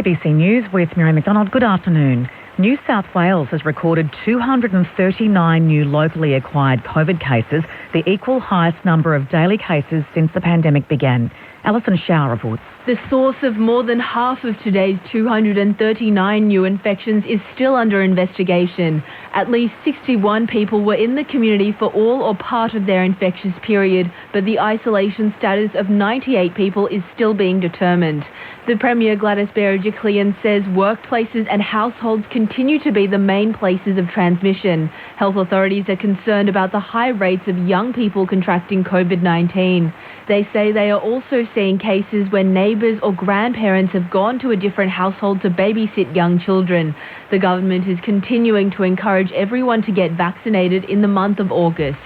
ABC News with Mary McDonald. Good afternoon. New South Wales has recorded 239 new locally acquired COVID cases, the equal highest number of daily cases since the pandemic began. Alison Shaw reports. The source of more than half of today's 239 new infections is still under investigation. At least 61 people were in the community for all or part of their infectious period, but the isolation status of 98 people is still being determined. The Premier Gladys Berejiklian says workplaces and households continue to be the main places of transmission. Health authorities are concerned about the high rates of young people contracting COVID-19. They say they are also seeing cases where neighbours or grandparents have gone to a different household to babysit young children. The government is continuing to encourage everyone to get vaccinated in the month of August.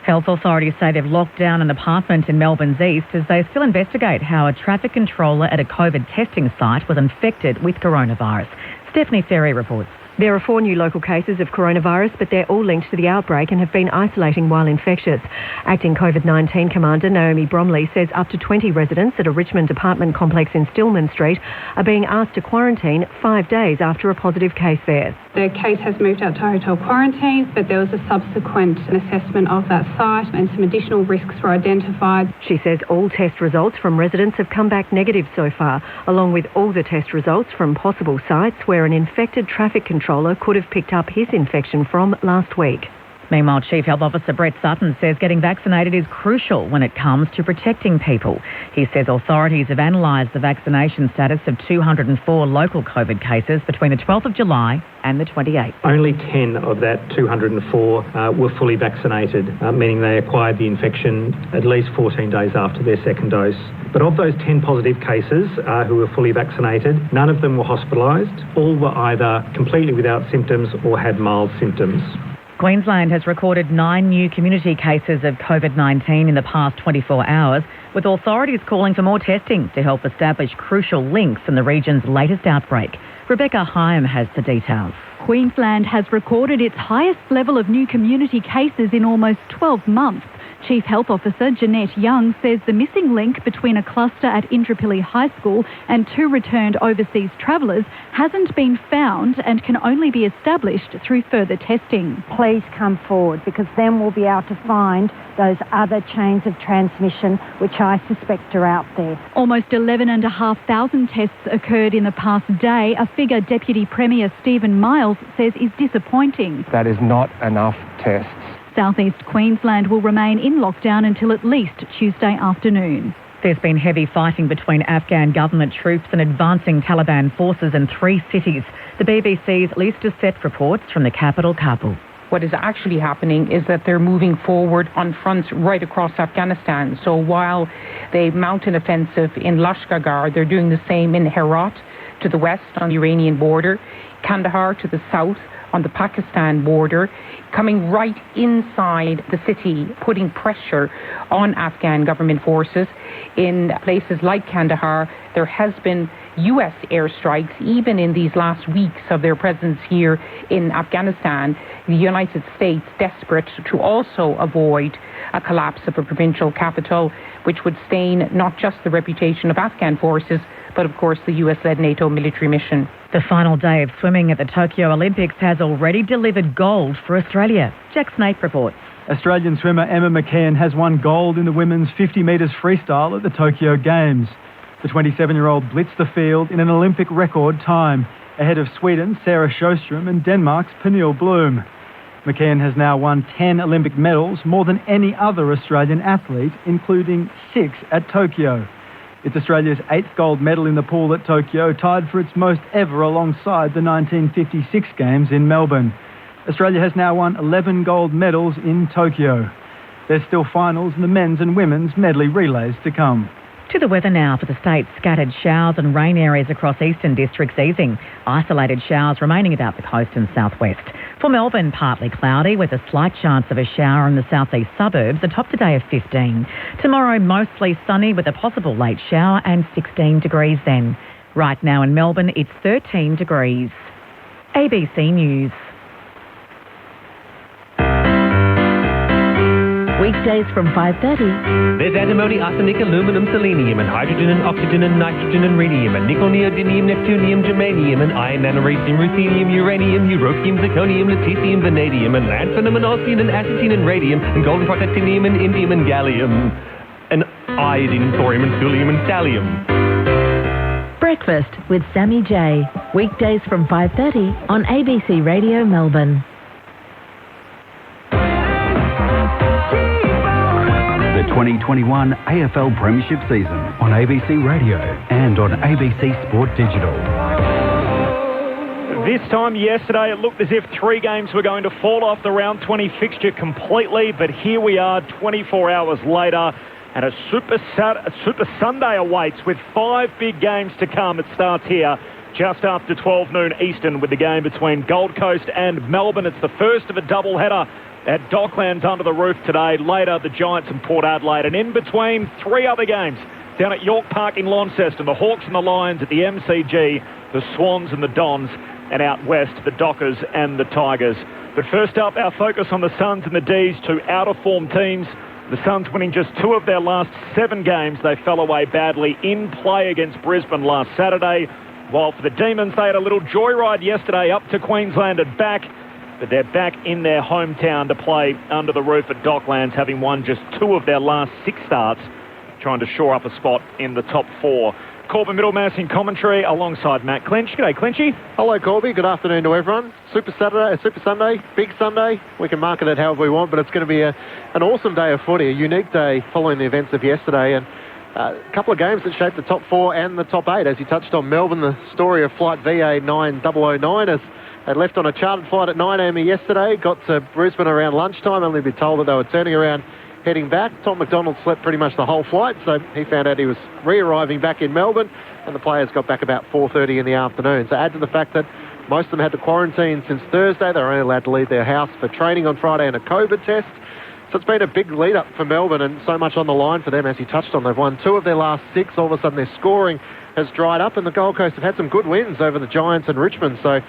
Health authorities say they've locked down an apartment in Melbourne's east as they still investigate how a traffic controller at a COVID testing site was infected with coronavirus. Stephanie Ferry reports. There are 4 new local cases of coronavirus, but they're all linked to the outbreak and have been isolating while infectious. Acting COVID-19 Commander Naomi Bromley says up to 20 residents at a Richmond apartment complex in Stillman Street are being asked to quarantine 5 days after a positive case there. The case has moved out to hotel quarantine, but there was a subsequent assessment of that site and some additional risks were identified. She says all test results from residents have come back negative so far, along with all the test results from possible sites where an infected traffic controller could have picked up his infection from last week. Meanwhile, Chief Health Officer Brett Sutton says getting vaccinated is crucial when it comes to protecting people. He says authorities have analysed the vaccination status of 204 local COVID cases between the 12th of July and the 28th. Only 10 of that 204 were fully vaccinated, meaning they acquired the infection at least 14 days after their second dose. But of those 10 positive cases who were fully vaccinated, none of them were hospitalised. All were either completely without symptoms or had mild symptoms. Queensland has recorded 9 new community cases of COVID-19 in the past 24 hours, with authorities calling for more testing to help establish crucial links in the region's latest outbreak. Rebecca Hyam has the details. Queensland has recorded its highest level of new community cases in almost 12 months. Chief Health Officer Jeanette Young says the missing link between a cluster at Indooroopilly High School and 2 returned overseas travellers hasn't been found and can only be established through further testing. Please come forward because then we'll be able to find those other chains of transmission which I suspect are out there. Almost 11,500 tests occurred in the past day, a figure Deputy Premier Stephen Miles says is disappointing. That is not enough tests. Southeast Queensland will remain in lockdown until at least Tuesday afternoon. There's been heavy fighting between Afghan government troops and advancing Taliban forces in 3 cities. The BBC's Lisa Sepp reports from the capital, Kabul. What is actually happening is that they're moving forward on fronts right across Afghanistan. So while they mount an offensive in Lashkargah, they're doing the same in Herat to the west on the Iranian border, Kandahar to the south on the Pakistan border, coming right inside the city, putting pressure on Afghan government forces. In places like Kandahar, there has been US airstrikes, even in these last weeks of their presence here in Afghanistan. The United States, desperate to also avoid a collapse of a provincial capital, which would stain not just the reputation of Afghan forces, but of course the US-led NATO military mission. The final day of swimming at the Tokyo Olympics has already delivered gold for Australia. Jack Snape reports. Australian swimmer Emma McKeon has won gold in the women's 50 metres freestyle at the Tokyo Games. The 27-year-old blitzed the field in an Olympic record time, ahead of Sweden's Sarah Sjöström and Denmark's Pernille Bloom. McKeon has now won 10 Olympic medals, more than any other Australian athlete, including 6 at Tokyo. It's Australia's 8th gold medal in the pool at Tokyo, tied for its most ever alongside the 1956 Games in Melbourne. Australia has now won 11 gold medals in Tokyo. There's still finals in the men's and women's medley relays to come. To the weather now for the state. Scattered showers and rain areas across eastern districts easing. Isolated showers remaining about the coast and southwest. For Melbourne, partly cloudy with a slight chance of a shower in the southeast suburbs, a top today of 15. Tomorrow, mostly sunny with a possible late shower and 16 degrees then. Right now in Melbourne, it's 13 degrees. ABC News. Weekdays from 5:30. There's antimony, arsenic, aluminum, selenium, and hydrogen and oxygen and nitrogen and rhenium, and nickel, neodymium, neptunium, germanium, and iron, nanoradium, ruthenium, uranium, europium, zirconium, lutetium, vanadium, and lanthanum, and osmium, and acetine, and radium, and golden protactinium, and indium, and gallium, and iodine, thorium, and thulium, and thallium. Breakfast with Sammy J. Weekdays from 5:30 on ABC Radio Melbourne. The 2021 AFL Premiership season on ABC Radio and on ABC Sport Digital. This time yesterday, it looked as if 3 games were going to fall off the round 20 fixture completely, but here we are 24 hours later, and a Super Sunday awaits with 5 big games to come. It starts here just after 12 noon Eastern with the game between Gold Coast and Melbourne. It's the first of a doubleheader at Docklands under the roof today. Later, the Giants and Port Adelaide. And in between, 3 other games down at York Park in Launceston. The Hawks and the Lions at the MCG, the Swans and the Dons, and out west, the Dockers and the Tigers. But first up, our focus on the Suns and the D's, 2 out-of-form teams. The Suns winning just 2 of their last 7 games. They fell away badly in play against Brisbane last Saturday. While for the Demons, they had a little joyride yesterday up to Queensland and back. But they're back in their hometown to play under the roof at Docklands, having won just 2 of their last 6 starts, trying to shore up a spot in the top 4. Corbin Middlemass in commentary alongside Matt Clinch. G'day, Clinchy. Hello, Corby. Good afternoon to everyone. Super Sunday, big Sunday. We can market it however we want, but it's going to be an awesome day of footy, a unique day following the events of yesterday, and a couple of games that shaped the top 4 and the top 8. As you touched on, Melbourne, the story of flight VA 9009 as they left on a chartered flight at 9 a.m. yesterday, got to Brisbane around lunchtime, only to be told that they were turning around heading back. Tom McDonald slept pretty much the whole flight, so he found out he was re-arriving back in Melbourne, and the players got back about 4:30 in the afternoon. So add to the fact that most of them had to quarantine since Thursday. They were only allowed to leave their house for training on Friday and a COVID test. So it's been a big lead-up for Melbourne and so much on the line for them, as you touched on. They've won 2 of their last 6. All of a sudden their scoring has dried up, and the Gold Coast have had some good wins over the Giants and Richmond, so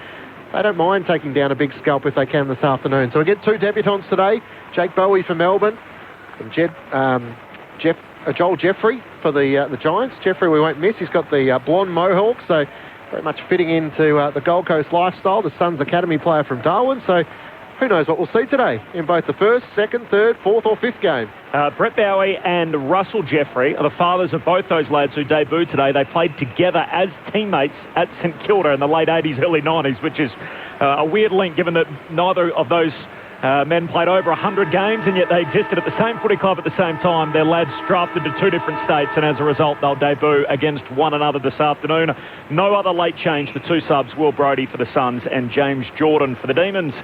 they don't mind taking down a big scalp if they can this afternoon. So we get 2 debutants today. Jake Bowie for Melbourne and Joel Jeffrey for the Giants. Jeffrey we won't miss. He's got the blonde mohawk, so very much fitting into the Gold Coast lifestyle. The Suns Academy player from Darwin. So who knows what we'll see today in both the first, second, third, fourth or fifth game. Brett Bowie and Russell Jeffrey are the fathers of both those lads who debuted today. They played together as teammates at St Kilda in the late 80s, early 90s, which is a weird link given that neither of those men played over 100 games, and yet they existed at the same footy club at the same time. Their lads drafted to 2 different states, and as a result, they'll debut against one another this afternoon. No other late change. The 2 subs, Will Brodie for the Suns and James Jordan for the Demons.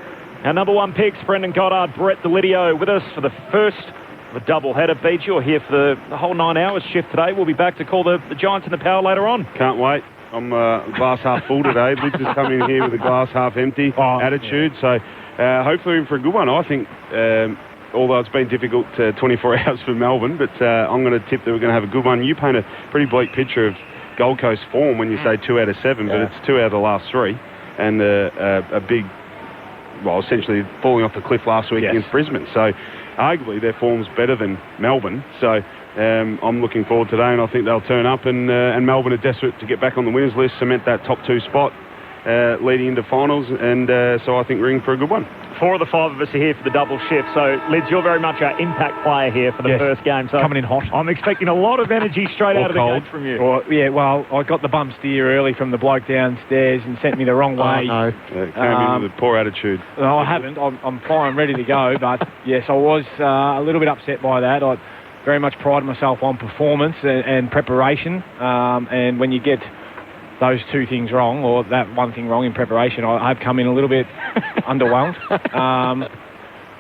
Our number 1 picks, Brendan Goddard, Brett Delidio with us for the first of a double-header. Beach, you're here for the whole 9 hours shift today. We'll be back to call the Giants and the Power later on. Can't wait. I'm glass half full today. Liz has come in here with a glass half empty attitude, so hopefully in for a good one. I think, although it's been difficult 24 hours for Melbourne, but I'm going to tip that we're going to have a good one. You paint a pretty bleak picture of Gold Coast form when you say 2 out of 7, but it's 2 out of the last 3, and a big, well, essentially falling off the cliff last week against Brisbane. So arguably their form's better than Melbourne. So I'm looking forward today, and I think they'll turn up, and Melbourne are desperate to get back on the winners list, cement that top 2 spot leading into finals, and so I think we're in for a good one. 4 of the 5 of us are here for the double shift. So, Liz, you're very much our impact player here for the first game. So coming in hot. I'm expecting a lot of energy straight out of the gate from you. Well, I got the bump steer early from the bloke downstairs and sent me the wrong way. Oh, no. Came in with a poor attitude. No, I haven't. I'm fine, ready to go. But, yes, I was a little bit upset by that. I very much pride myself on performance and preparation. And when you get those 2 things wrong, or that 1 thing wrong in preparation, I've come in a little bit underwhelmed.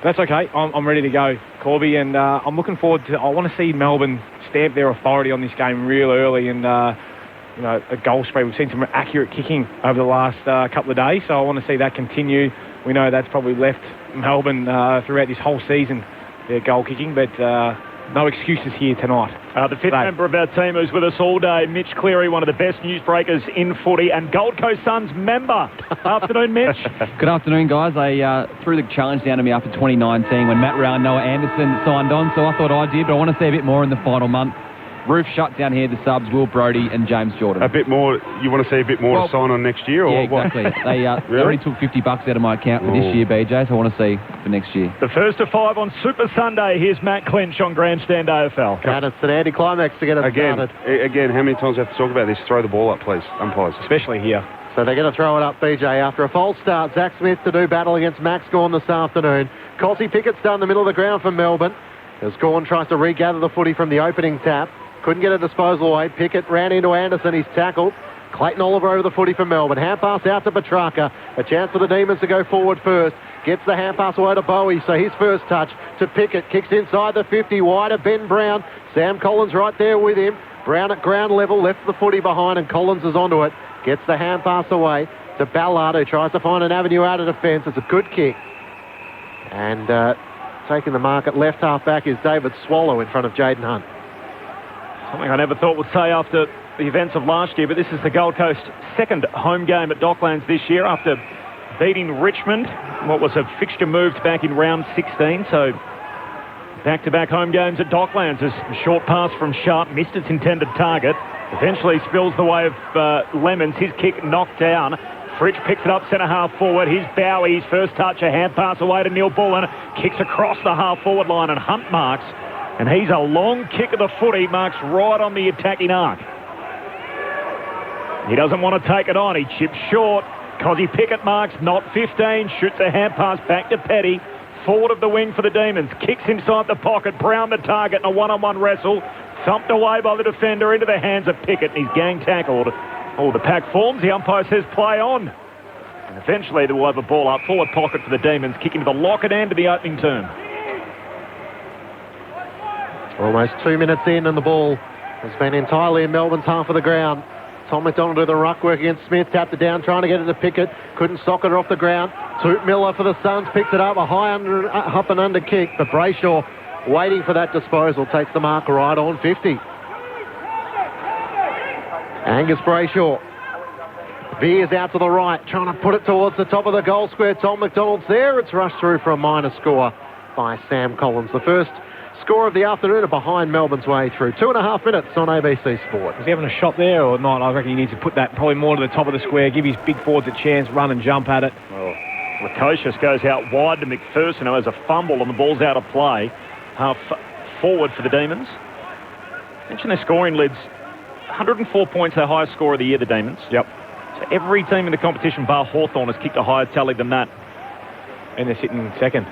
That's okay. I'm ready to go, Corby, and I'm looking forward to. I want to see Melbourne stamp their authority on this game real early, and a goal spread. We've seen some accurate kicking over the last couple of days, so I want to see that continue. We know that's probably left Melbourne throughout this whole season, their goal kicking, but no excuses here tonight. The fifth member of our team who's with us all day, Mitch Cleary, one of the best newsbreakers in footy, and Gold Coast Suns member. Afternoon, Mitch. Good afternoon, guys. I threw the challenge down to me after 2019 when Matt Rowe and Noah Anderson signed on, so I thought I did, but I want to see a bit more in the final month. Roof shut down here, the subs, Will Brodie and James Jordan. A bit more, you want to see a bit more to sign on next year? Or yeah, exactly. What? They really? already took $50 out of my account for this year, BJ, so I want to see for next year. The first of 5 on Super Sunday. Here's Matt Clinch on Grandstand AFL. And it's an anticlimax to get it started. Again, how many times do I have to talk about this? Throw the ball up, please, umpires. Especially here. So they're going to throw it up, BJ. After a false start, Zach Smith to do battle against Max Gawn this afternoon. Cosy Pickett's down the middle of the ground for Melbourne. As Gawn tries to regather the footy from the opening tap. Couldn't get a disposal away. Pickett ran into Anderson. He's tackled. Clayton Oliver over the footy for Melbourne. Hand pass out to Petrarca. A chance for the Demons to go forward first. Gets the hand pass away to Bowie. So his first touch to Pickett. Kicks inside the 50. Wide of Ben Brown. Sam Collins right there with him. Brown at ground level. Left the footy behind and Collins is onto it. Gets the hand pass away to Ballard, who tries to find an avenue out of defence. It's a good kick. And taking the mark at left half back is David Swallow in front of Jaden Hunt. Something I never thought would say after the events of last year, but this is the Gold Coast second home game at Docklands this year after beating Richmond. What was a fixture moved back in round 16, so back-to-back home games at Docklands. As a short pass from Sharp missed its intended target. Eventually spills the way of Lemons. His kick knocked down. Fritsch picks it up centre half forward. Here's Bowie. His first touch, a hand pass away to Neil Bullen. Kicks across the half forward line and Hunt marks. And he's a long kick of the footy, marks right on the attacking arc. He doesn't want to take it on. He chips short. Cosy Pickett marks, not 15. Shoots a hand pass back to Petty. Forward of the wing for the Demons. Kicks inside the pocket. Brown the target in a one-on-one wrestle. Thumped away by the defender into the hands of Pickett. And he's gang tackled. Oh, the pack forms. The umpire says play on. And eventually they will have a ball up. Forward pocket for the Demons. Kicking to the locket end of the opening term. Almost 2 minutes in and the ball has been entirely in Melbourne's half of the ground. Tom McDonald do the ruck work against Smith, tapped it down, trying to get it to Pickett. Couldn't socket it off the ground. Toot Miller for the Suns, picks it up, a high up and under kick, but Brayshaw waiting for that disposal, takes the mark right on 50. Angus Brayshaw veers out to the right, trying to put it towards the top of the goal square. Tom McDonald's there. It's rushed through for a minor score by Sam Collins. The first score of the afternoon are behind Melbourne's way through. 2.5 minutes on ABC Sport. Is he having a shot there or not? I reckon he needs to put that probably more to the top of the square, give his big forwards a chance, run and jump at it. Well, Lukosius goes out wide to McPherson, who has a fumble and the ball's out of play. Half forward for the Demons. Mention their scoring lids. 104 points, their highest score of the year, the Demons. Yep. So every team in the competition, bar Hawthorn, has kicked a higher tally than that. And they're sitting second.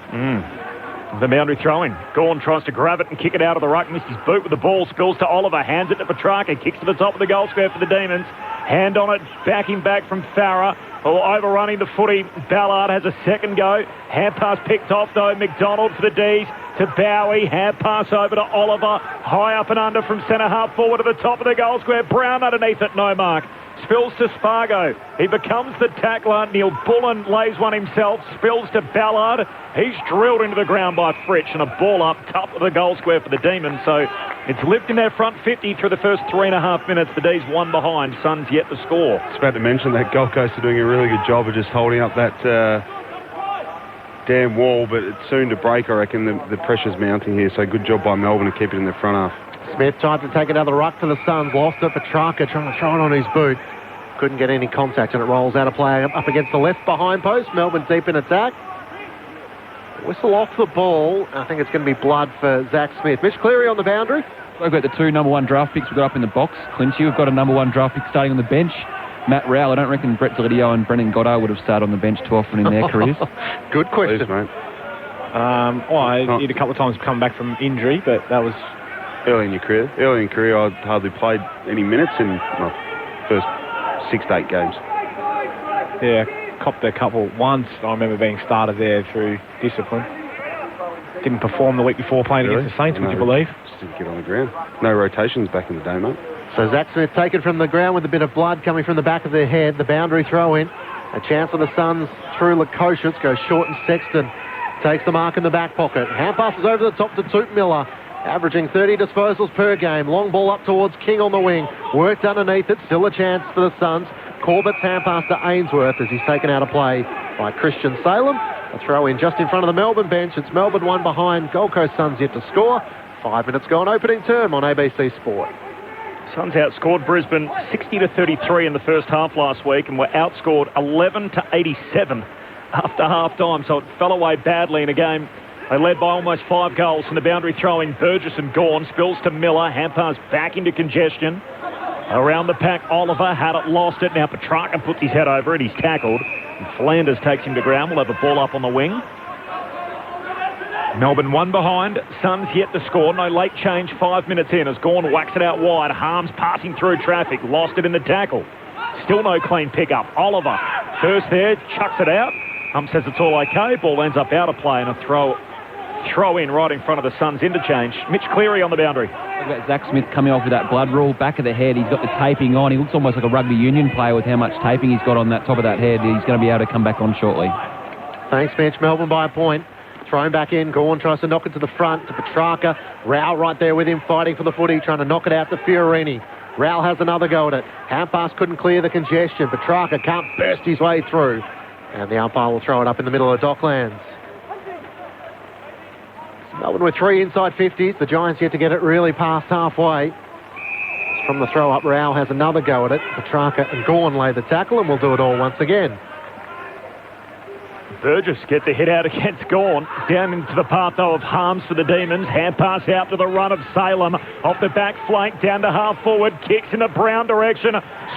The boundary throwing. Gawn tries to grab it and kick it out of the ruck. Missed his boot with the ball. Spills to Oliver. Hands it to Petrarca. Kicks to the top of the goal square for the Demons. Hand on it. Backing back from Farah. Overrunning the footy. Ballard has a second go. Hand pass picked off though. McDonald for the D's. To Bowie. Hand pass over to Oliver. High up and under from centre half forward to the top of the goal square. Brown underneath it. No mark. Spills to Spargo. He becomes the tackler. Neil Bullen lays one himself. Spills to Ballard. He's drilled into the ground by Fritsch and a ball up top of the goal square for the Demons. So it's lived in their front 50 through the first 3.5 minutes. The D's one behind. Suns yet to score. I was about to mention that Gold Coast are doing a really good job of just holding up that damn wall, but it's soon to break, I reckon. The pressure's mounting here, so good job by Melbourne to keep it in their front half. Smith tried to take another ruck for the Suns, lost it. Petrarca trying to throw it on his boot. Couldn't get any contact and it rolls out of play up against the left behind post. Melbourne deep in attack. Whistle off the ball. I think it's going to be blood for Zach Smith. Mitch Cleary on the boundary. We've got the 2 number 1 draft picks we've got up in the box. Clinchy, we've got a number 1 draft pick starting on the bench. Matt Rowell. I don't reckon Brett Delidio and Brendan Goddard would have started on the bench too often in their careers. Good question. Please, mate. I did a couple of times come back from injury, but that was early in your career. Early in career, I hardly played any minutes in my first 6 to 8 games. Yeah, copped a couple once. I remember being started there through discipline. Didn't perform the week before playing against the Saints, would you believe? Just didn't get on the ground. No rotations back in the day, mate. So Zach Smith taken from the ground with a bit of blood coming from the back of their head. The boundary throw in. A chance for the Suns through Lukosius. Goes short and Sexton takes the mark in the back pocket. Hand passes over the top to Toot Miller. averaging 30 disposals per game. Long ball up towards King on the wing. Worked underneath it. Still a chance for the Suns. Corbett's hand pass to Ainsworth as he's taken out of play by Christian Salem. A throw in just in front of the Melbourne bench. It's Melbourne 1 behind. Gold Coast Suns yet to score. 5 minutes gone, opening term on ABC Sport. Suns outscored Brisbane 60-33 in the first half last week and were outscored 11-87 after half-time, so it fell away badly in a game. They led by almost 5 goals from the boundary throw-in. Burgess and Gawn spills to Miller. Hand pass back into congestion. Around the pack, Oliver had it, lost it. Now Petrarca puts his head over it. He's tackled. And Flanders takes him to ground. We'll have a ball up on the wing. Melbourne 1 behind. Suns yet to score. No late change 5 minutes in as Gawn whacks it out wide. Harms passing through traffic. Lost it in the tackle. Still no clean pickup. Oliver first there, chucks it out. Says it's all okay. Ball ends up out of play and a throw in right in front of the Suns interchange. Mitch Cleary on the boundary. Look at Zach Smith coming off with that blood rule, back of the head. He's got the taping on. He looks almost like a rugby union player with how much taping he's got on that top of that head. He's going to be able to come back on shortly. Thanks, Mitch. Melbourne by a point. Thrown back in. Gawn tries to knock it to the front to Petrarca. Rao right there with him fighting for the footy, trying to knock it out to Fiorini. Rao has another go at it. Hand pass couldn't clear the congestion. Petrarca can't burst his way through. And the umpire will throw it up in the middle of Docklands. Melbourne with 3 inside 50s. The Giants yet to get it really past halfway. From the throw up, Rao has another go at it. Petrarca and Gawn lay the tackle and we'll do it all once again. Burgess gets the hit out against Gawn. Down into the path, though, of Harms for the Demons. Hand pass out to the run of Salem. Off the back flank, down to half forward. Kicks in the Brown direction.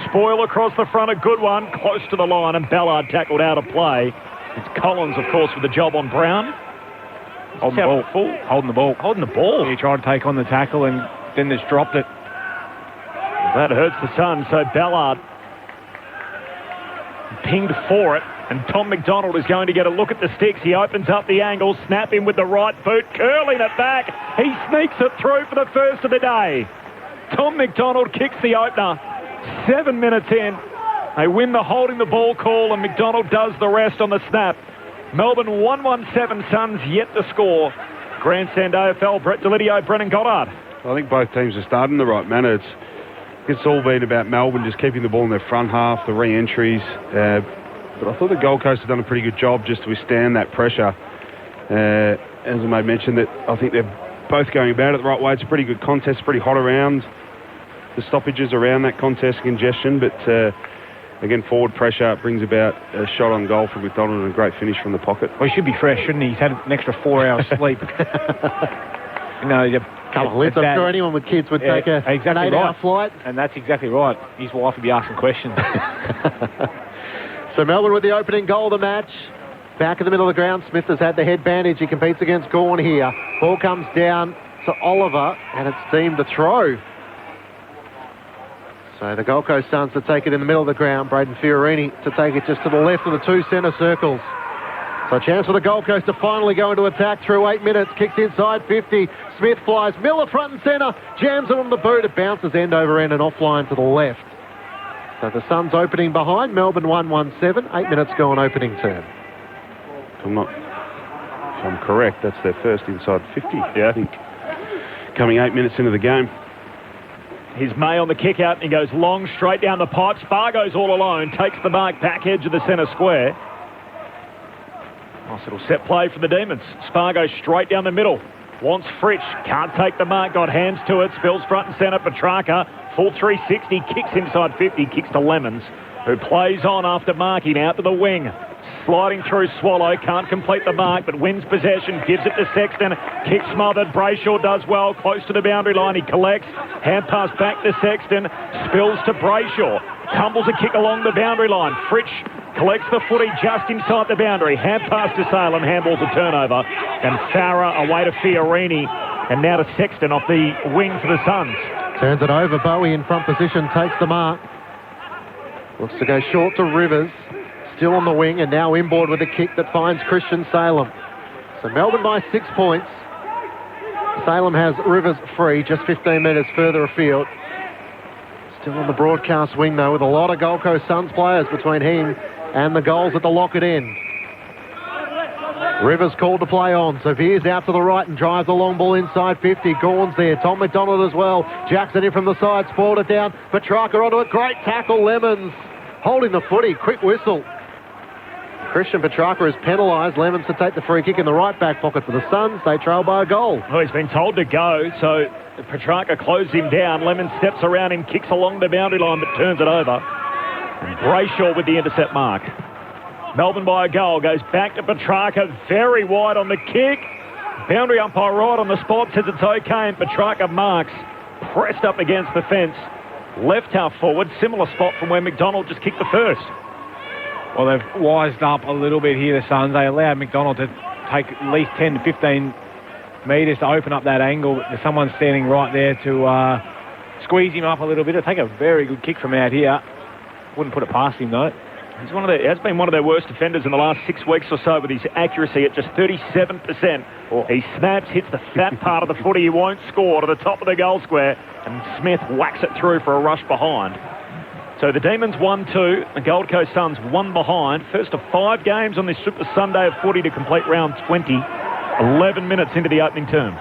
Spoil across the front, a good one. Close to the line, and Ballard tackled out of play. It's Collins, of course, with the job on Brown. Holding the ball. Holding the ball. He tried to take on the tackle and then just dropped it. That hurts the Suns, so Ballard pinged for it. And Tom McDonald is going to get a look at the sticks. He opens up the angle, snap in with the right boot, curling it back. He sneaks it through for the first of the day. Tom McDonald kicks the opener. 7 minutes in. They win the holding the ball call, and McDonald does the rest on the snap. Melbourne 117, Suns yet to score. Grandstand AFL, Brett Delidio, Brennan Goddard. I think both teams are starting the right manner. It's all been about Melbourne just keeping the ball in their front half, the re-entries. But I thought the Gold Coast have done a pretty good job just to withstand that pressure. As I may mention, that I think they're both going about it the right way. It's a pretty good contest, pretty hot around the stoppages around that contest congestion. But again, forward pressure brings about a shot on goal from McDonald and a great finish from the pocket. Well, he should be fresh, shouldn't he? He's had an extra 4 hours sleep. Couple of lids. I'm sure anyone with kids would take an 8-hour flight. And that's exactly right. His wife would be asking questions. So Melbourne with the opening goal of the match. Back in the middle of the ground, Smith has had the head bandage. He competes against Gawn here. Ball comes down to Oliver, and it's deemed a throw. So the Gold Coast Suns to take it in the middle of the ground. Braden Fiorini to take it just to the left of the 2 centre circles. So a chance for the Gold Coast to finally go into attack through 8 minutes. Kicks inside 50. Smith flies. Miller front and centre. Jams it on the boot. It bounces end over end and offline to the left. So the Suns opening behind. Melbourne 117. 8 minutes gone opening term. If I'm correct, that's their first inside 50. Yeah, I think. Coming 8 minutes into the game. Here's May on the kick out, and he goes long, straight down the pipe. Spargo's all alone. Takes the mark, back edge of the centre square. Nice little set play for the Demons. Spargo straight down the middle. Wants Fritsch. Can't take the mark. Got hands to it. Spills front and centre. Petrarca. Full 360. Kicks inside 50. Kicks to Lemons, who plays on after marking out to the wing. Sliding through Swallow. Can't complete the mark, but wins possession. Gives it to Sexton. Kick smothered. Brayshaw does well. Close to the boundary line. He collects. Hand pass back to Sexton. Spills to Brayshaw. Tumbles a kick along the boundary line. Fritsch collects the footy just inside the boundary. Hand pass to Salem. Handball's a turnover. And Farah away to Fiorini. And now to Sexton off the wing for the Suns. Turns it over. Bowie in front position. Takes the mark. Looks to go short to Rivers. Still on the wing and now inboard with a kick that finds Christian Salem. So Melbourne by 6 points. Salem has Rivers free just 15 metres further afield. Still on the broadcast wing though, with a lot of Gold Coast Suns players between him and the goals at the Lockett end. Rivers called to play on. So Veers out to the right and drives the long ball inside 50. Gawn's there. Tom McDonald as well. Jackson in from the side. Spoiled it down. Petrarca onto a great tackle. Lemons holding the footy. Quick whistle. Christian Petrarca is penalised. Lemons to take the free kick in the right back pocket for the Suns. They trail by a goal. Well, he's been told to go, so Petrarca closed him down. Lemons steps around him, kicks along the boundary line, but turns it over. And Brayshaw with the intercept mark. Melbourne by a goal, goes back to Petrarca, very wide on the kick. Boundary umpire right on the spot, says it's okay, and Petrarca marks, pressed up against the fence. Left half forward, similar spot from where McDonald just kicked the first. Well, they've wised up a little bit here, the Suns. They allowed McDonald to take at least 10 to 15 metres to open up that angle. There's someone standing right there to squeeze him up a little bit. It'll take a very good kick from out here. Wouldn't put it past him, though. He has been one of their worst defenders in the last 6 weeks or so with his accuracy at just 37%. He snaps, hits the fat part of the footy. He won't score to the top of the goal square, and Smith whacks it through for a rush behind. So the Demons 1-2, the Gold Coast Suns 1 behind. First of 5 games on this Super Sunday of footy to complete round 20. 11 minutes into the opening term.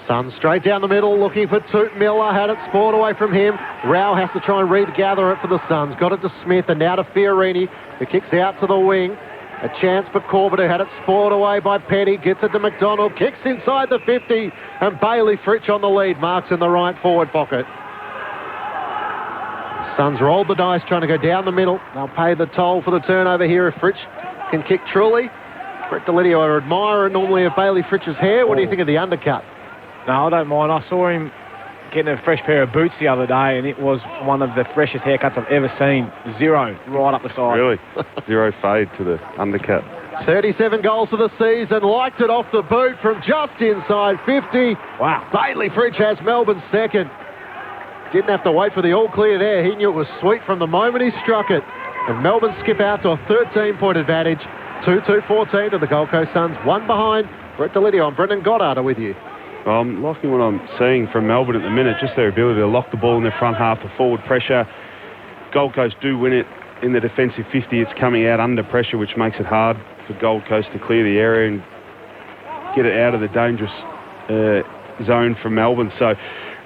Suns straight down the middle, looking for Toot. Miller had it spoiled away from him. Rao has to try and regather it for the Suns. Got it to Smith and now to Fiorini, who kicks out to the wing. A chance for Corbett, who had it spoiled away by Petty. Gets it to McDonald, kicks inside the 50, and Bailey Fritsch on the lead. Marks in the right forward pocket. Suns rolled the dice trying to go down the middle. They'll pay the toll for the turnover here if Fritsch can kick truly. Brett Delidio, an admirer normally of Bailey Fritsch's hair. What do you think of the undercut? No, I don't mind. I saw him getting a fresh pair of boots the other day, and it was one of the freshest haircuts I've ever seen. 0, right up the side. Really? 0 fade to the undercut. 37 goals for the season. Liked it off the boot from just inside 50. Wow. Bailey Fritsch has Melbourne second. Didn't have to wait for the all clear there. He knew it was sweet from the moment he struck it. And Melbourne skip out to a 13-point advantage. 2-2-14 to the Gold Coast Suns. 1 behind. Brett Delidio and Brendan Goddard are with you. Well, I'm liking what I'm seeing from Melbourne at the minute, just their ability to lock the ball in their front half, the forward pressure. Gold Coast do win it in the defensive 50. It's coming out under pressure, which makes it hard for Gold Coast to clear the area and get it out of the dangerous zone from Melbourne. So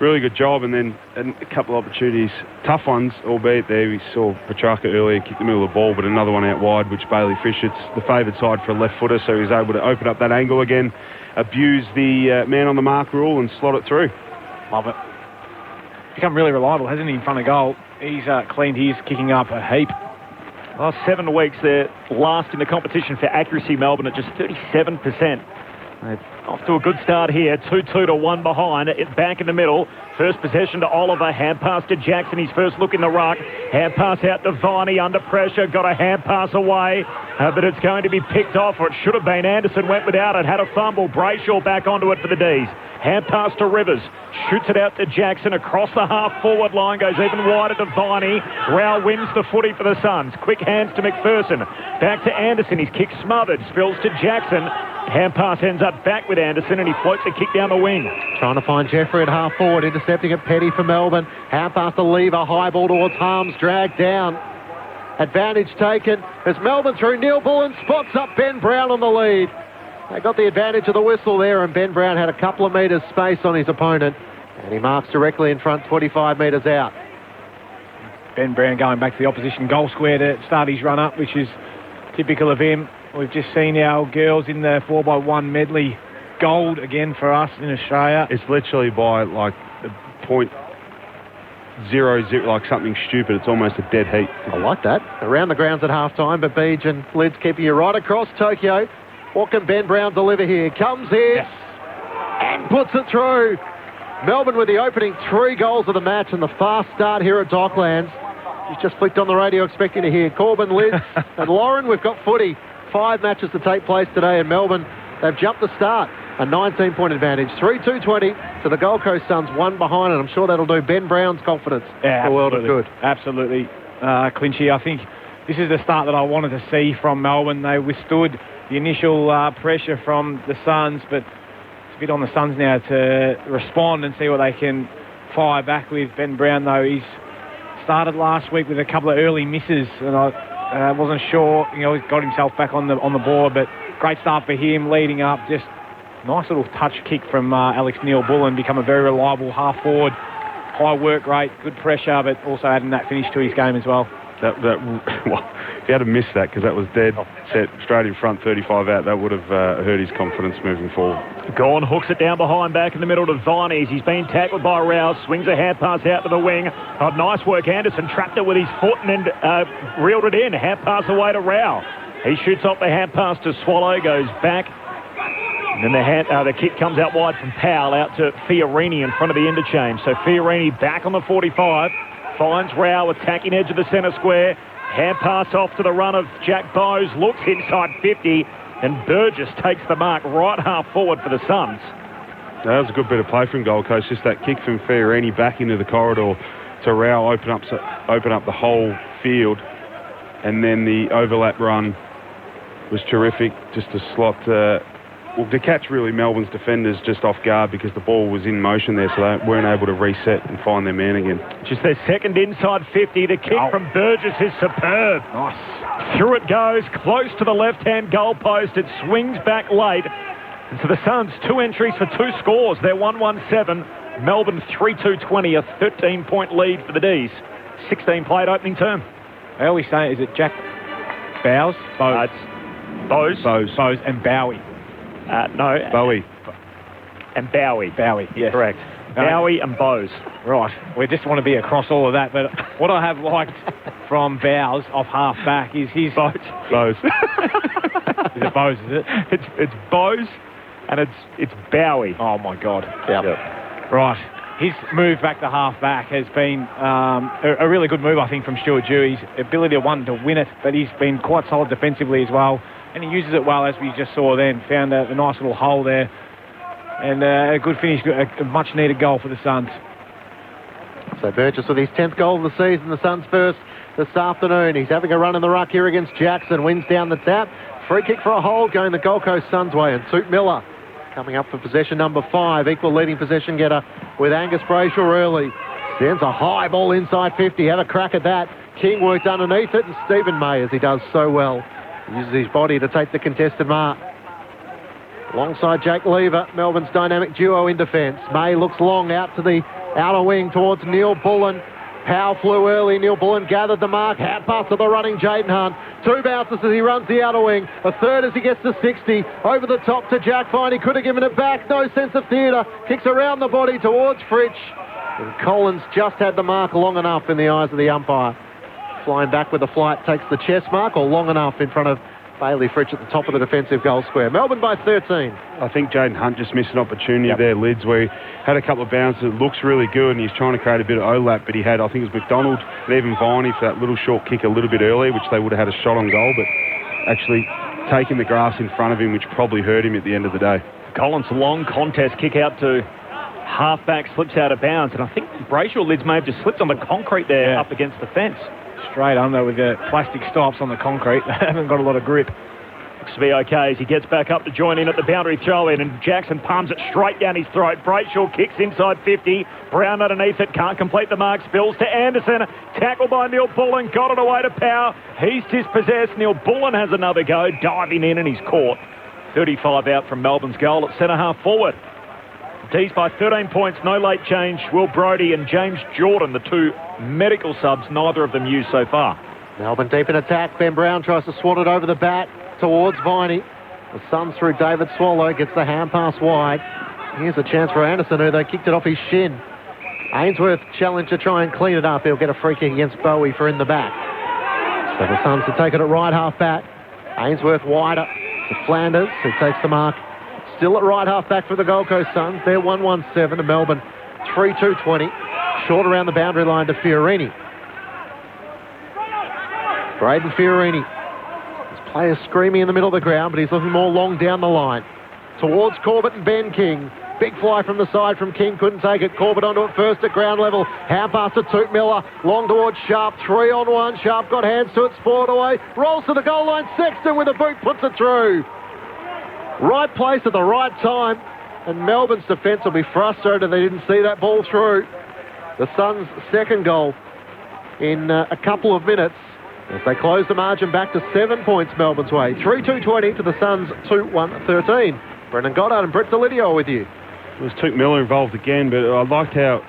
really good job, and then a couple of opportunities, tough ones, albeit there we saw Petrarca earlier kick the middle of the ball, but another one out wide, which Bailey Fritsch, it's the favoured side for a left footer, so he was able to open up that angle again, abuse the man on the mark rule and slot it through. Love it. Become really reliable, hasn't he, in front of goal? He's cleaned his kicking up a heap. Last 7 weeks, they're last in the competition for accuracy, Melbourne, at just 37%. Off to a good start here, 2-2 to 1 behind. It back in the middle. First possession to Oliver, hand pass to Jackson, his first look in the ruck. Hand pass out to Viney under pressure, got a hand pass away, but it's going to be picked off, or it should have been. Anderson went without it, had a fumble. Brayshaw back onto it for the D's. Hand pass to Rivers, shoots it out to Jackson across the half-forward line, goes even wider to Viney. Rao wins the footy for the Suns. Quick hands to McPherson. Back to Anderson, his kick smothered, spills to Jackson. Hand pass ends up back with Anderson, and he floats a kick down the wing. Trying to find Jeffrey at half-forward, intercepting it Petty for Melbourne. Hand pass to Lever, high ball towards Harms, dragged down. Advantage taken as Melbourne through Neil Bullen spots up Ben Brown on the lead. They got the advantage of the whistle there, and Ben Brown had a couple of metres space on his opponent, and he marks directly in front, 25 metres out. Ben Brown going back to the opposition goal square to start his run up, which is typical of him. We've just seen our girls in the 4x1 medley gold again for us in Australia. It's literally by like 0.00, like something stupid. It's almost a dead heat. I like that. Around the grounds at half-time, but Beej and Lids keeping you right across Tokyo. What can Ben Brown deliver here? Comes in and puts it through. Melbourne with the opening 3 goals of the match and the fast start here at Docklands. He's just flicked on the radio expecting to hear Corbin, Lids and Lauren. We've got footy. 5 matches to take place today in Melbourne. They've jumped the start. A 19-point advantage. 3-2-20 to the Gold Coast Suns, 1 behind, and I'm sure that'll do Ben Brown's confidence a world of good. Absolutely, Clinchy. I think this is the start that I wanted to see from Melbourne. They withstood the initial pressure from the Suns, but it's a bit on the Suns now to respond and see what they can fire back with. Ben Brown, though, he's started last week with a couple of early misses, and I wasn't sure. He's got himself back on the board, but great start for him leading up. Just nice little touch kick from Alex Neil-Bullen, become a very reliable half forward. High work rate, good pressure, but also adding that finish to his game as well. Well, if he had missed that, because that was dead set straight in front, 35 out, that would have hurt his confidence moving forward. Gorn hooks it down behind, back in the middle to Viney. He's been tackled by Rouse, swings a hand pass out to the wing. Oh, nice work, Anderson trapped it with his foot and then reeled it in. Hand pass away to Rao. He shoots off the hand pass to Swallow, goes back. And then the kick comes out wide from Powell out to Fiorini in front of the interchange. So Fiorini back on the 45, finds Rao, attacking edge of the centre square. Hand pass off to the run of Jack Bowes, looks inside 50, and Burgess takes the mark right half forward for the Suns. That was a good bit of play from Gold Coast, just that kick from Fiorini back into the corridor to Rao, open up the whole field, and then the overlap run was terrific, just to slot... to catch really Melbourne's defenders just off guard because the ball was in motion there, so they weren't able to reset and find their man again. Just their second inside 50. The kick from Burgess is superb. Nice. Through it goes, close to the left-hand goal post. It swings back late. And so the Suns, 2 entries for 2 scores. They're 1-1-7. Melbourne 3-2-20, a 13-point lead for the D's. 16 played opening term. I always say, is it Jack Bowes? Bowes. Bowes and Bowie. No. Bowie. And Bowie. Bowie, yes. Correct. Bowie and Bowes. Right. We just want to be across all of that, but what I have liked from Bowes off half back is his... Bowes. Is it Bowes, is it? It's Bowes and it's Bowie. Oh, my God. Yep. Right. His move back to half back has been a really good move, I think, from Stuart Dew. His ability to win it, but he's been quite solid defensively as well. And he uses it well, as we just saw then. Found a nice little hole there. And a good finish, a much-needed goal for the Suns. So Burgess with his 10th goal of the season, the Suns first this afternoon. He's having a run in the ruck here against Jackson. Wins down the tap. Free kick for a hold going the Gold Coast Suns way. And Toot Miller coming up for possession number 5. Equal leading possession getter with Angus Brayshaw early. Sends a high ball inside 50. Have a crack at that. King worked underneath it, and Stephen May, as he does so well, uses his body to take the contested mark. Alongside Jake Lever, Melbourne's dynamic duo in defence. May looks long out to the outer wing towards Neil-Bullen. Powell flew early. Neil-Bullen gathered the mark. Hand pass to the running Jaden Hunt. 2 bounces as he runs the outer wing. A third as he gets to 60. Over the top to Jack Fine. He could have given it back. No sense of theatre. Kicks around the body towards Fritsch. And Collins just had the mark long enough in the eyes of the umpire. Flying back with the flight takes the chest mark, or long enough in front of Bailey Fritsch at the top of the defensive goal square. Melbourne by 13. I think Jaden Hunt just missed an opportunity there, Lids, where he had a couple of bounces. It looks really good, and he's trying to create a bit of overlap, but he had, I think it was McDonald and even Viney for that little short kick a little bit earlier, which they would have had a shot on goal, but actually taking the grass in front of him, which probably hurt him at the end of the day. Collins' long contest kick out to half-back, slips out of bounds, and I think Brayshaw, Lids, may have just slipped on the concrete there up against the fence. Straight under with the plastic stops on the concrete. They haven't got a lot of grip. Looks to be okay as he gets back up to join in at the boundary throw-in, and Jackson palms it straight down his throat. Brayshaw kicks inside 50. Brown underneath it, can't complete the mark. Spills to Anderson. Tackled by Neil-Bullen. Got it away to Powell. He's dispossessed. Neil-Bullen has another go. Diving in, and he's caught. 35 out from Melbourne's goal at centre-half forward. D's by 13 points, no late change. Will Brodie and James Jordan, the 2 medical subs, neither of them used so far. Melbourne deep in attack. Ben Brown tries to swat it over the bat towards Viney. The Suns through David Swallow, gets the hand pass wide. Here's a chance for Anderson, who they kicked it off his shin. Ainsworth challenged to try and clean it up. He'll get a free kick against Bowie for in the back. So the Suns have taken it right half back. Ainsworth wider to Flanders, who takes the mark. Still at right half back for the Gold Coast Suns. They're 1-1-7 to Melbourne 3-2-20. Short around the boundary line to Fiorini. Braden Fiorini. His players screaming in the middle of the ground, but he's looking more long down the line. Towards Corbett and Ben King. Big fly from the side from King, couldn't take it. Corbett onto it first at ground level. Hand pass to Toot Miller. Long towards Sharp. 3-on-1. Sharp got hands to it. Sport away. Rolls to the goal line. Sexton with a boot puts it through. Right place at the right time, and Melbourne's defence will be frustrated they didn't see that ball through. The Suns' second goal in a couple of minutes. As they close the margin back to 7 points Melbourne's way. 3-2-20 to the Suns 2-1-13. Brendan Goddard and Brett Delidio with you. It was Tuke Miller involved again, but I liked how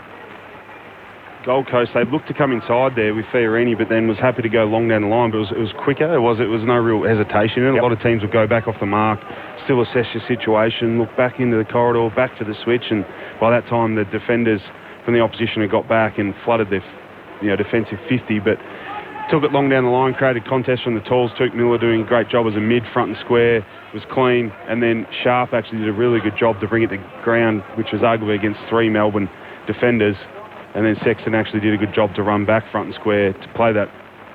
Gold Coast, they looked to come inside there with Fiorini, but then was happy to go long down the line, but it was quicker. It was no real hesitation. And a lot of teams would go back off the mark, still assess your situation, look back into the corridor, back to the switch, and by that time the defenders from the opposition had got back and flooded their defensive 50, but took it long down the line, created contest from the talls. Tuke Miller doing a great job as a mid, front and square, was clean, and then Sharp actually did a really good job to bring it to ground, which was arguably against 3 Melbourne defenders. And then Sexton actually did a good job to run back front and square to play that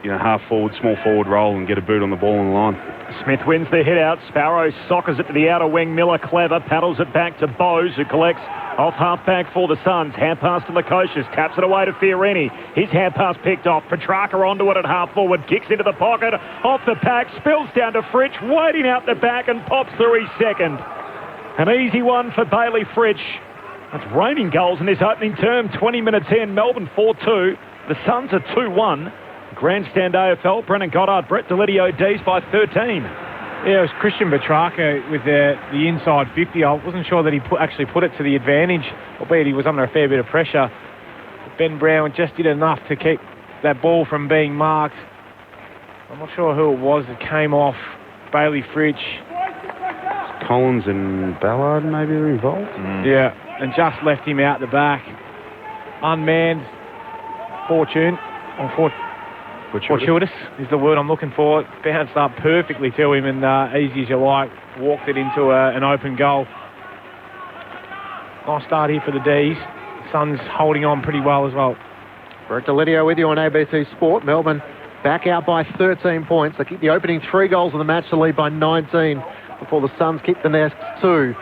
half forward, small forward role and get a boot on the ball on the line. Smith wins the hit out. Sparrow soccers it to the outer wing. Miller clever, paddles it back to Bowes, who collects off half-back for the Suns. Hand pass to Lukosius, taps it away to Fiorini. His hand pass picked off. Petrarca onto it at half-forward, kicks into the pocket, off the pack, spills down to Fritsch, waiting out the back and pops through his second. An easy one for Bailey Fritsch. It's raining goals in this opening term. 20 minutes in, Melbourne 4-2. The Suns are 2-1. Grandstand AFL, Brendan Goddard, Brett Delidio, D's by 13. Yeah, it was Christian Petrarca with the inside 50. I wasn't sure that he actually put it to the advantage, albeit he was under a fair bit of pressure. But Ben Brown just did enough to keep that ball from being marked. I'm not sure who it was that came off. Bailey Fritsch. Collins and Ballard maybe were involved. Yeah, and just left him out the back. Unmanned. Fortuitous is the word I'm looking for. Bounced up perfectly to him and easy as you like, walked it into an open goal. Nice start here for the D's. Suns holding on pretty well as well. Brett Delidio with you on ABC Sport. Melbourne back out by 13 points. They keep the opening 3 goals of the match to lead by 19 before the Suns kick the next 2.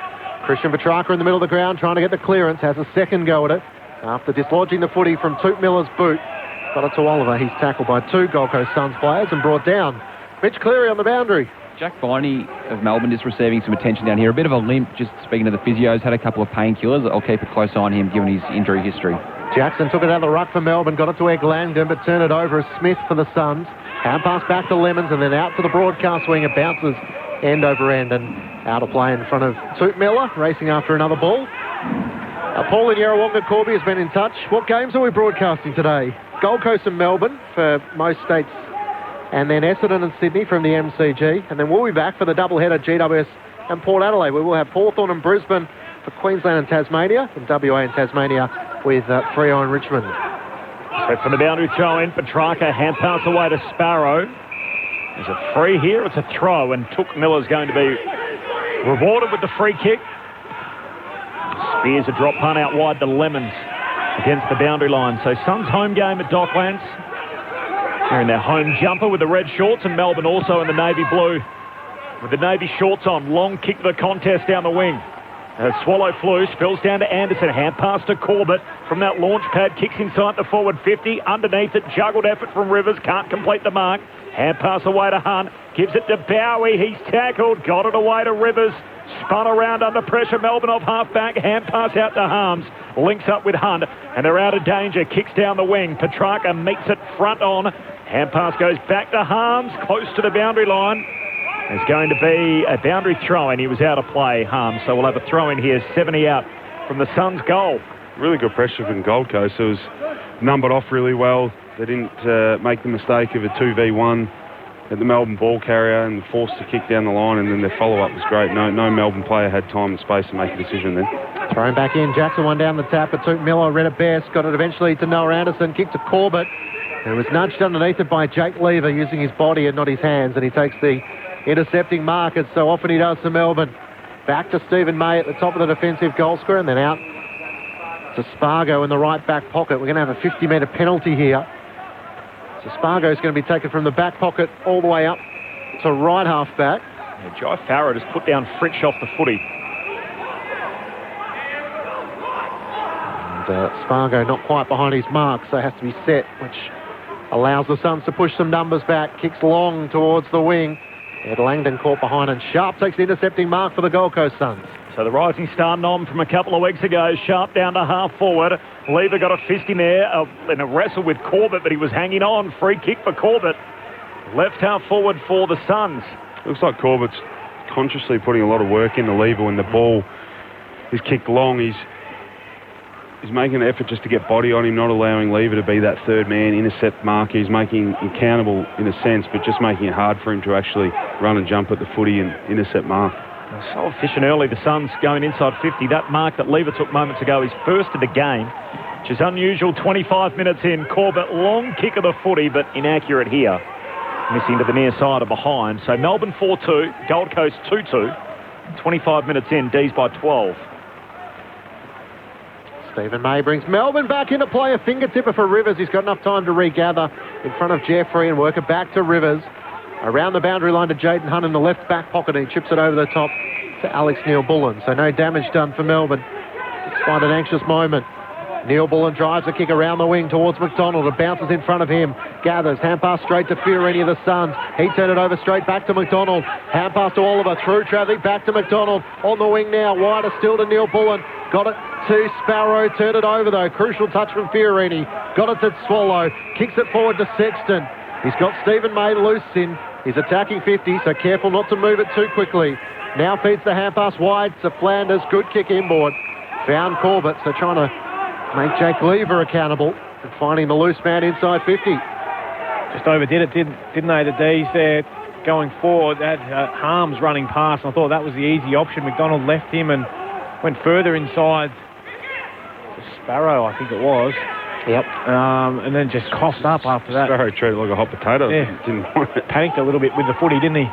Christian Petrarca in the middle of the ground trying to get the clearance, has a second go at it after dislodging the footy from Tuke Miller's boot. Got it to Oliver. He's tackled by 2 Gold Coast Suns players and brought down. Mitch Cleary on the boundary. Jack Viney of Melbourne just receiving some attention down here. A bit of a limp, just speaking to the physios, had a couple of painkillers. I'll keep a close eye on him given his injury history. Jackson took it out of the ruck for Melbourne, got it to Egg Langdon, but turned it over as Smith for the Suns. Hand pass back to Lemons and then out to the broadcast wing. It bounces end over end and out of play in front of Tuke Miller, racing after another ball. Paul in Yarrawonga Corby has been in touch. What games are we broadcasting today? Gold Coast and Melbourne for most states, and then Essendon and Sydney from the MCG, and then we'll be back for the doubleheader GWS and Port Adelaide, where we'll have Hawthorn and Brisbane for Queensland and Tasmania, and WA and Tasmania with Freo and Richmond. So from the boundary throw in, Petrarca hand pass away to Sparrow. There's a free here, it's a throw, and Tuke Miller's going to be rewarded with the free kick. Spears a drop punt out wide to Lemons against the boundary line. So Suns home game at Docklands. They're in their home jumper with the red shorts, and Melbourne also in the navy blue with the navy shorts on. Long kick for the contest down the wing. Swallow flew, spills down to Anderson. Hand pass to Corbett from that launch pad. Kicks inside the forward 50. Underneath it, juggled effort from Rivers. Can't complete the mark. Hand pass away to Hunt. Gives it to Bowie. He's tackled. Got it away to Rivers. Spun around under pressure. Melbourne off half-back. Hand pass out to Harms. Links up with Hunt. And they're out of danger. Kicks down the wing. Petrarca meets it front on. Hand pass goes back to Harms. Close to the boundary line. There's going to be a boundary throw-in. He was out of play, Harms. So we'll have a throw-in here. 70 out from the Suns' goal. Really good pressure from Gold Coast. It was numbered off really well. They didn't make the mistake of a 2v1 at the Melbourne ball carrier and forced to kick down the line, and then their follow-up was great. No Melbourne player had time and space to make a decision then. Thrown back in. Jackson one down the tap, but Tuke Miller read it best. Got it eventually to Noah Anderson. Kick to Corbett. It was nudged underneath it by Jake Lever using his body and not his hands, and he takes the intercepting mark, as so often he does for Melbourne. Back to Stephen May at the top of the defensive goal square, and then out to Spargo in the right back pocket. We're going to have a 50-metre penalty here. So Spargo's going to be taken from the back pocket all the way up to right half back. Yeah, Jai Farrell has put down Fritsch off the footy. And Spargo not quite behind his mark, so has to be set, which allows the Suns to push some numbers back. Kicks long towards the wing. Ed Langdon caught behind, and Sharp takes the intercepting mark for the Gold Coast Suns. So the rising star nom from a couple of weeks ago, Sharp down to half forward. Lever got a fist in there in a wrestle with Corbett, but he was hanging on. Free kick for Corbett. left half forward for the Suns. Looks like Corbett's consciously putting a lot of work in the lever when the ball is kicked long. He's making an effort just to get body on him, not allowing Lever to be that third man intercept marker. He's making him accountable in a sense, but just making it hard for him to actually run and jump at the footy and intercept mark. So efficient early, the Suns going inside 50. That mark that Lever took moments ago is first of the game, which is unusual. 25 minutes in, Corbett, long kick of the footy, but inaccurate here. Missing to the near side or behind. So Melbourne 4-2, Gold Coast 2-2. 25 minutes in, D's by 12. Stephen May brings Melbourne back into play. A fingertipper for Rivers. He's got enough time to regather in front of Jeffrey and work it back to Rivers. Around the boundary line to Jayden Hunt in the left back pocket, and he chips it over the top to Alex Neil-Bullen. So no damage done for Melbourne, despite an anxious moment. Neil-Bullen drives a kick around the wing towards McDonald. It bounces in front of him. Gathers. Hand pass straight to Fiorini of the Suns. He turned it over straight back to McDonald. Hand pass to Oliver. Through traffic back to McDonald. On the wing now. Wider still to Neil-Bullen. Got it to Sparrow. Turned it over though. Crucial touch from Fiorini. Got it to Swallow. Kicks it forward to Sexton. He's got Stephen May loose in. He's attacking 50, so careful not to move it too quickly. Now feeds the hand pass wide to Flanders. Good kick inboard. Found Corbett, so trying to make Jake Lever accountable and finding the loose man inside 50. Just overdid it, didn't they? The D's there going forward. They had Harms running past, and I thought that was the easy option. McDonald left him and went further inside to Sparrow, I think it was. Yep. And then just coughed up after that. Sparrow treated like a hot potato. Yeah. Didn't want it. Panicked a little bit with the footy, didn't he?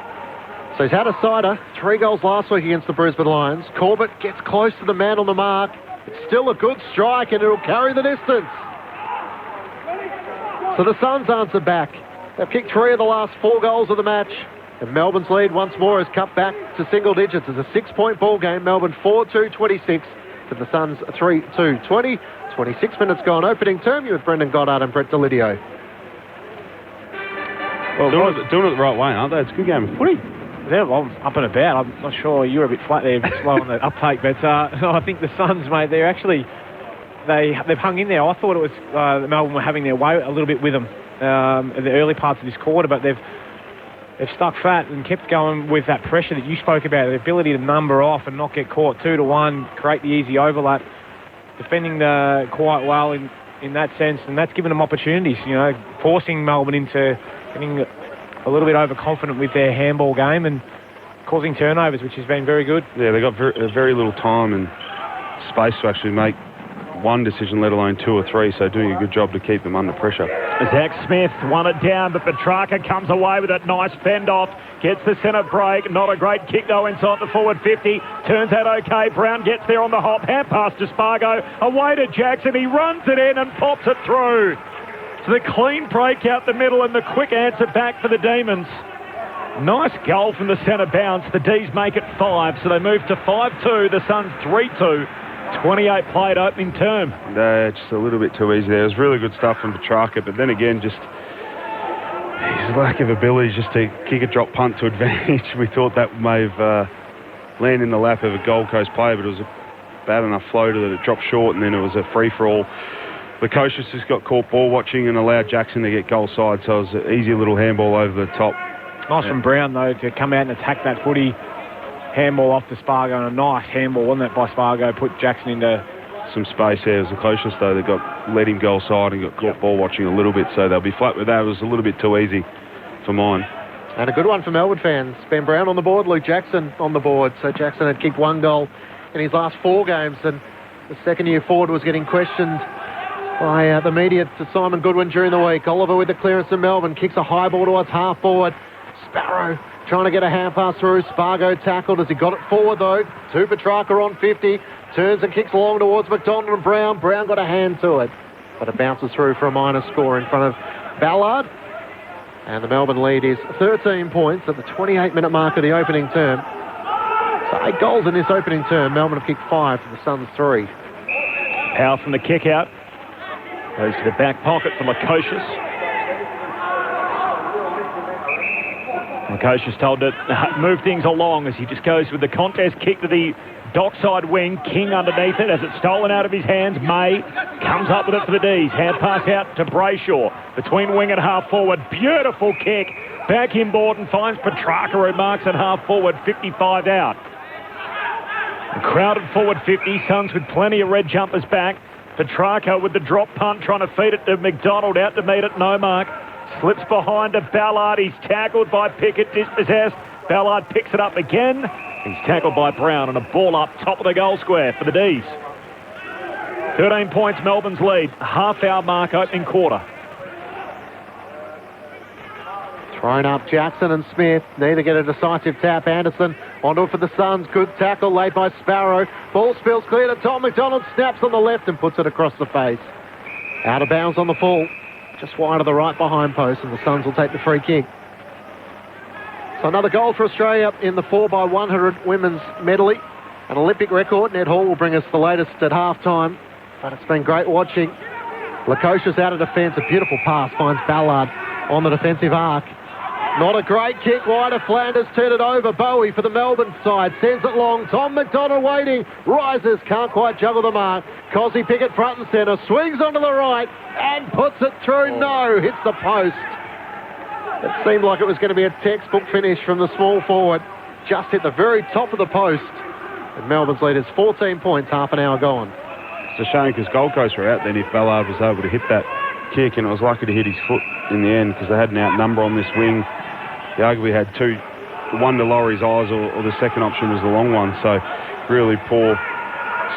So he's had a sider. 3 goals last week against the Brisbane Lions. Corbett gets close to the man on the mark. It's still a good strike, and it'll carry the distance. So the Suns answer back. They've kicked 3 of the last 4 goals of the match. And Melbourne's lead once more is cut back to single digits. It's a 6-point ball game. Melbourne 4-2-26 to the Suns 3-2-20. 26 minutes gone. Opening term, you with Brendan Goddard and Brett Delidio. Well, doing it the right way, aren't they? It's a good game of footy. Yeah, well, up and about. I'm not sure, you were a bit flat there, a bit slow on the uptake, but I think the Suns, mate, they're actually, they've hung in there. I thought it was Melbourne were having their way a little bit with them in the early parts of this quarter, but they've stuck fat and kept going with that pressure that you spoke about, the ability to number off and not get caught 2-1, create the easy overlap, defending quite well in that sense, and that's given them opportunities, you know, forcing Melbourne into getting a little bit overconfident with their handball game and causing turnovers, which has been very good. Yeah, they got very little time and space to actually make one decision, let alone 2 or 3, so doing a good job to keep them under pressure. Zach Smith won it down, but Petrarca comes away with it. Nice fend off, gets the centre break. Not a great kick though inside the forward 50. Turns out okay. Brown gets there on the hop. Hand pass to Spargo. Away to Jackson. He runs it in and pops it through. So the clean break out the middle and the quick answer back for the Demons. Nice goal from the centre bounce. The D's make it 5, so they move to 5-2. The Suns 3-2. 28 played opening term. Just a little bit too easy there. It was really good stuff from Petrarca, but then again, just his lack of ability just to kick a drop punt to advantage. We thought that may have landed in the lap of a Gold Coast player, but it was a bad enough floater that it dropped short, and then it was a free-for-all. The coaches just got caught ball watching and allowed Jackson to get goal side, so it was an easy little handball over the top. Nice from Brown, though, to come out and attack that footy. Handball off to Spargo, and a nice handball, wasn't it, by Spargo, put Jackson into some space there. It was the closest, though, that let him goal side and got caught ball watching a little bit, so they'll be flat with that. It was a little bit too easy for mine. And a good one for Melbourne fans. Ben Brown on the board, Luke Jackson on the board. So Jackson had kicked 1 goal in his last 4 games, and the second-year forward was getting questioned by the media to Simon Goodwin during the week. Oliver with the clearance in Melbourne, kicks a high ball towards half forward. Sparrow trying to get a hand pass through. Spargo tackled as he got it forward, though. To Petrarca on 50. Turns and kicks along towards McDonald and Brown. Brown got a hand to it, but it bounces through for a minor score in front of Ballard. And the Melbourne lead is 13 points at the 28-minute mark of the opening term. So 8 goals in this opening term. Melbourne have kicked 5 for the Suns 3. Power from the kick out. Goes to the back pocket for Lukosius. Lukosius told to move things along as he just goes with the contest kick to the Dockside wing, King underneath it as it's stolen out of his hands. May comes up with it for the D's. Hand pass out to Brayshaw. Between wing and half forward. Beautiful kick. Back inboard and finds Petrarca, who marks at half forward. 55 out. A crowded forward 50. Suns with plenty of red jumpers back. Petrarca with the drop punt trying to feed it to McDonald. Out to meet it. No mark. Slips behind to Ballard. He's tackled by Pickett. Dispossessed. Ballard picks it up again. He's tackled by Brown and a ball up top of the goal square for the D's. 13 points, Melbourne's lead. Half-hour mark opening quarter. Thrown up Jackson and Smith. Need to get a decisive tap. Anderson onto it for the Suns. Good tackle laid by Sparrow. Ball spills clear to Tom McDonald. Snaps on the left and puts it across the face. Out of bounds on the full. Just wide of the right behind post, and the Suns will take the free kick. So another goal for Australia in the 4x100 women's medley. An Olympic record. Ned Hall will bring us the latest at half-time. But it's been great watching. Lukosia's out of defence. A beautiful pass finds Ballard on the defensive arc. Not a great kick wide of Flanders. Turn it over. Bowie for the Melbourne side. Sends it long. Tom McDonald waiting. Rises. Can't quite juggle the mark. Cosy Pickett front and centre. Swings onto the right and puts it through. No. Hits the post. It seemed like it was going to be a textbook finish from the small forward. Just hit the very top of the post. And Melbourne's lead is 14 points, half an hour gone. It's a shame because Gold Coast were out then if Ballard was able to hit that kick, and it was lucky to hit his foot in the end because they had an outnumber on this wing. He arguably had two, one to lower his eyes or the second option was the long one. So really poor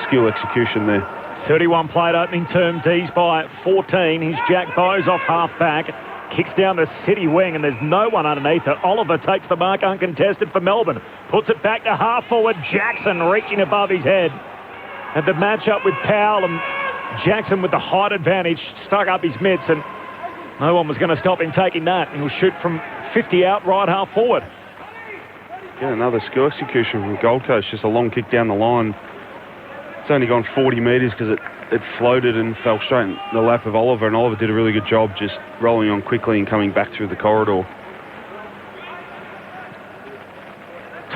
skill execution there. 31 played opening term, D's by 14. Here's Jack Bowes off half back. Kicks down the city wing and there's no one underneath it. Oliver takes the mark uncontested for Melbourne. Puts it back to half forward. Jackson reaching above his head. And the match-up with Powell and Jackson with the height advantage stuck up his mitts and no one was going to stop him taking that. He'll shoot from 50 out right half forward. Yeah, another skill execution from Gold Coast. Just a long kick down the line. It's only gone 40 metres because it floated and fell straight in the lap of Oliver, and Oliver did a really good job just rolling on quickly and coming back through the corridor.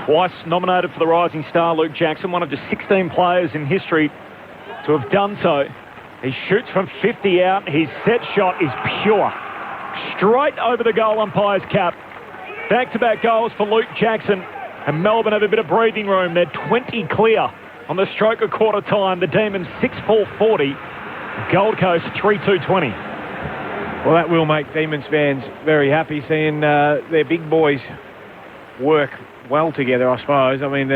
Twice nominated for the Rising Star, Luke Jackson, one of just 16 players in history to have done so. He shoots from 50 out. His set shot is pure. Straight over the goal umpire's cap. Back-to-back goals for Luke Jackson, and Melbourne have a bit of breathing room. They're 20 clear on the stroke of quarter time. The Demons 6-4-40. Gold Coast 3-2-20. Well, that will make Demons fans very happy seeing their big boys work well together, I suppose. I mean,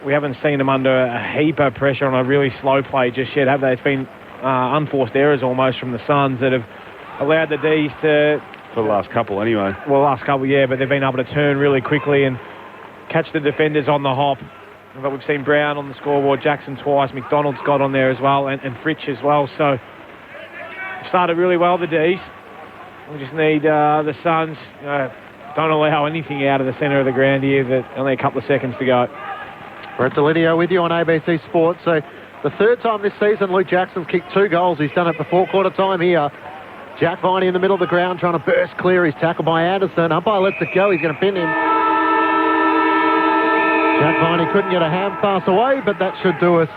we haven't seen them under a heap of pressure on a really slow play just yet, have they? It's been unforced errors almost from the Suns that have allowed the D's to... For the last couple anyway. Well, last couple, yeah, but they've been able to turn really quickly and catch the defenders on the hop. But we've seen Brown on the scoreboard, Jackson twice, McDonald's got on there as well, and Fritsch as well. So, started really well, the D's. We just need the Suns, don't allow anything out of the centre of the ground here. Only a couple of seconds to go. Brett Delidio with you on ABC Sports. So, the third time this season, Luke Jackson's kicked 2 goals. He's done it before quarter time here. Jack Viney in the middle of the ground trying to burst clear. He's tackled by Anderson. Umpire lets it go. He's going to pin him. Jack Viney couldn't get a hand pass away, but that should do us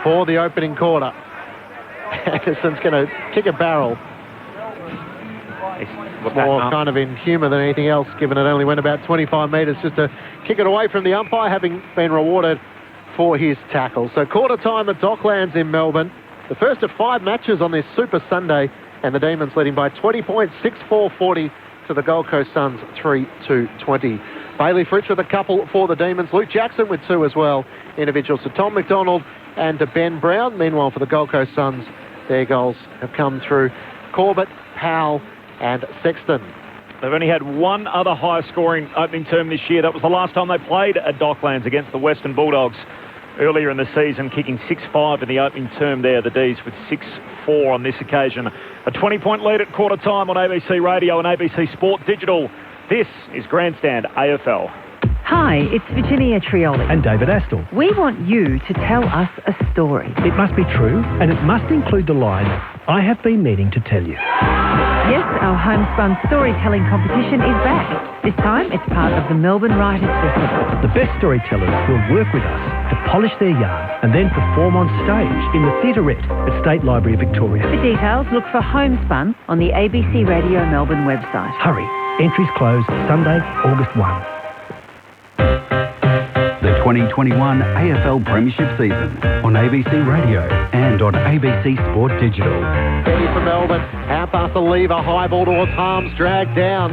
for the opening quarter. Anderson's going to kick a barrel. It's more kind of in humour than anything else, given it only went about 25 metres just to kick it away from the umpire, having been rewarded for his tackle. So quarter time at Docklands in Melbourne. The first of 5 matches on this Super Sunday, and the Demons leading by 20 points, 6-4-40 to the Gold Coast Suns, 3-2-20. Bailey Fritsch with a couple for the Demons. Luke Jackson with 2 as well, individuals to Tom McDonald and to Ben Brown. Meanwhile, for the Gold Coast Suns, their goals have come through Corbett, Powell and Sexton. They've only had one other high-scoring opening term this year. That was the last time they played at Docklands against the Western Bulldogs earlier in the season, kicking 6-5 in the opening term there. The D's with 6-4 on this occasion. A 20-point lead at quarter time on ABC Radio and ABC Sport Digital. This is Grandstand AFL. Hi, it's Virginia Trioli. And David Astle. We want you to tell us a story. It must be true, and it must include the line, I have been meaning to tell you. Yes, our homespun storytelling competition is back. This time, it's part of the Melbourne Writers' Festival. The best storytellers will work with us to polish their yarn and then perform on stage in the Theaterette at State Library of Victoria. For details, look for Homespun on the ABC Radio Melbourne website. Hurry, entries close Sunday, August 1. The 2021 AFL Premiership season on ABC Radio and on ABC Sport Digital. Ready for Melbourne. Out past the lever. High ball towards Harms. Dragged down.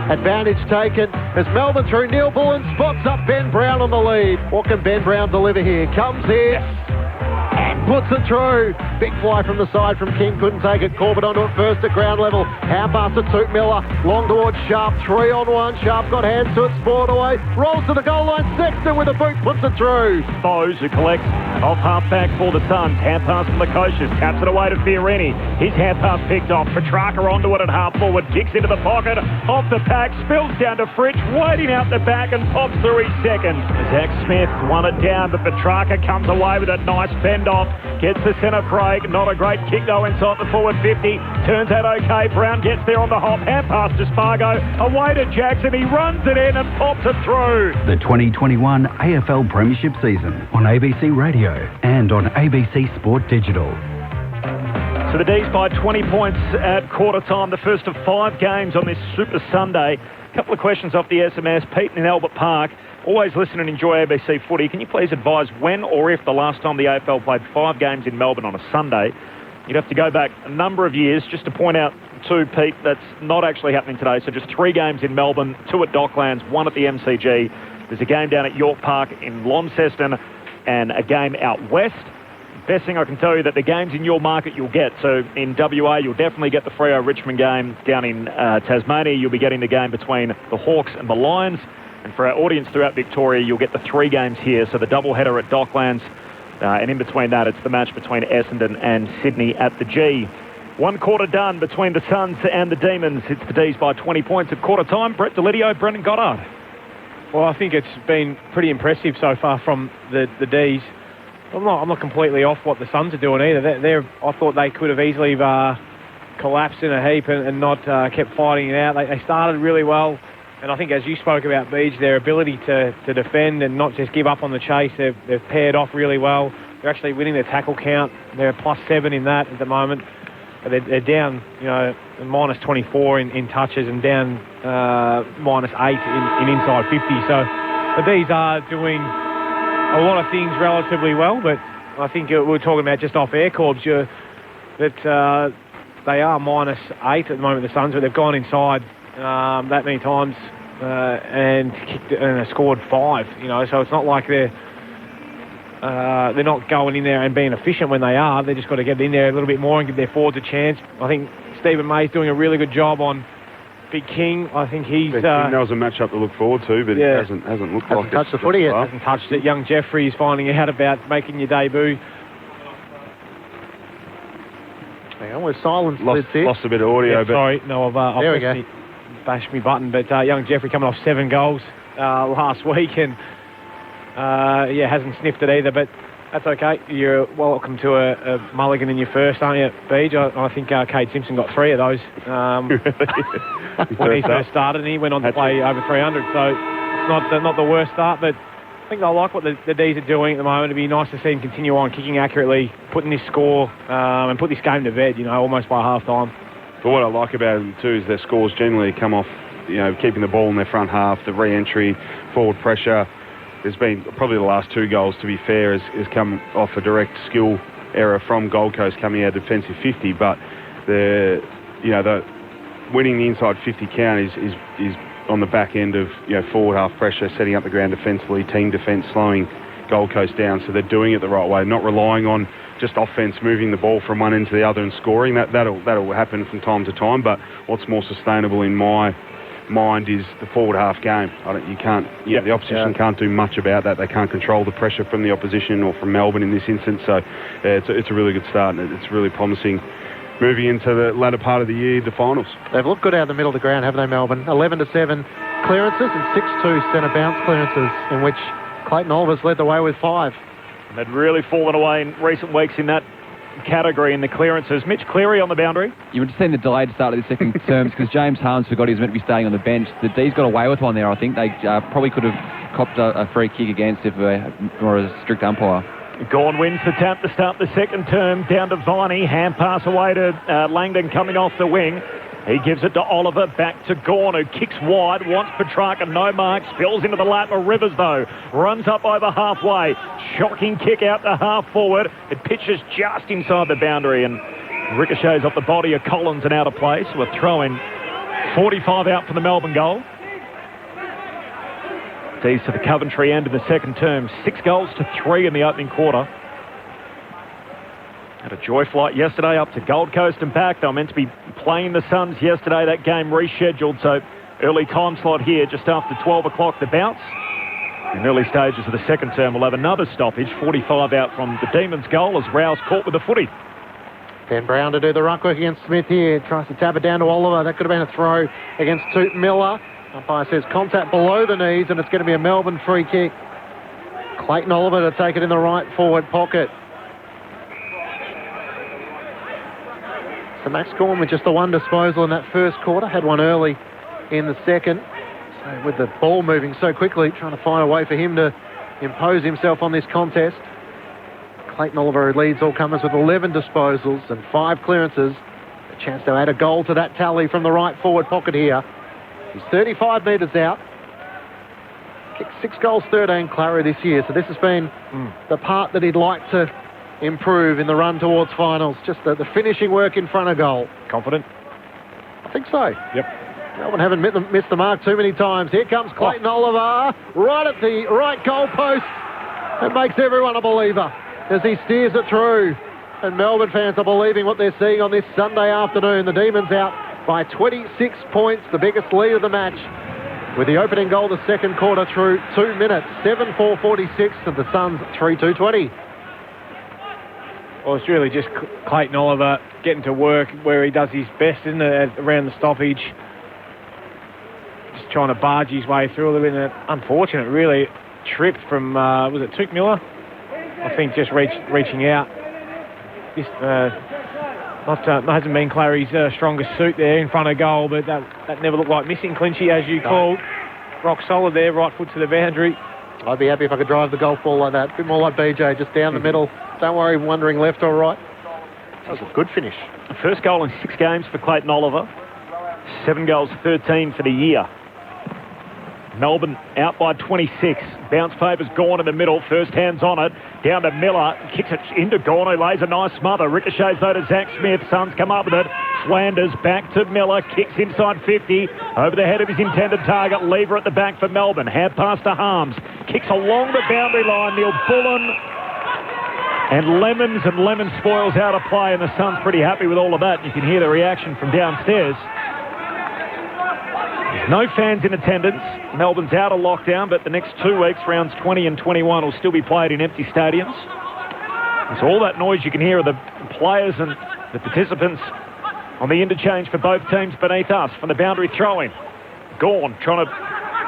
Advantage taken as Melbourne through Neil Bullen spots up Ben Brown on the lead. What can Ben Brown deliver here? Comes here and puts it through. Big fly from the side from King. Couldn't take it. Corbett onto it first at ground level. Out past it Toot Miller. Long towards Sharp. 3-on-1. Sharp got hands to it. Sport away. Rolls to the goal line. Sexton with a boot. Puts it through. Bose, who collects off half-back for the Suns. Hand pass from Lukosius. Taps it away to Fiorini. His hand pass picked off. Petrarca onto it at half-forward. Kicks into the pocket. Off the pack. Spills down to Fritsch. Waiting out the back and pops through his second. Zach Smith won it down, but Petrarca comes away with a nice fend-off. Gets the centre break. Not a great kick, though, inside the forward 50. Turns out okay. Brown gets there on the hop. Hand pass to Spargo. Away to Jackson. He runs it in and pops it through. The 2021 AFL Premiership season on ABC Radio and on ABC Sport Digital. So the D's by 20 points at quarter time, the first of 5 games on this Super Sunday. A couple of questions off the SMS. Pete in Albert Park. Always listen and enjoy ABC footy. Can you please advise when or if the last time the AFL played 5 games in Melbourne on a Sunday? You'd have to go back a number of years. Just to point out to Pete, that's not actually happening today. So just 3 games in Melbourne, 2 at Docklands, 1 at the MCG. There's a game down at York Park in Launceston and a game out west. Best thing I can tell you that the games in your market you'll get. So in WA, you'll definitely get the Freo Richmond game. Down in Tasmania, you'll be getting the game between the Hawks and the Lions. And for our audience throughout Victoria, you'll get the 3 games here. So the doubleheader at Docklands, and in between that, it's the match between Essendon and Sydney at the G. 1 quarter done between the Suns and the Demons. It's the D's by 20 points at quarter time. Brett Delidio, Brendan Goddard. Well, I think it's been pretty impressive so far from the D's. I'm not completely off what the Suns are doing either. I thought they could have easily collapsed in a heap and not kept fighting it out. They started really well. And I think, as you spoke about, Beej, their ability to defend and not just give up on the chase, they've paired off really well. They're actually winning their tackle count. They're +7 in that at the moment. They're down, minus 24 in touches and down minus 8 in inside 50. So the D's are doing a lot of things relatively well, but I think we were talking about just off air, Corbs, that they are minus 8 at the moment, the Suns, but they've gone inside that many times and kicked and scored 5. So it's not like they're not going in there and being efficient when they are. They've just got to get in there a little bit more and give their forwards a chance. I think Stephen May's doing a really good job on Big King. I think he's... Big King, that was a match-up to look forward to, but it hasn't looked like it. Hasn't touched the footy yet. Hasn't touched it. Young Jeffrey is finding out about making your debut. Hang on, we're silenced. Lost a bit of audio. Yeah, sorry, no, I've bashed me button, but young Jeffrey coming off 7 goals last week and hasn't sniffed it either, but that's okay. You're welcome to a mulligan in your first, aren't you, Beej? I think Cade Simpson got 3 of those when he first started, and he went on to play over 300, so it's not the worst start, but I think I like what the D's are doing at the moment. It'd be nice to see him continue on kicking accurately, putting this score and put this game to bed, almost by half-time. But what I like about them too is their scores generally come off, keeping the ball in their front half, the re-entry, forward pressure. There's been probably the last 2 goals, to be fair, has come off a direct skill error from Gold Coast coming out defensive 50, but the winning the inside 50 count is on the back end of forward half pressure, setting up the ground defensively, team defence, slowing Gold Coast down. So they're doing it the right way, not relying on just offence, moving the ball from one end to the other and scoring. That'll happen from time to time, but what's more sustainable in my mind is the forward half game. The opposition can't do much about that. They can't control the pressure from the opposition or from Melbourne in this instance. So it's a really good start, and it's really promising moving into the latter part of the year, the finals. They've looked good out of the middle of the ground, haven't they, Melbourne? 11-7 clearances and 6-2 centre bounce clearances, in which Clayton Oliver's led the way with 5. And they'd really fallen away in recent weeks in that category in the clearances. Mitch Cleary on the boundary. You would have seen the delayed start of the second terms because James Harms forgot he was meant to be staying on the bench. The D's got away with one there, I think. They probably could have copped a free kick against if more a strict umpire. Gawn wins the tap to start the second term. Down to Viney. Hand pass away to Langdon coming off the wing. He gives it to Oliver, back to Gawn, who kicks wide, wants Petrarca, no mark, spills into the lap of Rivers, though. Runs up over halfway. Shocking kick out to half forward. It pitches just inside the boundary and ricochets off the body of Collins and out of place. We're throwing 45 out for the Melbourne goal. D's to the Coventry end in the second term. 6 goals to 3 in the opening quarter. Had a joy flight yesterday up to Gold Coast and back. They were meant to be playing the Suns yesterday. That game rescheduled, so early time slot here just after 12 o'clock the bounce. In early stages of the second term, we'll have another stoppage. 45 out from the Demons goal as Rouse caught with the footy. Ben Brown to do the ruck work against Smith here. Tries to tap it down to Oliver. That could have been a throw against Toot Miller. Umpire says contact below the knees, and it's going to be a Melbourne free kick. Clayton Oliver to take it in the right forward pocket. So Max Gawn with just the one disposal in that first quarter. Had one early in the second. So with the ball moving so quickly, trying to find a way for him to impose himself on this contest. Clayton Oliver leads all comers with 11 disposals and 5 clearances. A chance to add a goal to that tally from the right forward pocket here. He's 35 metres out. Kicked 6 goals, 13 clarity this year. So this has been the part that he'd like to improve in the run towards finals. Just the finishing work in front of goal. Confident? I think so. Yep. Melbourne haven't missed the mark too many times. Here comes Clayton Oliver, right at the right goal post. It makes everyone a believer as he steers it through. And Melbourne fans are believing what they're seeing on this Sunday afternoon. The Demons out by 26 points, the biggest lead of the match, with the opening goal the second quarter through 2 minutes. 7:4:46 and the Suns 3:2:20. Well, it's really just Clayton Oliver getting to work where he does his best, isn't it, around the stoppage. Just trying to barge his way through a little bit. Unfortunate, really, tripped from, was it Toot Miller? I think just reaching out. Just hasn't been Clary's strongest suit there in front of goal, but that never looked like missing, Clinchy, as you called. Rock solid there, right foot to the boundary. I'd be happy if I could drive the golf ball like that. A bit more like BJ, just down the middle. Don't worry, wondering left or right. That was a good finish. First goal in 6 games for Clayton Oliver. 7 goals, 13 for the year. Melbourne out by 26. Bounce paper's Gawn in the middle. First hands on it. Down to Miller. Kicks it into Gawn, who lays a nice smother. Ricochets though to Zach Smith. Suns come up with it. Flanders back to Miller. Kicks inside 50. Over the head of his intended target. Lever at the back for Melbourne. Hand pass to Harms. Kicks along the boundary line. Neil Bullen. And Lemon spoils out of play. And the Suns pretty happy with all of that. You can hear the reaction from downstairs. There's no fans in attendance. Melbourne's out of lockdown, but the next 2 weeks, rounds 20 and 21, will still be played in empty stadiums. So all that noise you can hear of the players and the participants on the interchange for both teams beneath us from the boundary throw-in. Gawn trying to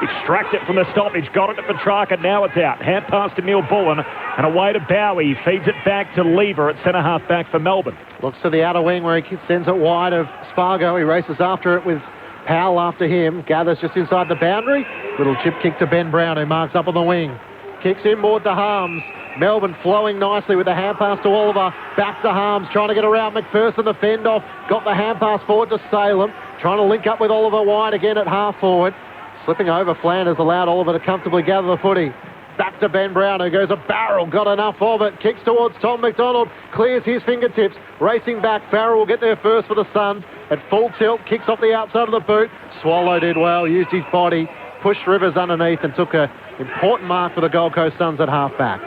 extract it from the stoppage. Got it to Petrarca. Now it's out. Hand pass to Neil Bullen and away to Bowie. Feeds it back to Lever at centre-half back for Melbourne. Looks to the outer wing where he sends it wide of Spargo. He races after it with Powell after him. Gathers just inside the boundary. Little chip kick to Ben Brown, who marks up on the wing. Kicks inboard to Harms. Melbourne flowing nicely with the hand pass to Oliver. Back to Harms, trying to get around McPherson, the fend off. Got the hand pass forward to Salem. Trying to link up with Oliver wide again at half forward. Slipping over, Flanders allowed Oliver to comfortably gather the footy. Back to Ben Brown, who goes a barrel. Got enough of it. Kicks towards Tom McDonald. Clears his fingertips. Racing back. Farrell will get there first for the Suns. At full tilt. Kicks off the outside of the boot. Swallow did well. Used his body. Pushed Rivers underneath and took an important mark for the Gold Coast Suns at half back.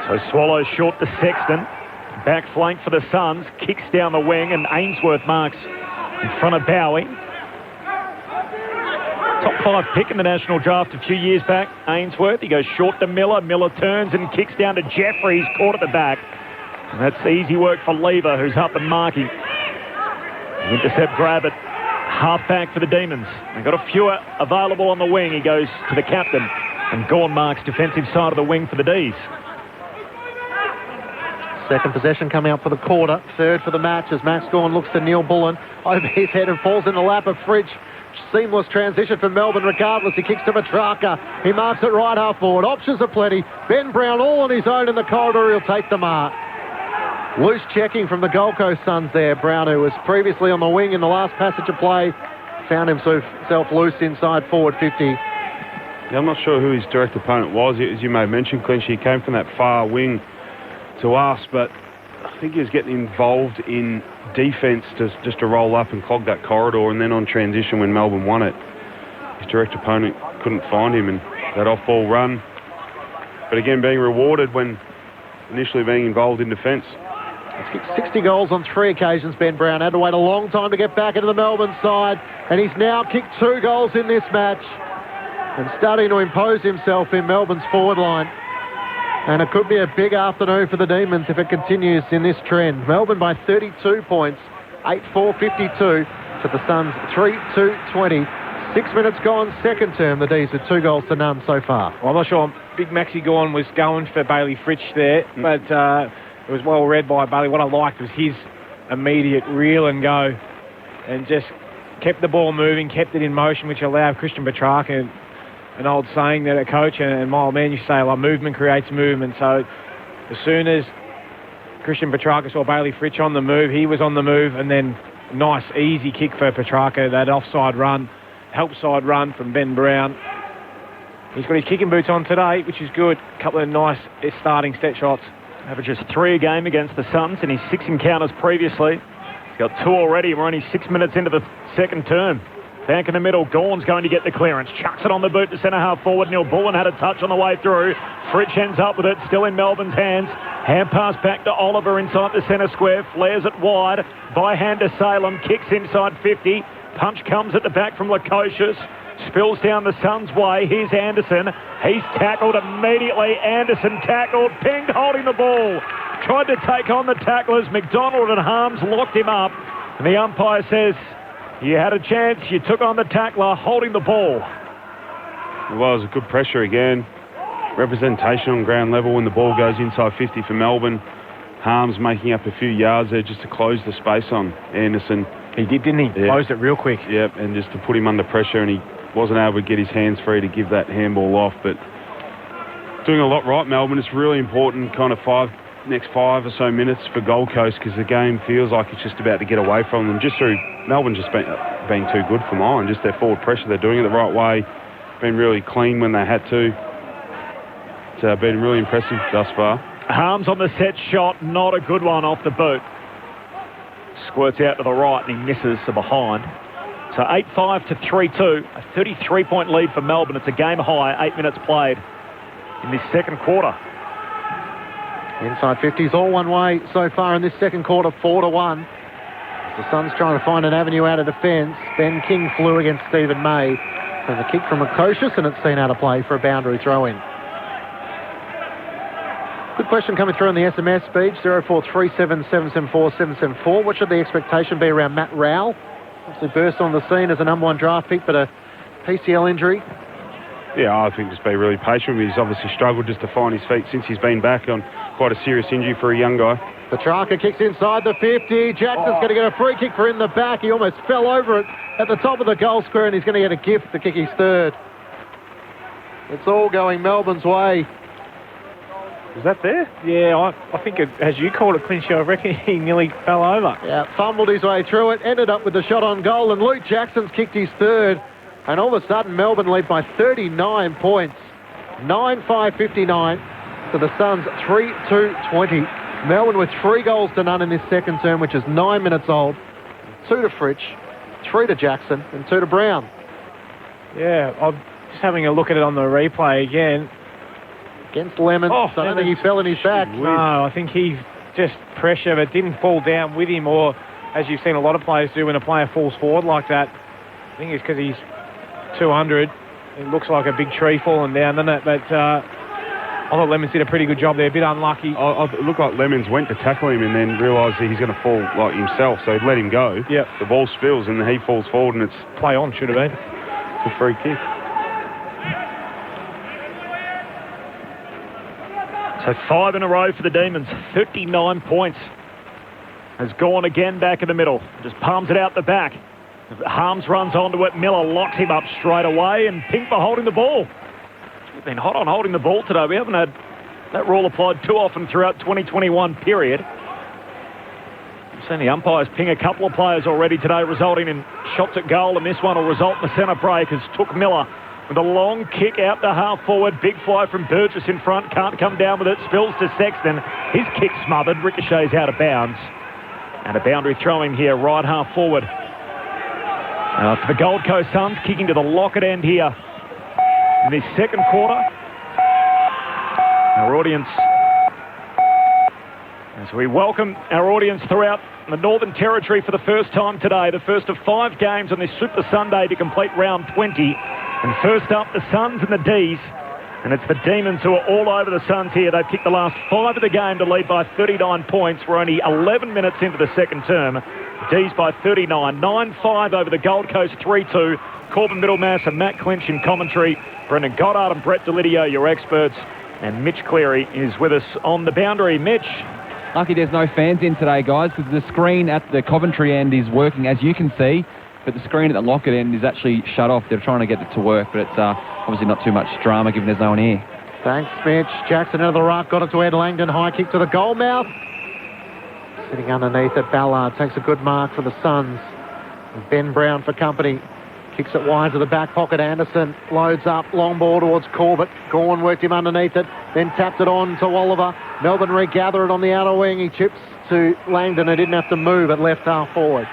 So Swallow short to Sexton. Back flank for the Suns. Kicks down the wing and Ainsworth marks in front of Bowie. Top 5 pick in the national draft a few years back. Ainsworth, he goes short to Miller. Miller turns and kicks down to Jeffries, caught at the back. And that's easy work for Lever, who's up and marking. Intercept grab at half back for the Demons. They've got a few available on the wing. He goes to the captain. And Gawn marks defensive side of the wing for the D's. Second possession coming up for the quarter. Third for the match as Max Gawn looks to Neil Bullen. Over his head and falls in the lap of Fridge. Seamless transition for Melbourne regardless. He kicks to Petrarca. He marks it right half forward. Options are plenty. Ben Brown all on his own in the corridor. He'll take the mark. Loose checking from the Gold Coast Suns there. Brown, who was previously on the wing in the last passage of play, found himself loose inside forward 50. Yeah, I'm not sure who his direct opponent was. As you may have mentioned, Clinch, he came from that far wing to us, but I think he was getting involved in defence just to roll up and clog that corridor, and then on transition when Melbourne won it, his direct opponent couldn't find him, and that off-ball run. But again, being rewarded when initially being involved in defence. He's kicked 60 goals on 3 occasions, Ben Brown. Had to wait a long time to get back into the Melbourne side, and he's now kicked 2 goals in this match and starting to impose himself in Melbourne's forward line. And it could be a big afternoon for the Demons if it continues in this trend. Melbourne by 32 points, 8-4-52 to the Suns 3-2-20. 6 minutes gone, second term, the D's with 2 goals to none so far. Well, I'm not sure Big Maxi Gawn was going for Bailey Fritsch there, but it was well read by Bailey. What I liked was his immediate reel and go and just kept the ball moving, kept it in motion, which allowed Christian Petrarca, an old saying that a coach and my old man used to say, like, movement creates movement. So as soon as Christian Petrarca saw Bailey Fritsch on the move, he was on the move, and then nice, easy kick for Petrarca, that offside run, help side run from Ben Brown. He's got his kicking boots on today, which is good. A couple of nice starting set shots. Averages 3 a game against the Suns in his 6 encounters previously. He's got 2 already. We're only 6 minutes into the second term. Back in the middle, Gawn's going to get the clearance. Chucks it on the boot to centre half forward. Neil Bullen had a touch on the way through. Fritsch ends up with it, still in Melbourne's hands. Hand pass back to Oliver inside the centre square. Flares it wide. By hand to Salem. Kicks inside 50. Punch comes at the back from Lukosius. Spills down the Suns' way. Here's Anderson. He's tackled immediately. Anderson tackled. Pinged holding the ball. Tried to take on the tacklers. McDonald and Harms locked him up. And the umpire says, you had a chance. You took on the tackler holding the ball. Well, it was a good pressure again. Representation on ground level when the ball goes inside 50 for Melbourne. Harms making up a few yards there just to close the space on Anderson. He did, didn't he? Yeah. Closed it real quick. Yep, and just to put him under pressure, and he wasn't able to get his hands free to give that handball off. But doing a lot right, Melbourne. It's really important, kind of next 5 or so minutes for Gold Coast, because the game feels like it's just about to get away from them. Just through Melbourne just being too good for mine. Just their forward pressure, they're doing it the right way. Been really clean when they had to. It's been really impressive thus far. Harms on the set shot, not a good one off the boot. Squirts out to the right and he misses to behind. So 8-5 to 3-2, a 33-point lead for Melbourne. It's a game high, 8 minutes played in this second quarter. Inside 50s all one way so far in this second quarter, 4-1. The Suns trying to find an avenue out of defence. Ben King flew against Stephen May. And the kick from Lukosius, and it's seen out of play for a boundary throw-in. Good question coming through on the SMS speech, 0437 774 774. What should the expectation be around Matt Rowell? Obviously burst on the scene as a number 1 draft pick, but a PCL injury. Yeah, I think just be really patient. He's obviously struggled just to find his feet since he's been back on quite a serious injury for a young guy. Petrarca kicks inside the 50. Jackson's going to get a free kick for in the back. He almost fell over it at the top of the goal square, and he's going to get a gift to kick his third. It's all going Melbourne's way. Was that there? Yeah, I think, as you called it, Clinchy, I reckon he nearly fell over. Yeah, fumbled his way through it, ended up with the shot on goal, and Luke Jackson's kicked his third. And all of a sudden, Melbourne lead by 39 points. 9-5-59 to the Suns, 3-2-20. Melbourne with 3 goals to none in this second term, which is 9 minutes old. 2 to Fritsch, 3 to Jackson, and 2 to Brown. Yeah, I'm just having a look at it on the replay again. Against Lemon, so I don't think he fell in his back. No, I think he just pressure, but didn't fall down with him, or as you've seen a lot of players do when a player falls forward like that. I think it's because he's 200. It looks like a big tree falling down, doesn't it? But I thought Lemons did a pretty good job there, a bit unlucky. It looked like Lemons went to tackle him and then realised that he's going to fall like himself, so he let him go. Yep. The ball spills and he falls forward and it's... Play on, should have been. It's a free kick. So 5 in a row for the Demons. 39 points. Has gone again back in the middle. Just palms it out the back. Harms runs onto it. Miller locks him up straight away. And Pink for holding the ball. We've been hot on holding the ball today. We haven't had that rule applied too often throughout 2021 period. We've seen the umpires ping a couple of players already today, resulting in shots at goal. And this one will result in the centre break as Took Miller with a long kick out the half forward. Big fly from Burgess in front. Can't come down with it. Spills to Sexton. His kick smothered. Ricochets out of bounds. And a boundary throw-in here, right half forward. For the Gold Coast Suns, kicking to the Lockett end here in this second quarter. Our audience, as we welcome our audience throughout the Northern Territory for the first time today, the first of 5 games on this Super Sunday to complete round 20. And first up, the Suns and the D's. And it's the Demons who are all over the Suns here. They've kicked the last 5 of the game to lead by 39 points. We're only 11 minutes into the second term. D's by 39. 9-5 over the Gold Coast 3-2. Corbin Middlemass and Matt Clinch in commentary. Brendan Goddard and Brett Delidio, your experts. And Mitch Cleary is with us on the boundary. Mitch. Lucky there's no fans in today, guys, because the screen at the Coventry end is working, as you can see. But the screen at the Lockett end is actually shut off. They're trying to get it to work, but it's obviously not too much drama given there's no one here. Thanks, Mitch. Jackson into the ruck, got it to Ed Langdon. High kick to the goal mouth. Sitting underneath it, Ballard takes a good mark for the Suns. Ben Brown for company. Kicks it wide to the back pocket. Anderson loads up, long ball towards Corbett. Gawn worked him underneath it, then tapped it on to Oliver. Melbourne regather it on the outer wing. He chips to Langdon, who didn't have to move at left half forward.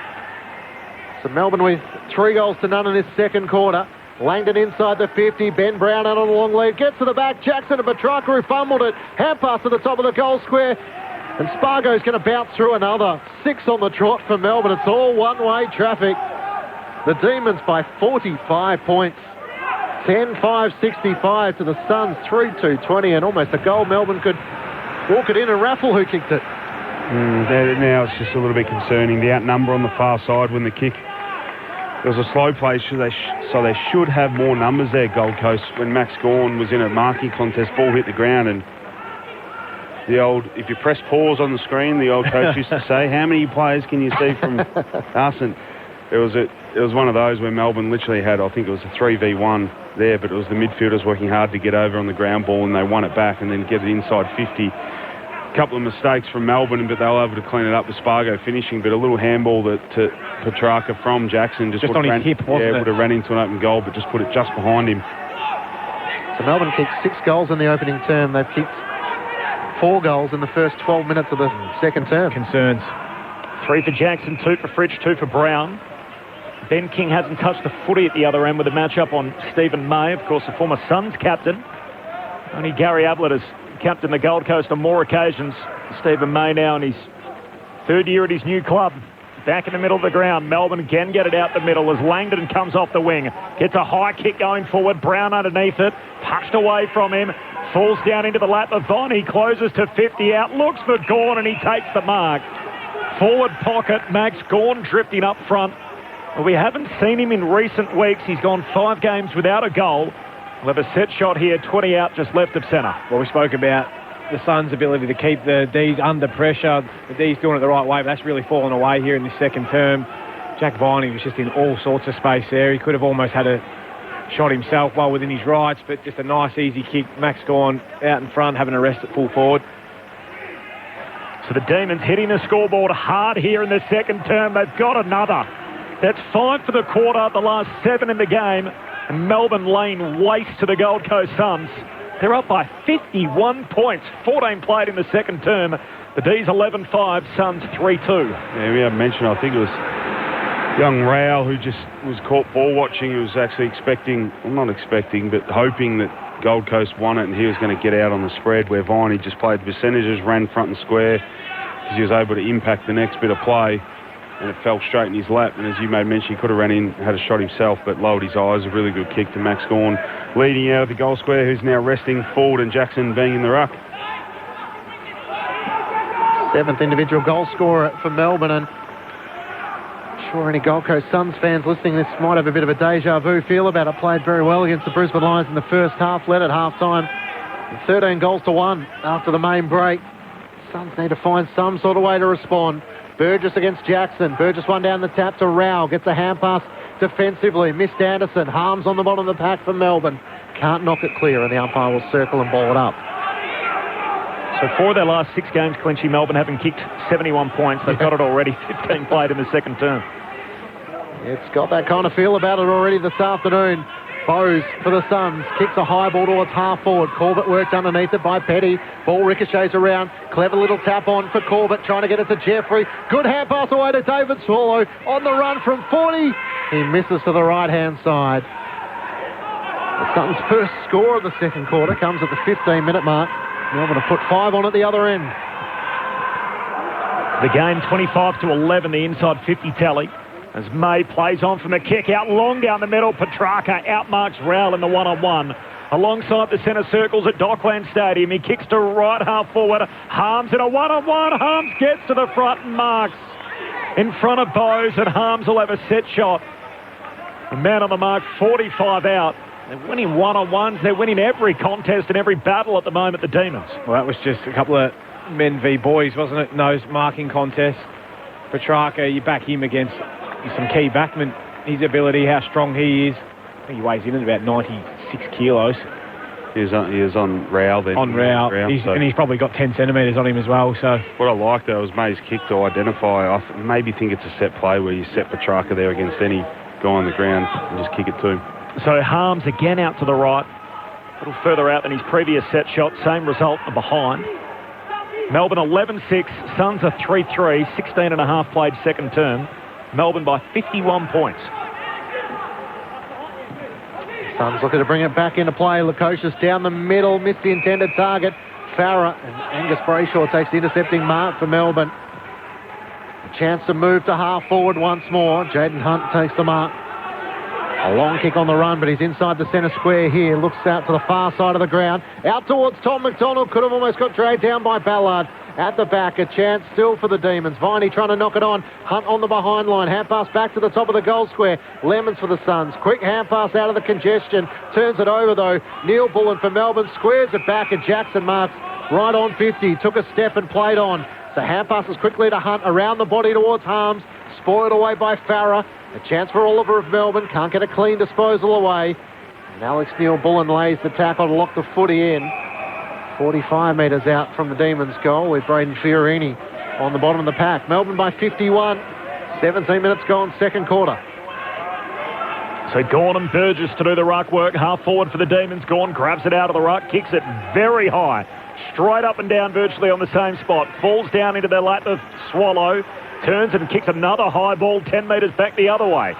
So Melbourne with 3-0 in this second quarter. Langdon inside the 50. Ben Brown out on a long lead. Gets to the back. Jackson and Petrarca, who fumbled it. Hand pass to the top of the goal square. And Spargo's going to bounce through another. 6 on the trot for Melbourne. It's all one-way traffic. The Demons by 45 points. 10-5-65 to the Suns. 3-2-20 and almost a goal. Melbourne could walk it in and raffle who kicked it. Now it's just a little bit concerning. The outnumber on the far side when the kick. There was a slow play, so they should have more numbers there, Gold Coast. When Max Gawn was in a marking contest, ball hit the ground, and the old, if you press pause on the screen, the old coach used to say, how many players can you see from us? And it was one of those where Melbourne literally had, I think it was a 3v1 there, but it was the midfielders working hard to get over on the ground ball, and they won it back and then get it inside 50. A couple of mistakes from Melbourne, but they were able to clean it up with Spargo finishing. But a little handball to Petrarca from Jackson just on his hip, wasn't it? Would have ran into an open goal, but just put it just behind him. So Melbourne kicked 6 goals in the opening term. They've kicked 4 goals in the first 12 minutes of the second term. Concerns. 3 for Jackson, 2 for Fritsch, 2 for Brown. Ben King hasn't touched the footy at the other end with a match-up on Stephen May, of course, the former Suns captain. Only Gary Ablett has captained the Gold Coast on more occasions. Stephen May now in his 3rd year at his new club. Back in the middle of the ground. Melbourne again get it out the middle as Langdon comes off the wing. Gets a high kick going forward. Brown underneath it. Punched away from him. Falls down into the lap of Von. He closes to 50 out. Looks for Gawn and he takes the mark. Forward pocket. Max Gawn drifting up front. Well, we haven't seen him in recent weeks. He's gone 5 games without a goal. We'll have a set shot here, 20 out, just left of centre. Well, we spoke about the Suns' ability to keep the D's under pressure. The D's doing it the right way, but that's really fallen away here in this second term. Jack Viney was just in all sorts of space there. He could have almost had a shot himself well within his rights, but just a nice, easy kick. Max Gawn out in front, having a rest at full forward. So the Demons hitting the scoreboard hard here in the second term. They've got another. That's 5 for the quarter, the last 7 in the game. And Melbourne laying waste to the Gold Coast Suns. They're up by 51 points. 14 played in the second term. The D's 11-5, Suns 3-2. Yeah, we haven't mentioned, I think it was young Rao who just was caught ball watching. He was actually expecting, well, not expecting, but hoping that Gold Coast won it and he was going to get out on the spread, where Viney just played percentages, ran front and square because he was able to impact the next bit of play. And it fell straight in his lap. And as you made mention, he could have ran in, had a shot himself, but lowered his eyes. A really good kick to Max Gawn, leading out of the goal square, who's now resting forward, and Jackson being in the ruck. 7th individual goal scorer for Melbourne. And I'm sure any Gold Coast Suns fans listening this might have a bit of a deja vu feel about it. Played very well against the Brisbane Lions in the first half, led at half time 13 goals to 1 after the main break. Suns need to find some sort of way to respond. Burgess against Jackson. Burgess one down the tap to Rao. Gets a hand pass defensively. Missed Anderson. Harms on the bottom of the pack for Melbourne. Can't knock it clear, and the umpire will circle and ball it up. So for their last 6 games, Clinchy, Melbourne haven't kicked 71 points. They've got it already. 15 played in the second term. It's got that kind of feel about it already this afternoon. Bowes for the Suns. Kicks a high ball towards half forward. Corbett worked underneath it by Petty. Ball ricochets around. Clever little tap on for Corbett, trying to get it to Jeffrey. Good hand pass away to David Swallow. On the run from 40. He misses to the right-hand side. The Suns' first score of the second quarter comes at the 15-minute mark. Melbourne to put 5 on at the other end. The game 25-11, the inside 50 tally. As May plays on from the kick, out long down the middle. Petrarca outmarks Rowell in the one-on-one. Alongside the centre circles at Dockland Stadium, he kicks to right half forward. Harms in a one-on-one. Harms gets to the front and marks. In front of Bowes, and Harms will have a set shot. The man on the mark, 45 out. They're winning one-on-ones. They're winning every contest and every battle at the moment, the Demons. Well, that was just a couple of men v boys, wasn't it? Nose marking contest. Petrarca, you back him against some key backmen. His ability, how strong he is. I think he weighs in at about 96 kilos. He is on Rowell then. On Rowell. And he's probably got 10 centimetres on him as well. So what I like though was May's kick to identify. I maybe think it's a set play where you set Petrarca there against any guy on the ground and just kick it to him. So Harms again out to the right. A little further out than his previous set shot. Same result behind. Melbourne 11-6. Suns are 3-3. 16 and a half played second term. Melbourne by 51 points. Suns looking to bring it back into play. Lukosius down the middle, missed the intended target. Farah and Angus Brayshaw takes the intercepting mark for Melbourne. A chance to move to half forward once more. Jaden Hunt takes the mark. A long kick on the run, but he's inside the centre square here. Looks out to the far side of the ground. Out towards Tom McDonald. Could have almost got dragged down by Ballard. At the back, a chance still for the Demons. Viney trying to knock it on. Hunt on the behind line. Hand pass back to the top of the goal square. Lemons for the Suns. Quick hand pass out of the congestion. Turns it over though. Neil Bullen for Melbourne squares it back, and Jackson marks right on 50. Took a step and played on. So hand passes quickly to Hunt around the body towards Harms. Spoiled away by Farah. A chance for Oliver of Melbourne. Can't get a clean disposal away. And Alex Neil Bullen lays the tackle to lock the footy in. 45 metres out from the Demons' goal with Braden Fiorini on the bottom of the pack. Melbourne by 51. 17 minutes gone, second quarter. So Gawn and Burgess to do the ruck work. Half forward for the Demons. Gawn grabs it out of the ruck, kicks it very high. Straight up and down virtually on the same spot. Falls down into their lap of Swallow. Turns and kicks another high ball 10 metres back the other way.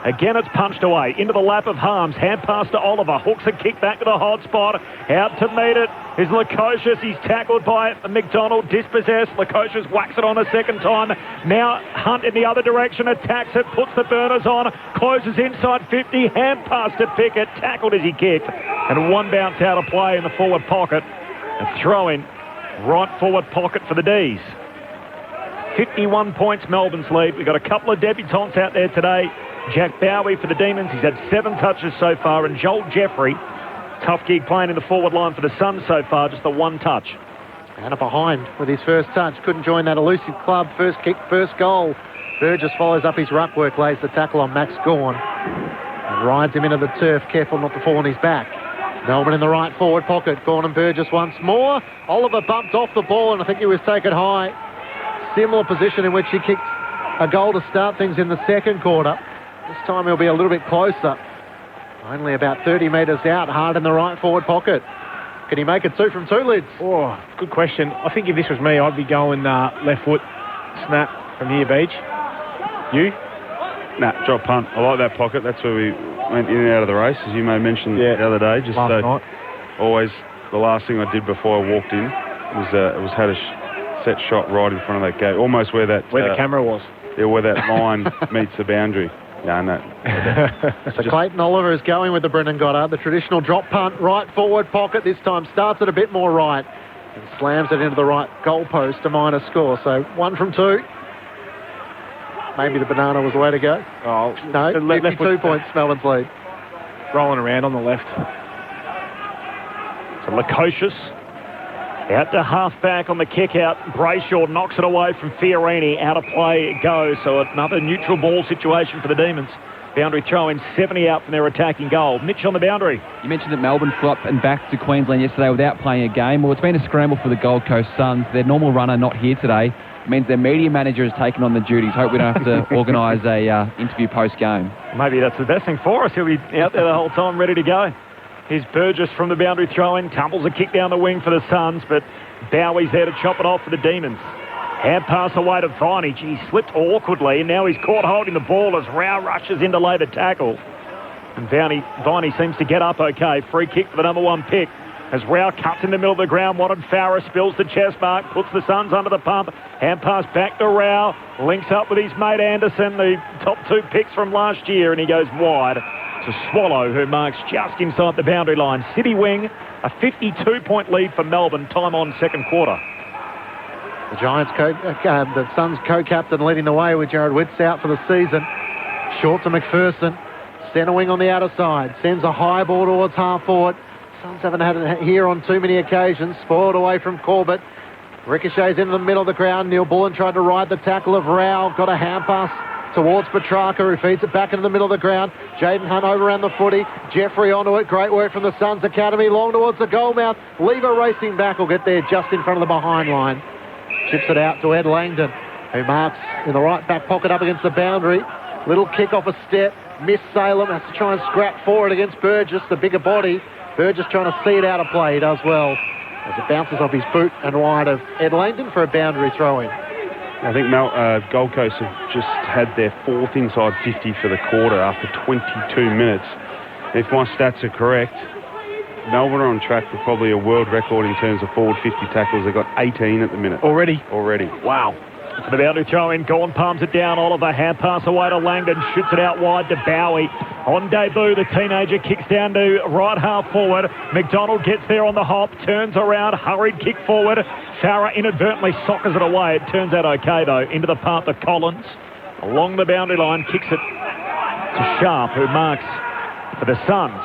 Again, it's punched away into the lap of Harms. Hand pass to Oliver. Hooks a kick back to the hot spot. Out to meet it is Lukosius. He's tackled by McDonald. Dispossessed. Lukosius whacks it on a second time. Now Hunt in the other direction. Attacks it. Puts the burners on. Closes inside 50. Hand pass to Pickett. Tackled as he kicked. And one bounce out of play in the forward pocket. A throw in right forward pocket for the D's. 51 points Melbourne's lead. We've got a couple of debutants out there today. Jack Bowie for the Demons. He's had 7 touches so far. And Joel Jeffrey, tough gig playing in the forward line for the Suns so far. Just the 1 touch. And a behind with his first touch. Couldn't join that elusive club. First kick, first goal. Burgess follows up his ruck work. Lays the tackle on Max Gawn. And rides him into the turf. Careful not to fall on his back. Melbourne in the right forward pocket. Gawn and Burgess once more. Oliver bumped off the ball and I think he was taken high. Similar position in which he kicked a goal to start things in the second quarter. This time he'll be a little bit closer. Only about 30 metres out, hard in the right forward pocket. Can he make it 2 from 2, Lids? Oh, good question. I think if this was me, I'd be going left foot snap from here, Beach. You? Nah, drop punt. I like that pocket. That's where we went in and out of the race, as you may mention the other day. Just last night. Always the last thing I did before I walked in was had a set shot right in front of that gate, almost where the camera was. Yeah, where that line meets the boundary. Yeah, no. So Clayton Oliver is going with the Brendan Goddard. The traditional drop punt, right forward pocket. This time starts it a bit more right and slams it into the right goal post to minor score. So 1 from 2. Maybe the banana was the way to go. Oh, no, 52 points, Melbourne's lead. Rolling around on the left. So Lukosius out to half-back on the kick-out. Brayshaw knocks it away from Fiorini. Out of play it goes. So another neutral ball situation for the Demons. Boundary throw in 70 out from their attacking goal. Mitch on the boundary. You mentioned that Melbourne flew up and back to Queensland yesterday without playing a game. Well, it's been a scramble for the Gold Coast Suns. Their normal runner not here today. It means their media manager has taken on the duties. Hope we don't have to organise a interview post-game. Maybe that's the best thing for us. He'll be out there the whole time ready to go. Here's Burgess from the boundary throw-in. Tumbles a kick down the wing for the Suns, but Bowie's there to chop it off for the Demons. Hand pass away to Viney. He slipped awkwardly, and now he's caught holding the ball as Rao rushes in to lay the tackle. And Viney seems to get up okay. Free kick for the number 1 pick. As Rao cuts in the middle of the ground, wanted Farah, spills the chest mark, puts the Suns under the pump. Hand pass back to Rao. Links up with his mate Anderson, the top 2 picks from last year, and he goes wide to Swallow, who marks just inside the boundary line. City wing, a 52-point lead for Melbourne, time on second quarter. The the Suns co-captain leading the way with Jared Witts out for the season. Short to McPherson. Centre wing on the outer side. Sends a high ball towards half forward. Suns haven't had it here on too many occasions. Spoiled away from Corbett. Ricochets into the middle of the ground. Neil Bullen tried to ride the tackle of Rao. Got a hand pass towards Petrarca, who feeds it back into the middle of the ground. Jaden Hunt over around the footy. Jeffrey onto it. Great work from the Suns Academy. Long towards the goal mouth. Lever racing back. Will get there just in front of the behind line. Chips it out to Ed Langdon, who marks in the right back pocket up against the boundary. Little kick off a step. Miss Salem. Has to try and scrap forward against Burgess, the bigger body. Burgess trying to see it out of play. He does well as it bounces off his boot and wide of Ed Langdon for a boundary throw-in. I think Gold Coast have just had their 4th inside 50 for the quarter after 22 minutes. If my stats are correct, Melbourne are on track for probably a world record in terms of forward 50 tackles. They've got 18 at the minute. Already? Wow. For the boundary throw-in, Gawn palms it down. Oliver, hand pass away to Langdon, shoots it out wide to Bowie. On debut, the teenager kicks down to right half forward. McDonald gets there on the hop, turns around, hurried kick forward. Farah inadvertently soccers it away. It turns out okay, though. Into the path of Collins. Along the boundary line, kicks it to Sharp, who marks for the Suns.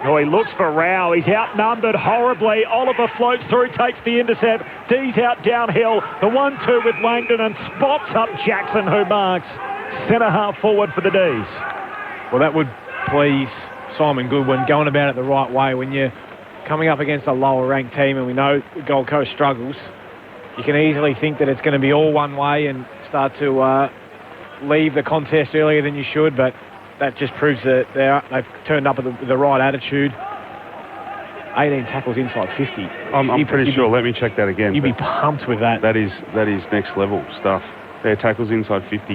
Oh, he looks for Rao. He's outnumbered horribly. Oliver floats through, takes the intercept. D's out downhill. The 1-2 with Langdon and spots up Jackson, who marks centre half forward for the D's. Well, that would please Simon Goodwin, going about it the right way. When you're coming up against a lower-ranked team, and we know the Gold Coast struggles, you can easily think that it's going to be all one way and start to leave the contest earlier than you should, but that just proves that they've turned up with the right attitude. 18 tackles inside 50. I'm pretty sure. Let me check that again. You'd be pumped with that. That is next level stuff. Their tackles inside 50,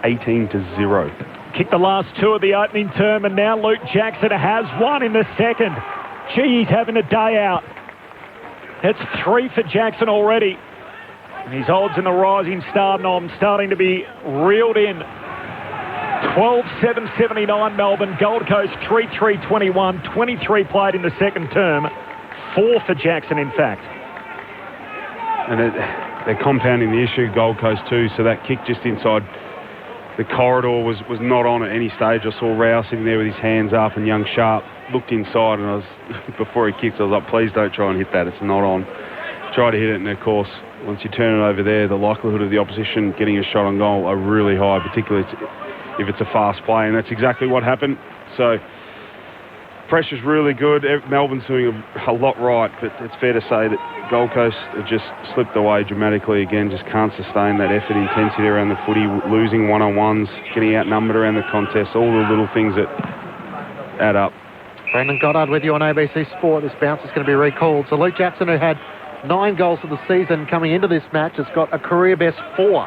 18-0. Kicked the last 2 of the opening term, and now Luke Jackson has 1 in the second. Gee, he's having a day out. That's 3 for Jackson already. And his odds in the rising star nom starting to be reeled in. 12-7-79 Melbourne, Gold Coast 3-3-21, 23 played in the second term, 4 for Jackson in fact. And they're compounding the issue, Gold Coast too, so that kick just inside the corridor was not on at any stage. I saw Rao sitting there with his hands up, and young Sharp looked inside, and before he kicked, I was like, please don't try and hit that, it's not on. Try to hit it, and of course, once you turn it over there, the likelihood of the opposition getting a shot on goal are really high, particularly if it's a fast play, and that's exactly what happened. So pressure's really good. Melbourne's doing a lot right, but it's fair to say that Gold Coast have just slipped away dramatically again, just can't sustain that effort, intensity around the footy, losing one-on-ones, getting outnumbered around the contest, all the little things that add up. Brendan Goddard with you on ABC Sport. This bounce is going to be recalled. So Luke Jackson, who had 9 goals for the season coming into this match, has got a career best 4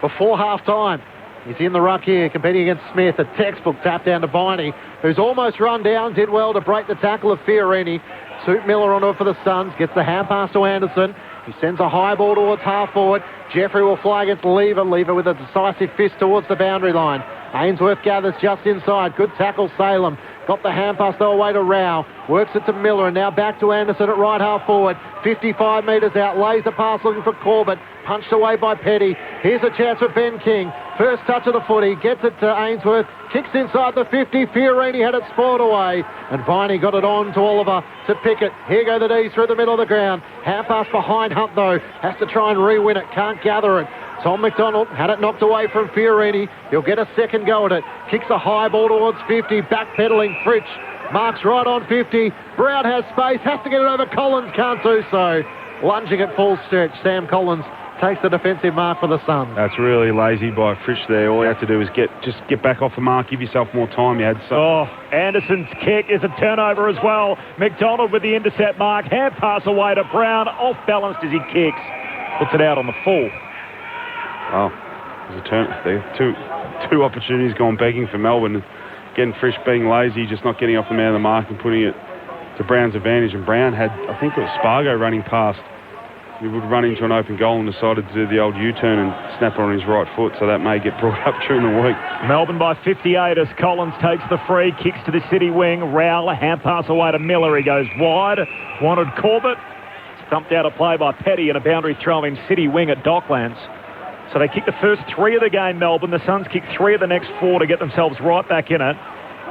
before half-time. He's in the ruck here, competing against Smith. A textbook tap down to Viney, who's almost run down. Did well to break the tackle of Fiorini. Toot Miller onto it for the Suns. Gets the hand pass to Anderson. He sends a high ball towards half forward. Jeffrey will fly against Lever. Lever with a decisive fist towards the boundary line. Ainsworth gathers just inside. Good tackle, Salem. Got the hand pass though away to Rao. Works it to Miller and now back to Anderson at right half forward. 55 metres out. Lays the pass looking for Corbett. Punched away by Petty. Here's a chance for Ben King. First touch of the footy. Gets it to Ainsworth. Kicks inside the 50. Fiorini had it spoiled away. And Viney got it on to Oliver to Pickett. Here go the D's through the middle of the ground. Half pass behind Hunt though. Has to try and re-win it. Can't gather it. Tom McDonald had it knocked away from Fiorini. He'll get a second go at it. Kicks a high ball towards 50. Backpedaling Fritsch. Marks right on 50. Brown has space. Has to get it over Collins. Can't do so. Lunging at full stretch. Sam Collins takes the defensive mark for the Suns. That's really lazy by Fritsch there. All you have to do is get back off the mark. Give yourself more time. You had so. Anderson's kick is a turnover as well. McDonald with the intercept mark. Hand pass away to Brown. Off balanced as he kicks. Puts it out on the full. Oh, there's a turn. Two opportunities gone begging for Melbourne. Again, Frisch being lazy, just not getting off the man of the mark and putting it to Brown's advantage. And Brown had, I think it was Spargo running past. He would run into an open goal and decided to do the old U-turn and snap it on his right foot, so that may get brought up during the week. Melbourne by 58 as Collins takes the free, kicks to the city wing. Rowell, hand pass away to Miller. He goes wide. Wanted Corbett. Stumped out of play by Petty and a boundary throw in city wing at Docklands. So they kicked the first 3 of the game, Melbourne. The Suns kicked 3 of the next 4 to get themselves right back in it.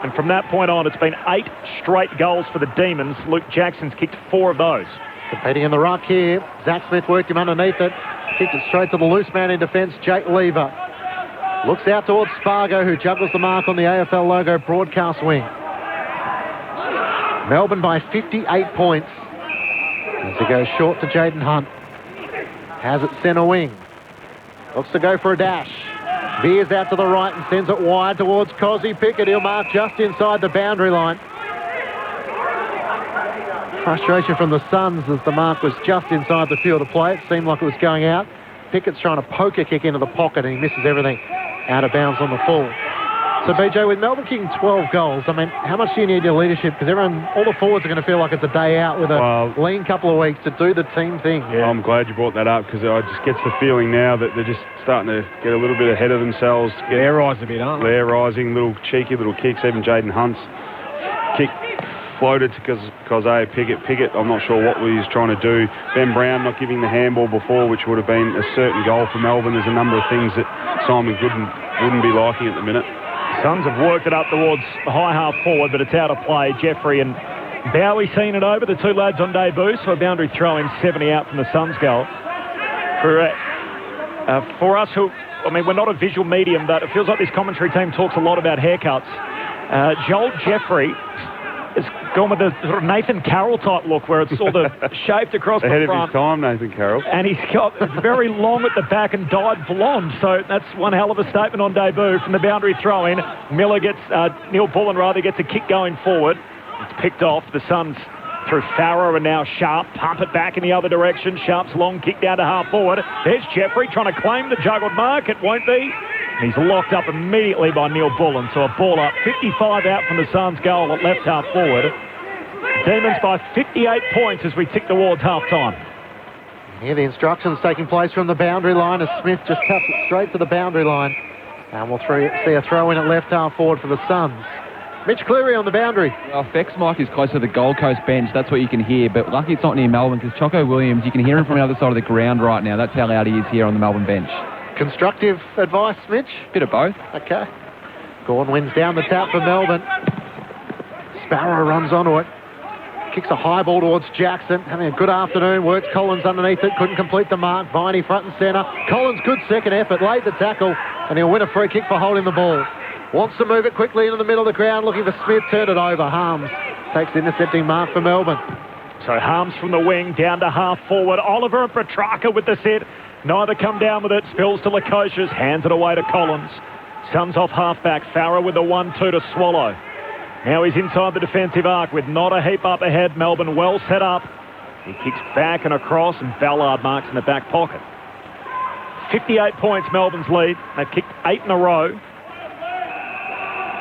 And from that point on, it's been 8 straight goals for the Demons. Luke Jackson's kicked 4 of those. Competing in the ruck here. Zach Smith worked him underneath it. Kicked it straight to the loose man in defence, Jake Lever. Looks out towards Spargo, who juggles the mark on the AFL logo broadcast wing. Melbourne by 58 points. As he goes short to Jaden Hunt. Has it centre wing. Looks to go for a dash. Veers out to the right and sends it wide towards Cozzy Pickett. He'll mark just inside the boundary line. Frustration from the Suns as the mark was just inside the field of play. It seemed like it was going out. Pickett's trying to poke a kick into the pocket and he misses everything out of bounds on the full. So, BJ, with Melbourne kicking 12 goals, I mean, how much do you need your leadership? Because all the forwards are going to feel like it's a day out with a lean couple of weeks to do the team thing. Yeah. I'm glad you brought that up because I just get the feeling now that they're just starting to get a little bit ahead of themselves. They're rising a bit, aren't they? They're rising, cheeky little kicks. Even Jaden Hunt's kick floated to Cozzy Pickett. Pickett, I'm not sure what he was trying to do. Ben Brown not giving the handball before, which would have been a certain goal for Melbourne. There's a number of things that Simon Gooden wouldn't be liking at the minute. Suns have worked it up towards the high half forward, but it's out of play. Jeffrey and Bowie seen it over, the 2 lads on debut, so a boundary throw in 70 out from the Suns goal. For us who, I mean, we're not a visual medium, but it feels like this commentary team talks a lot about haircuts. Joel Jeffrey has gone with the sort of Nathan Carroll type look where it's all the shaved across the front. Ahead of his time, Nathan Carroll. And he's got very long at the back and dyed blonde. So that's one hell of a statement on debut from the boundary throw-in. Miller gets, Neil Bullen rather, gets a kick going forward. It's picked off. The Suns through Farrer and now Sharp pump it back in the other direction. Sharp's long kick down to half forward. There's Jeffrey trying to claim the juggled mark. It won't be. He's locked up immediately by Neil Bullen. So a ball up, 55 out from the Suns goal at left half forward. Demons by 58 points as we tick towards half-time. Here the instructions taking place from the boundary line as Smith just taps it straight to the boundary line. And we'll see a throw in at left half forward for the Suns. Mitch Cleary on the boundary. Well, Feck's mic is close to the Gold Coast bench. That's what you can hear. But lucky it's not near Melbourne because Choco Williams, you can hear him from the other side of the ground right now. That's how loud he is here on the Melbourne bench. Constructive advice, Mitch? Bit of both. Okay. Gordon wins down the tap for Melbourne. Sparrow runs onto it. Kicks a high ball towards Jackson. Having a good afternoon. Works Collins underneath it. Couldn't complete the mark. Viney front and centre. Collins, good second effort. Laid the tackle. And he'll win a free kick for holding the ball. Wants to move it quickly into the middle of the ground. Looking for Smith. Turned it over. Harms takes the intercepting mark for Melbourne. So Harms from the wing down to half forward. Oliver and Petrarca with the set. Neither come down with it. Spills to Lukosius. Hands it away to Collins. Suns off half-back. Farrer with the 1-2 to Swallow. Now he's inside the defensive arc with not a heap up ahead. Melbourne well set up. He kicks back and across and Ballard marks in the back pocket. 58 points Melbourne's lead. They've kicked 8 in a row.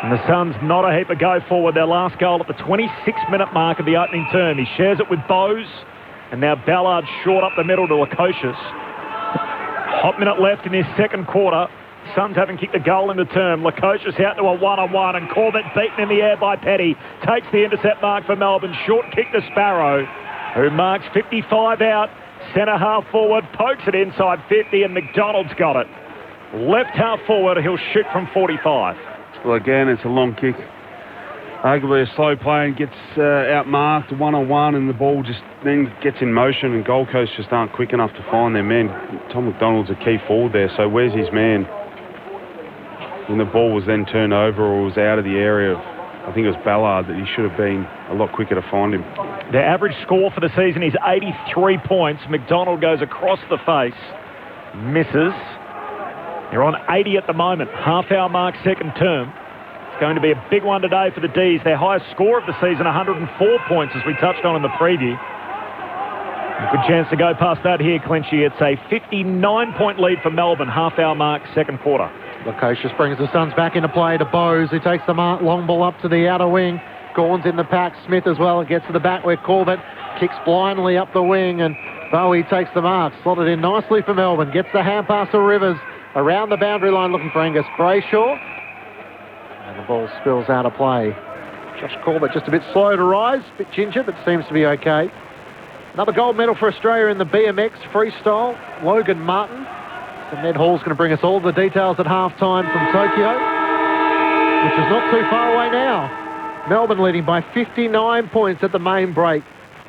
And the Suns not a heap of go forward. Their last goal at the 26-minute mark of the opening term. He shares it with Bowes. And now Ballard short up the middle to Lukosius. Hot minute left in his second quarter. Suns haven't kicked a goal in the term. Lukosius out to a one-on-one, and Corbett beaten in the air by Petty. Takes the intercept mark for Melbourne. Short kick to Sparrow, who marks 55 out. Centre half forward, pokes it inside 50, and McDonald's got it. Left half forward, he'll shoot from 45. Well, again, it's a long kick. Arguably a slow play and gets outmarked one-on-one, and the ball just then gets in motion, and Gold Coast just aren't quick enough to find their man. Tom McDonald's a key forward there, so where's his man? When the ball was then turned over or was out of the area of, I think it was Ballard, that he should have been a lot quicker to find him. Their average score for the season is 83 points. McDonald goes across the face, misses. They're on 80 at the moment, half-hour mark, second term. It's going to be a big one today for the D's. Their highest score of the season, 104 points, as we touched on in the preview. A good chance to go past that here, Clinchy. It's a 59-point lead for Melbourne, half-hour mark, second quarter. Lukosius brings the Suns back into play to Bowes, who takes the long ball up to the outer wing. Gawn's in the pack. Smith as well. It gets to the back where Corbett kicks blindly up the wing, and Bowie takes the mark. Slotted in nicely for Melbourne. Gets the hand pass to Rivers. Around the boundary line looking for Angus Brayshaw. And the ball spills out of play. Josh Corbett just a bit slow to rise. A bit ginger, but seems to be okay. Another gold medal for Australia in the BMX freestyle. Logan Martin. So Ned Hall's going to bring us all the details at half-time from Tokyo, which is not too far away now. Melbourne leading by 59 points at the main break,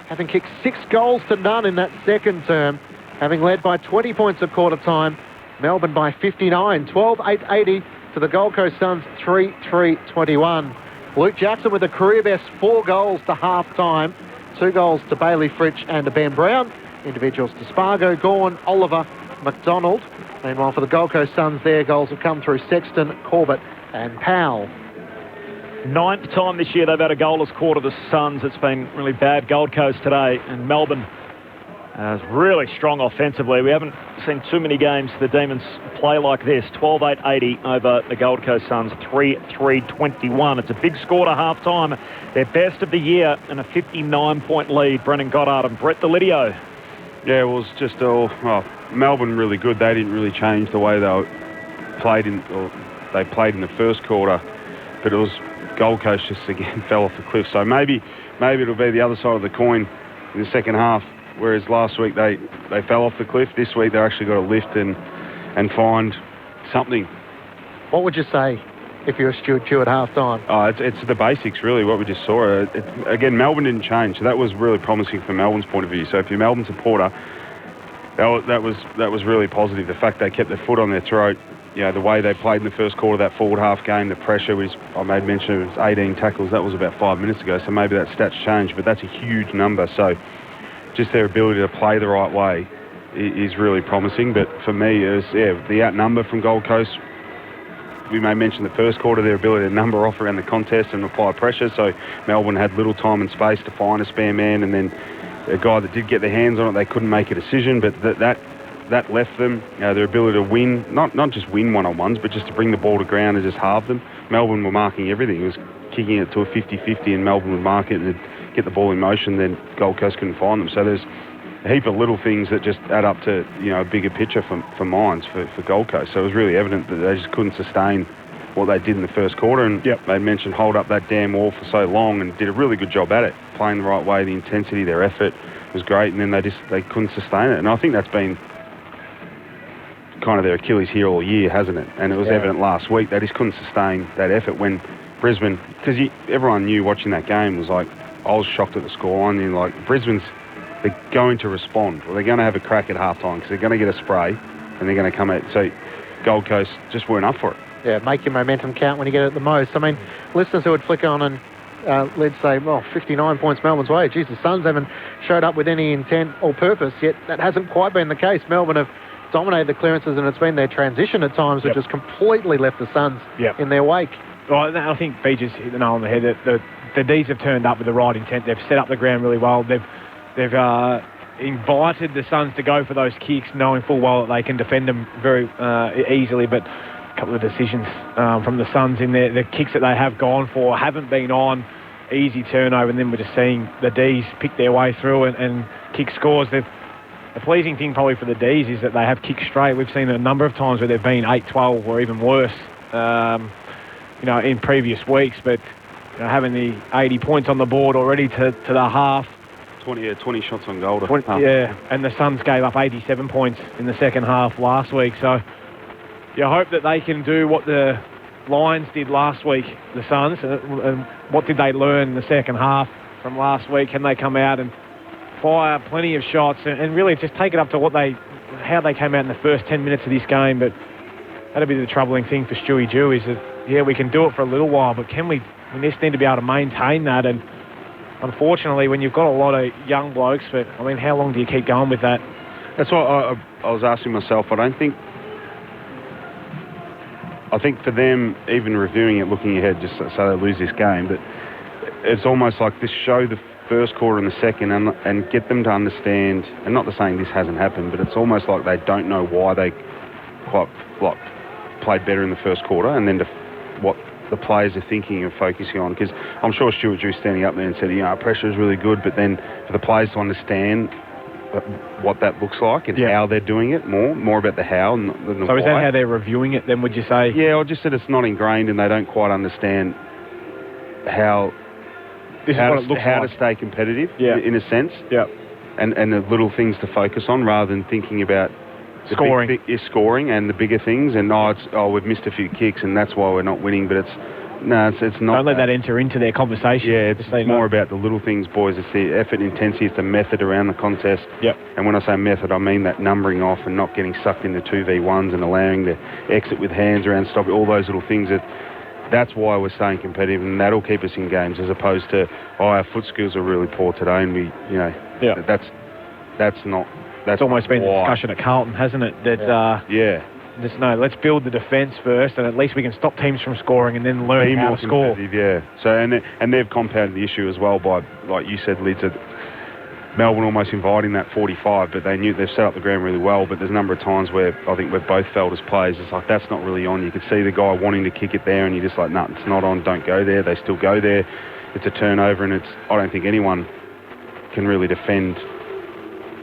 having kicked 6 goals to none in that second term, having led by 20 points at quarter time. Melbourne by 59, 12-8-80 to the Gold Coast Suns 3-3-21. Luke Jackson with a career best 4 goals to half-time, 2 goals to Bailey Fritsch and to Ben Brown, individuals to Spargo, Gawn, Oliver, McDonald. Meanwhile, for the Gold Coast Suns, their goals have come through Sexton, Corbett and Powell. 9th time this year they've had a goalless quarter, the Suns. It's been really bad Gold Coast today, and Melbourne is really strong offensively. We haven't seen too many games the Demons play like this. 12-8-80 over the Gold Coast Suns, 3-3-21. It's a big score to half-time. Their best of the year and a 59-point lead. Brendan Goddard and Brett Delidio. Yeah, it was just Melbourne really good. They didn't really change the way they played in the first quarter, but it was Gold Coast just again fell off the cliff. So maybe it'll be the other side of the coin in the second half. Whereas last week they fell off the cliff, this week they're actually got to lift and find something. What would you say if you're Stuart Dew at half-time? It's the basics, really, what we just saw. Again, Melbourne didn't change, so that was really promising from Melbourne's point of view. So if you're a Melbourne supporter, that was really positive. The fact they kept their foot on their throat, the way they played in the first quarter, that forward half game, the pressure I made mention of 18 tackles. That was about 5 minutes ago, so maybe that stat's changed, but that's a huge number. So just their ability to play the right way is really promising. But for me, it was, the outnumber from Gold Coast. We may mention the first quarter, their ability to number off around the contest and apply pressure. So Melbourne had little time and space to find a spare man, and then a guy that did get their hands on it, they couldn't make a decision. But that left them their ability to win, not just win one-on-ones, but just to bring the ball to ground and just halve them. Melbourne were marking everything. It was kicking it to a 50-50, and Melbourne would mark it and get the ball in motion. Then Gold Coast couldn't find them. So there's a heap of little things that just add up to a bigger picture for Mines for Gold Coast. So it was really evident that they just couldn't sustain what they did in the first quarter. And they mentioned hold up that damn wall for so long and did a really good job at it, playing the right way. The intensity, their effort was great, and then they couldn't sustain it. And I think that's been kind of their Achilles heel all year, hasn't it? And it was evident last week. They just couldn't sustain that effort when Brisbane, because everyone knew watching that game was like, I was shocked at the scoreline. And like Brisbane's, they're going to respond. Well, they're going to have a crack at halftime because they're going to get a spray and they're going to come out. So Gold Coast just weren't up for it. Yeah, make your momentum count when you get it the most. I mean, listeners who would flick on and let's say, 59 points Melbourne's way. Geez, the Suns haven't showed up with any intent or purpose, yet that hasn't quite been the case. Melbourne have dominated the clearances, and it's been their transition at times which has completely left the Suns in their wake. Well, I think B just hit the nail on the head. The D's have turned up with the right intent. They've set up the ground really well. They've invited the Suns to go for those kicks, knowing full well that they can defend them very easily. But a couple of decisions from the Suns in there, the kicks that they have gone for haven't been on easy turnover, and then we're just seeing the D's pick their way through and kick scores. the pleasing thing probably for the D's is that they have kicked straight. We've seen a number of times where they've been 8-12 or even worse, in previous weeks. But having the 80 points on the board already to the half. 20 shots on goal. And the Suns gave up 87 points in the second half last week. So you hope that they can do what the Lions did last week, the Suns, and what did they learn in the second half from last week? Can they come out and fire plenty of shots and really just take it up to how they came out in the first 10 minutes of this game? But that'll be the troubling thing for Stewie Jew, is that, we can do it for a little while, but we just need to be able to maintain that. And unfortunately, when you've got a lot of young blokes, but how long do you keep going with that? That's what I was asking myself. I think for them, even reviewing it, looking ahead, just so they lose this game, but it's almost like this show the first quarter and the second and get them to understand, and not to saying this hasn't happened, but it's almost like they don't know why they played better in the first quarter, and then what the players are thinking and focusing on. Because I'm sure Stuart Drew standing up there and said, our pressure is really good, but then for the players to understand what that looks like and how they're doing it, more about the how than the So why. Is that how they're reviewing it then, would you say? Yeah, I just said it's not ingrained and they don't quite understand how to stay competitive in a sense. Yeah. And the little things to focus on rather than thinking about scoring. Scoring and the bigger things, and we've missed a few kicks and that's why we're not winning, but it's not. Don't let that enter into their conversation. Yeah, it's more about the little things, boys. It's the effort intensity, it's the method around the contest. Yep. And when I say method, I mean that numbering off and not getting sucked into 2v1s and allowing the exit with hands around, stop all those little things. That's why we're staying competitive, and that'll keep us in games, as opposed to our foot skills are really poor today, and that's not. That's almost been the discussion at Carlton, hasn't it? That let's build the defence first, and at least we can stop teams from scoring, and then learn how to score. Yeah. So and they've compounded the issue as well by, like you said, Lids, Melbourne almost inviting that 45, but they knew they've set up the ground really well. But there's a number of times where I think we've both felt as players, it's like that's not really on. You could see the guy wanting to kick it there, and you're just like, no, it's not on. Don't go there. They still go there. It's a turnover, and I don't think anyone can really defend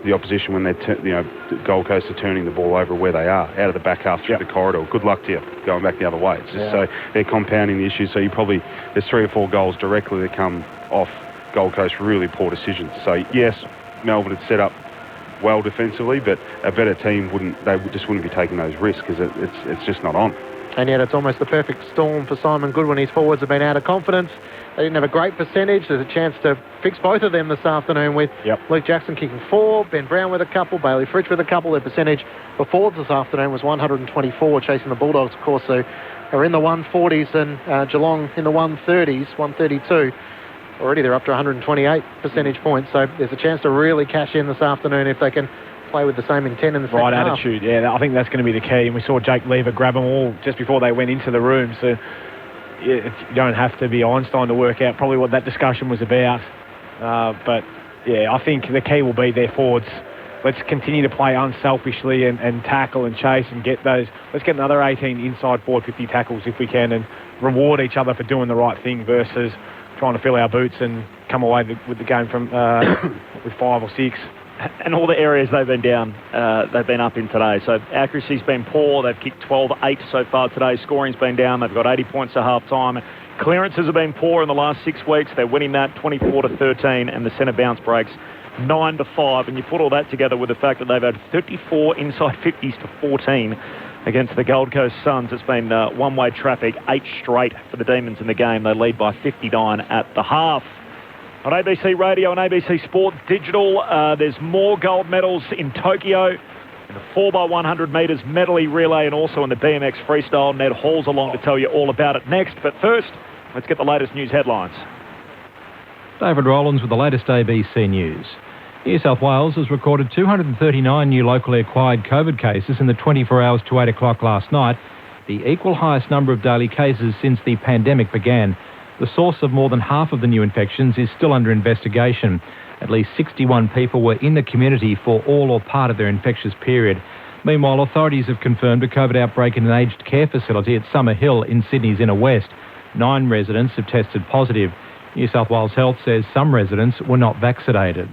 the opposition when they're, Gold Coast are turning the ball over where they are, out of the back half through the corridor. Good luck to you going back the other way. It's just so they're compounding the issue. So there's 3 or 4 goals directly that come off Gold Coast really poor decisions. So yes, Melbourne had set up well defensively, but a better team wouldn't be taking those risks because it's just not on. And yet it's almost the perfect storm for Simon Goodwin. His forwards have been out of confidence. They didn't have a great percentage. There's a chance to fix both of them this afternoon with Luke Jackson kicking 4, Ben Brown with a couple, Bailey Fritsch with a couple. Their percentage for forwards this afternoon was 124, chasing the Bulldogs, of course, who are in the 140s, and Geelong in the 130s, 132. Already they're up to 128 percentage points, so there's a chance to really cash in this afternoon if they can play with the same intent in the second half. Right attitude, I think that's going to be the key. And we saw Jake Lever grab them all just before they went into the room, so you don't have to be Einstein to work out probably what that discussion was about. But I think the key will be their forwards. Let's continue to play unselfishly and tackle and chase and get those. Let's get another 18 inside forward 50 tackles if we can, and reward each other for doing the right thing versus trying to fill our boots and come away with the game from with 5 or 6. And all the areas they've been down, they've been up in today. So accuracy's been poor. They've kicked 12-8 so far today. Scoring's been down. They've got 80 points at half-time. Clearances have been poor in the last 6 weeks. They're winning that 24-13, and the centre bounce breaks 9-5. And you put all that together with the fact that they've had 34 inside 50s to 14 against the Gold Coast Suns. It's been one-way traffic, 8 straight for the Demons in the game. They lead by 59 at the half. On ABC Radio and ABC Sport Digital, there's more gold medals in Tokyo in the 4x100 metres medley relay and also in the BMX freestyle. Ned Hall's along to tell you all about it next. But first, let's get the latest news headlines. David Rowlands with the latest ABC News. New South Wales has recorded 239 new locally acquired COVID cases in the 24 hours to 8 o'clock last night, the equal highest number of daily cases since the pandemic began. The source of more than half of the new infections is still under investigation. At least 61 people were in the community for all or part of their infectious period. Meanwhile, authorities have confirmed a COVID outbreak in an aged care facility at Summer Hill in Sydney's inner west. 9 residents have tested positive. New South Wales Health says some residents were not vaccinated.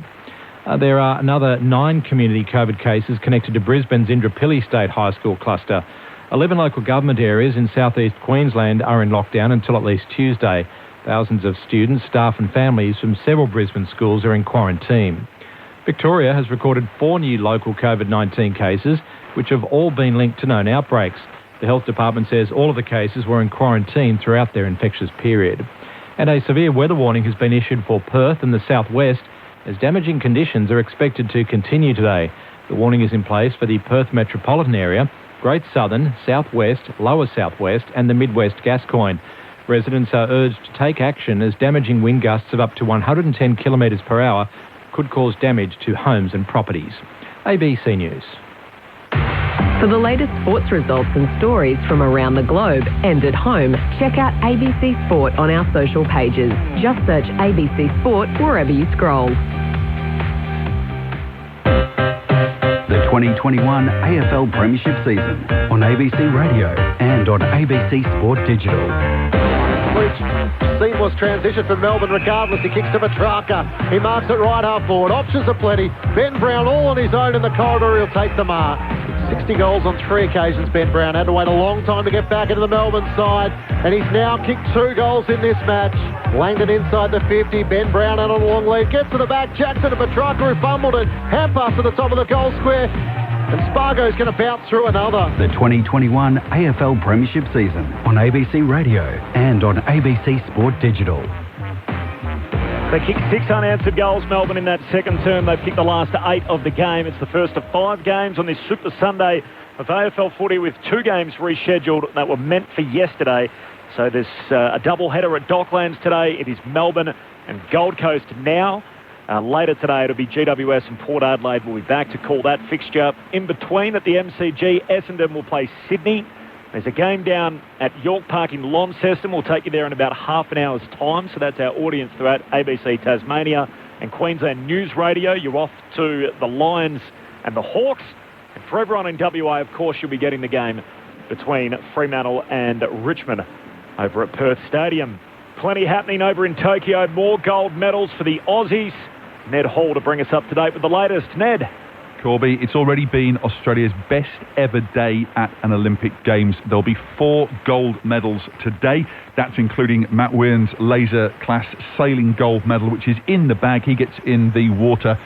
There are another 9 community COVID cases connected to Brisbane's Indooroopilly State High School cluster. 11 local government areas in southeast Queensland are in lockdown until at least Tuesday. Thousands of students, staff and families from several Brisbane schools are in quarantine. Victoria has recorded 4 new local COVID-19 cases, which have all been linked to known outbreaks. The Health Department says all of the cases were in quarantine throughout their infectious period. And a severe weather warning has been issued for Perth and the southwest, as damaging conditions are expected to continue today. The warning is in place for the Perth metropolitan area, Great Southern, Southwest, Lower Southwest and the Midwest Gascoyne. Residents are urged to take action as damaging wind gusts of up to 110 kilometres per hour could cause damage to homes and properties. ABC News. For the latest sports results and stories from around the globe and at home, check out ABC Sport on our social pages. Just search ABC Sport wherever you scroll. The 2021 AFL Premiership season on ABC Radio and on ABC Sport Digital. Seamless transition for Melbourne regardless. He kicks to Petrarca. He marks it right half forward. Options are plenty. Ben Brown all on his own in the corridor. He'll take the mark. 60 goals on 3 occasions, Ben Brown. Had to wait a long time to get back into the Melbourne side. And he's now kicked 2 goals in this match. Langdon inside the 50. Ben Brown out on a long lead. Gets to the back. Jackson to Petrarca who fumbled it. Hand pass to the top of the goal square. And Spargo's going to bounce through another. The 2021 AFL Premiership season on ABC Radio and on ABC Sport Digital. They kicked 6 unanswered goals, Melbourne, in that second term. They've kicked the last 8 of the game. It's the first of 5 games on this Super Sunday of AFL footy with 2 games rescheduled that were meant for yesterday. So there's a double-header at Docklands today. It is Melbourne and Gold Coast now. Later today, it'll be GWS and Port Adelaide. We'll be back to call that fixture. In between, at the MCG, Essendon will play Sydney. There's a game down at York Park in Launceston. We'll take you there in about half an hour's time. So that's our audience throughout ABC Tasmania and Queensland News Radio. You're off to the Lions and the Hawks. And for everyone in WA, of course, you'll be getting the game between Fremantle and Richmond over at Perth Stadium. Plenty happening over in Tokyo. More gold medals for the Aussies. Ned Hall to bring us up to date with the latest. Ned. Corby, it's already been Australia's best ever day at an Olympic Games. There'll be 4 gold medals today. That's including Matt Wern's laser class sailing gold medal, which is in the bag. He gets in the water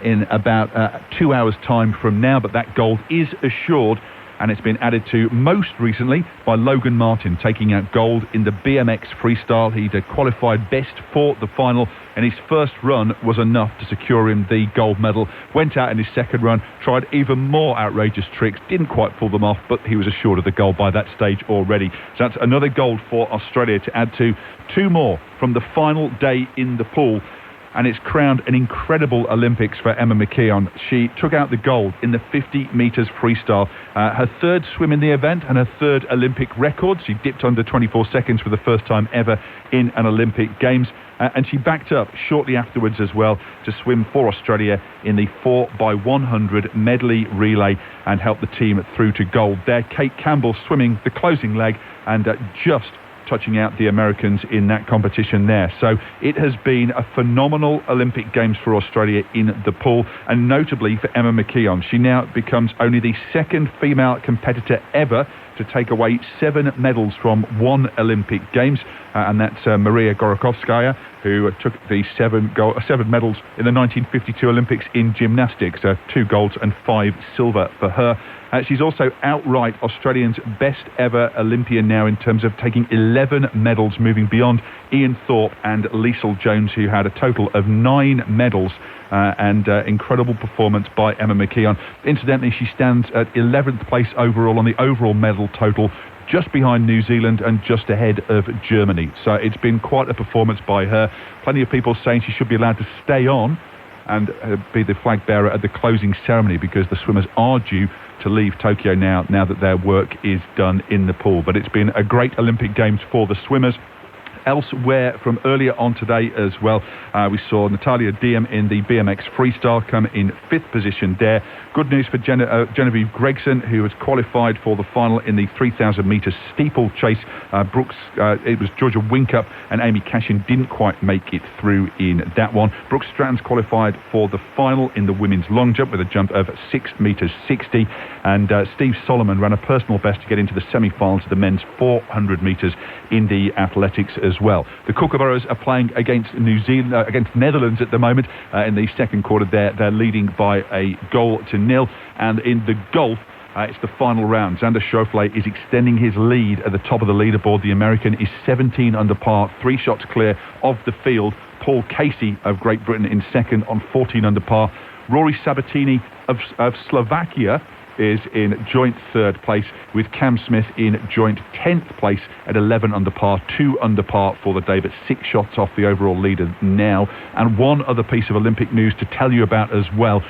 in about 2 hours' time from now, but that gold is assured. And it's been added to most recently by Logan Martin, taking out gold in the BMX freestyle. He'd qualified best for the final, and his first run was enough to secure him the gold medal. Went out in his second run, tried even more outrageous tricks, didn't quite pull them off, but he was assured of the gold by that stage already. So that's another gold for Australia to add to 2 more from the final day in the pool. And it's crowned an incredible Olympics for Emma McKeon. She took out the gold in the 50 metres freestyle. Her 3rd swim in the event and her 3rd Olympic record. She dipped under 24 seconds for the first time ever in an Olympic Games. And she backed up shortly afterwards as well to swim for Australia in the 4x100 medley relay and help the team through to gold there. Kate Campbell swimming the closing leg and just touching out the Americans in that competition there. So it has been a phenomenal Olympic Games for Australia in the pool, and notably for Emma McKeon. She now becomes only the 2nd female competitor ever to take away 7 medals from one Olympic Games, and that's Maria Gorokovskaya, who took the 7 medals in the 1952 Olympics in gymnastics, 2 golds and 5 silver for her. She's also outright Australians' best ever Olympian now in terms of taking 11 medals, moving beyond Ian Thorpe and Liesl Jones, who had a total of 9 medals. And incredible performance by Emma McKeon. Incidentally, she stands at 11th place overall on the overall medal total, just behind New Zealand and just ahead of Germany. So it's been quite a performance by her. Plenty of people saying she should be allowed to stay on and be the flag bearer at the closing ceremony, because the swimmers are due to leave Tokyo now that their work is done in the pool. But it's been a great Olympic Games for the swimmers. Elsewhere from earlier on today as well, we saw Natalia Diem in the BMX freestyle come in 5th position there. Good news for Genevieve Gregson, who has qualified for the final in the 3,000 metre steeplechase. It was Georgia Winkup and Amy Cashin didn't quite make it through in that one. Brooke Strands qualified for the final in the women's long jump with a jump of 6 metres 60, and Steve Solomon ran a personal best to get into the semi-finals of the men's 400 metres in the athletics as well. The Kookaburras are playing against against Netherlands at the moment in the second quarter. They're leading by a goal to nil, and in the golf, it's the final round. Xander Schauffele is extending his lead at the top of the leaderboard. The American is 17 under par, 3 shots clear of the field. Paul Casey of Great Britain in second on 14 under par. Rory Sabatini of Slovakia is in joint 3rd place, with Cam Smith in joint 10th place at 11 under par, 2 under par for the day, but 6 shots off the overall leader now. And one other piece of Olympic news to tell you about as well.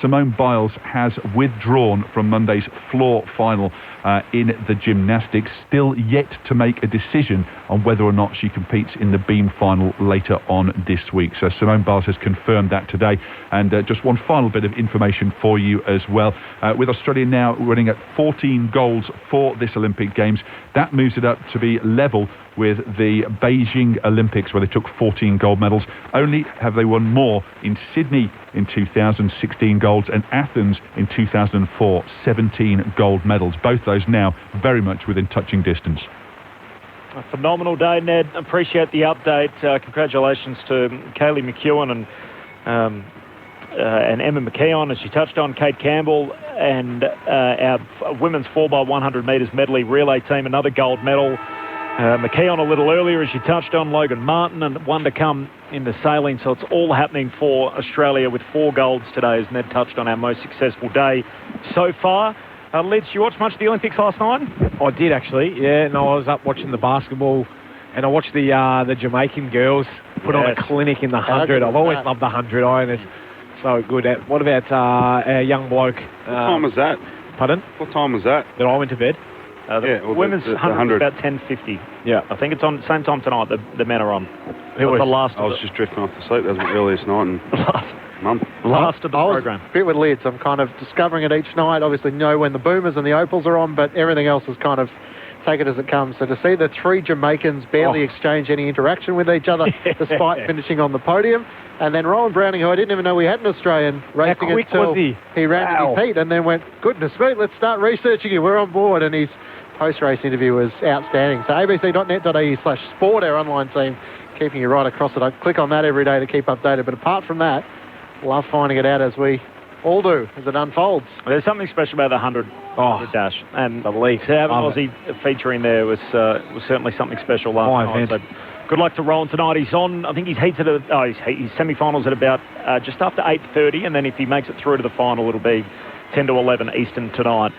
Simone Biles has withdrawn from Monday's floor final in the gymnastics, still yet to make a decision on whether or not she competes in the beam final later on this week. So Simone Biles has confirmed that today. And just one final bit of information for you as well. With Australia now running at 14 golds for this Olympic Games, that moves it up to be level with the Beijing Olympics, where they took 14 gold medals. Only have they won more in Sydney in 2016 golds and Athens in 2004, 17 gold medals. Both those now very much within touching distance. A phenomenal day, Ned. Appreciate the update. Congratulations to Kaylee McEwen and Emma McKeon, as she touched on, Kate Campbell, and our women's 4x100 metres medley relay team, another gold medal. McKeon a little earlier, as you touched on, Logan Martin, and one to come in the sailing. So it's all happening for Australia with 4 golds today, as Ned touched on, our most successful day so far. Liz, you watched much of the Olympics last night? I did, actually, yeah. No, I was up watching the basketball, and I watched the Jamaican girls put on a clinic in the 100. I've always loved the 100 iron. It's so good. What about our young bloke? What time was that? Pardon? What time was that? That I went to bed. The women's 100 is about 10:50. Yeah. I think it's on same time tonight. The men are on. It was the last. I was just drifting off to sleep. That was my earliest night in month. Last of the program. A bit with Lids. I'm kind of discovering it each night. Obviously know when the boomers and the opals are on, but everything else is kind of take it as it comes. So to see the 3 Jamaicans barely exchange any interaction with each other, despite finishing on the podium. And then Rowan Browning, who I didn't even know we had an Australian racing until he ran to his heat, and then went, goodness me, let's start researching you. We're on board. And his post-race interview was outstanding. So abc.net.au/sport, our online team, keeping you right across it. I click on that every day to keep updated. But apart from that, love finding it out, as we all do, as it unfolds. There's something special about the 100 dash. And to have an Aussie featuring there was certainly something special last night. So good luck to Rowan tonight. He's on, I think his heats at his semi-finals at about just after 8:30, and then if he makes it through to the final, it'll be 10 to 11 Eastern tonight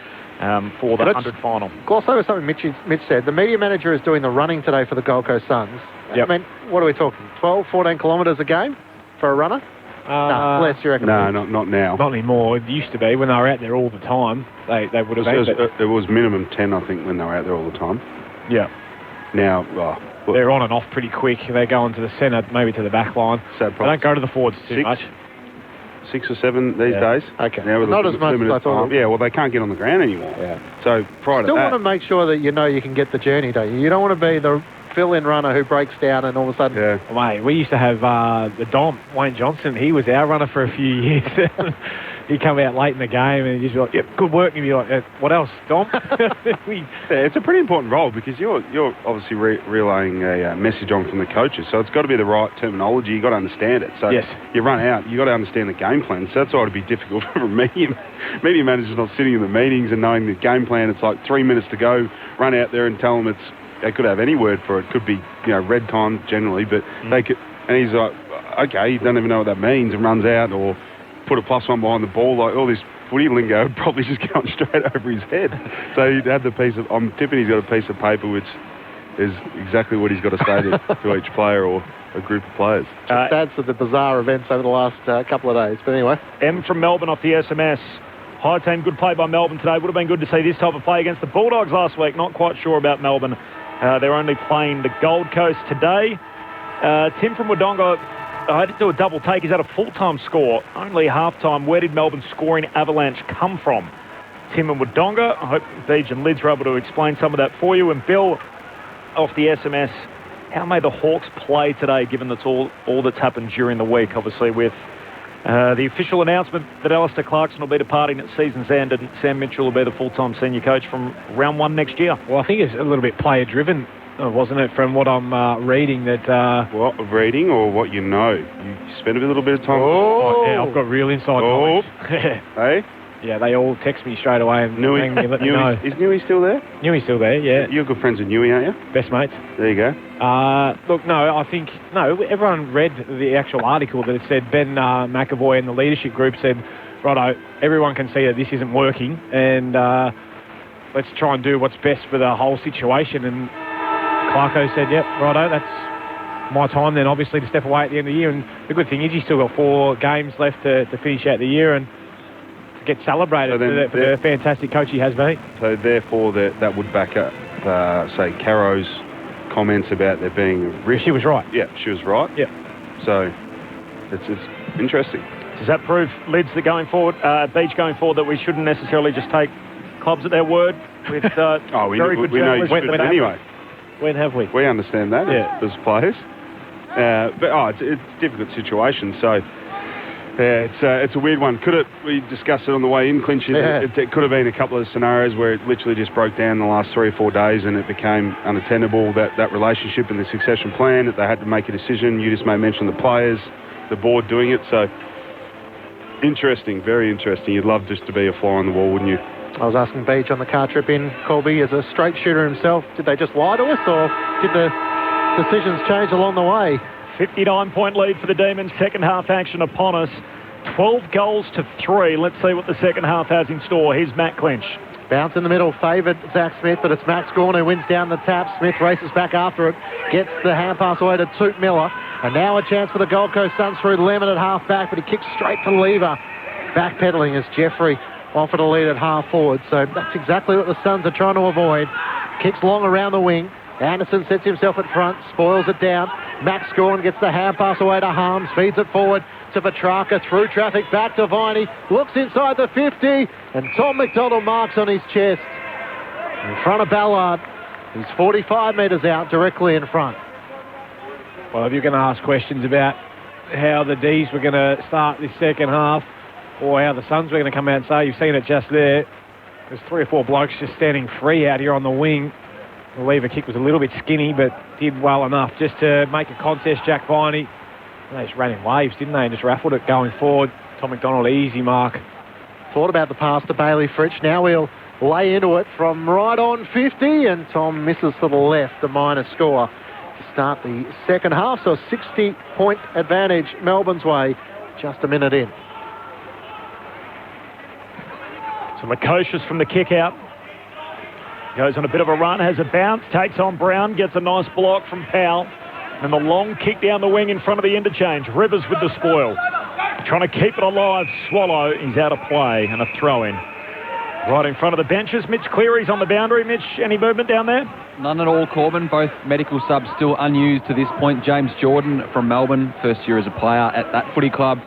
for the 100 final. Gloss over something Mitch said. The media manager is doing the running today for the Gold Coast Suns. Yep. I mean, what are we talking? 12, 14 kilometres a game for a runner? No, less, you reckon? No, not now. Not anymore. It used to be when they were out there all the time. They would have been. It was minimum 10, I think, when they were out there all the time. Yeah. Now, they're on and off pretty quick. They go into the centre, maybe to the back line. They don't go to the forwards too much. 6 or 7 these days. Okay. Now with not as much as I thought. Yeah, well, they can't get on the ground anymore. Yeah. So prior to that, still want to make sure that you know you can get the journey, don't you? You don't want to be the fill-in runner who breaks down and all of a sudden... Yeah. Mate, we used to have the Dom, Wayne Johnson. He was our runner for a few years. He'd come out late in the game and he'd just be like, yep, good work. And he'd be like, what else, Dom? It's a pretty important role because you're obviously relaying a message on from the coaches. So it's got to be the right terminology. You've got to understand it. So you run out, you've got to understand the game plan. So that's why it'd be difficult for a media manager's not sitting in the meetings and knowing the game plan. It's like 3 minutes to go, run out there and tell them they could have any word for it. Could be, red time generally, but they could, and he's like, okay, you don't even know what that means, and runs out or put a +1 behind the ball, like all this footy lingo probably just going straight over his head. So he'd have I'm tipping he's got a piece of paper which is exactly what he's got to say to each player or a group of players. Just adds to the bizarre events over the last couple of days. But anyway. M from Melbourne off the SMS. Hi team, good play by Melbourne today. Would have been good to see this type of play against the Bulldogs last week. Not quite sure about Melbourne They're only playing the Gold Coast today. Tim from Wodonga, I had to do a double take. Is that a full-time score? Only half-time. Where did Melbourne's scoring avalanche come from? Tim and Wodonga. I hope Beej and Lids were able to explain some of that for you. And Bill, off the SMS, how may the Hawks play today, given that's all that's happened during the week, obviously, with the official announcement that Alistair Clarkson will be departing at season's end and Sam Mitchell will be the full-time senior coach from round 1 next year? Well, I think it's a little bit player-driven, wasn't it, from what I'm reading? That What, reading or what you know? You spend a little bit of time... Oh, yeah, I've got real inside knowledge. Hey? Yeah, they all text me straight away and ring me and let me know. Is Newey still there? Newey's still there, yeah. You're good friends with Newey, aren't you? Best mates. There you go. Look, no, I think... No, everyone read the actual article that it said Ben McAvoy and the leadership group said, righto, everyone can see that this isn't working and let's try and do what's best for the whole situation. And Clarko said, yep, righto, that's my time then, obviously, to step away at the end of the year. And the good thing is he's still got 4 games left to finish out the year and get celebrated for the fantastic coach he has been. So therefore that would back up, say, Caro's comments about there being a risk. She was right. Yeah, she was right. Yeah. So it's interesting. Does that prove, Lids, that going forward, Beach going forward, that we shouldn't necessarily just take clubs at their word with we very good know you journalists? should anyway. When have we? We understand that as players. But it's a difficult situation, so... Yeah, it's a weird one. We discussed it on the way in, Clinch. It could have been a couple of scenarios where it literally just broke down in the last 3 or 4 days and it became unattainable, that relationship and the succession plan, that they had to make a decision. You just may mention the players, the board doing it. So, interesting, very interesting. You'd love just to be a fly on the wall, wouldn't you? I was asking Beach on the car trip in, Colby, as a straight shooter himself, did they just lie to us or did the decisions change along the way? 59-point lead for the Demons. Second half action upon us. 12 goals to 3. Let's see what the second half has in store. Here's Matt Clinch. Bounce in the middle, favoured Zach Smith, but it's Max Gawn who wins down the tap. Smith races back after it, gets the hand pass away to Toot Miller. And now a chance for the Gold Coast Suns through Lemon at half back, but he kicks straight to Lever. Backpedaling as Jeffrey offered a lead at half forward. So that's exactly what the Suns are trying to avoid. Kicks long around the wing. Anderson sets himself at front, spoils it down. Max Gawn gets the hand pass away to Harms, feeds it forward to Petrarca, through traffic back to Viney, looks inside the 50, and Tom McDonald marks on his chest. In front of Ballard, he's 45 metres out, directly in front. Well, if you're going to ask questions about how the D's were going to start this second half, or how the Suns were going to come out and say, you've seen it just there. There's 3 or 4 blokes just standing free out here on the wing. The lever kick was a little bit skinny, but did well enough just to make a contest. Jack Viney, they just ran in waves, didn't they, and just raffled it going forward. Tom McDonald, easy mark. Thought about the pass to Bailey Fritsch. Now we'll lay into it from right on 50, and Tom misses to the left, the minor score to start the second half. So a 60-point advantage Melbourne's way, just a minute in. So Lukosius from the kick out. Goes on a bit of a run, has a bounce, takes on Brown, gets a nice block from Powell. And the long kick down the wing in front of the interchange. Rivers with the spoil. Trying to keep it alive. Swallow, he's out of play and a throw-in. Right in front of the benches. Mitch Cleary's on the boundary. Mitch, any movement down there? None at all, Corbin. Both medical subs still unused to this point. James Jordan from Melbourne, first year as a player at that footy club.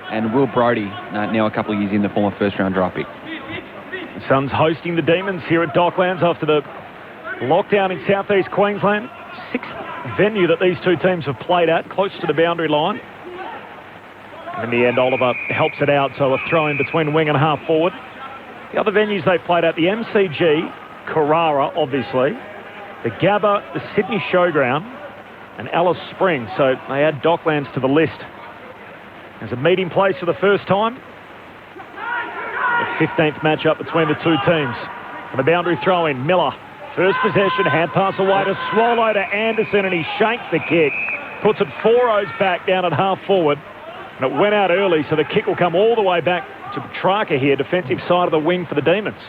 And Will Brodie, now a couple of years in, the former first-round draft pick. The Suns hosting the Demons here at Docklands after the lockdown in southeast Queensland. 6th venue that these two teams have played at, close to the boundary line. And in the end, Oliver helps it out, so a throw in between wing and half forward. The other venues they've played at, the MCG, Carrara, obviously, the Gabba, the Sydney Showground, and Alice Springs. So they add Docklands to the list as a meeting place for the first time. The 15th matchup between the two teams. And the boundary throw-in, Miller. First possession, hand pass away to Swallow to Anderson, and he shanked the kick. Puts it 4-0 back down at half forward. And it went out early, so the kick will come all the way back to Petrarca here, defensive side of the wing for the Demons.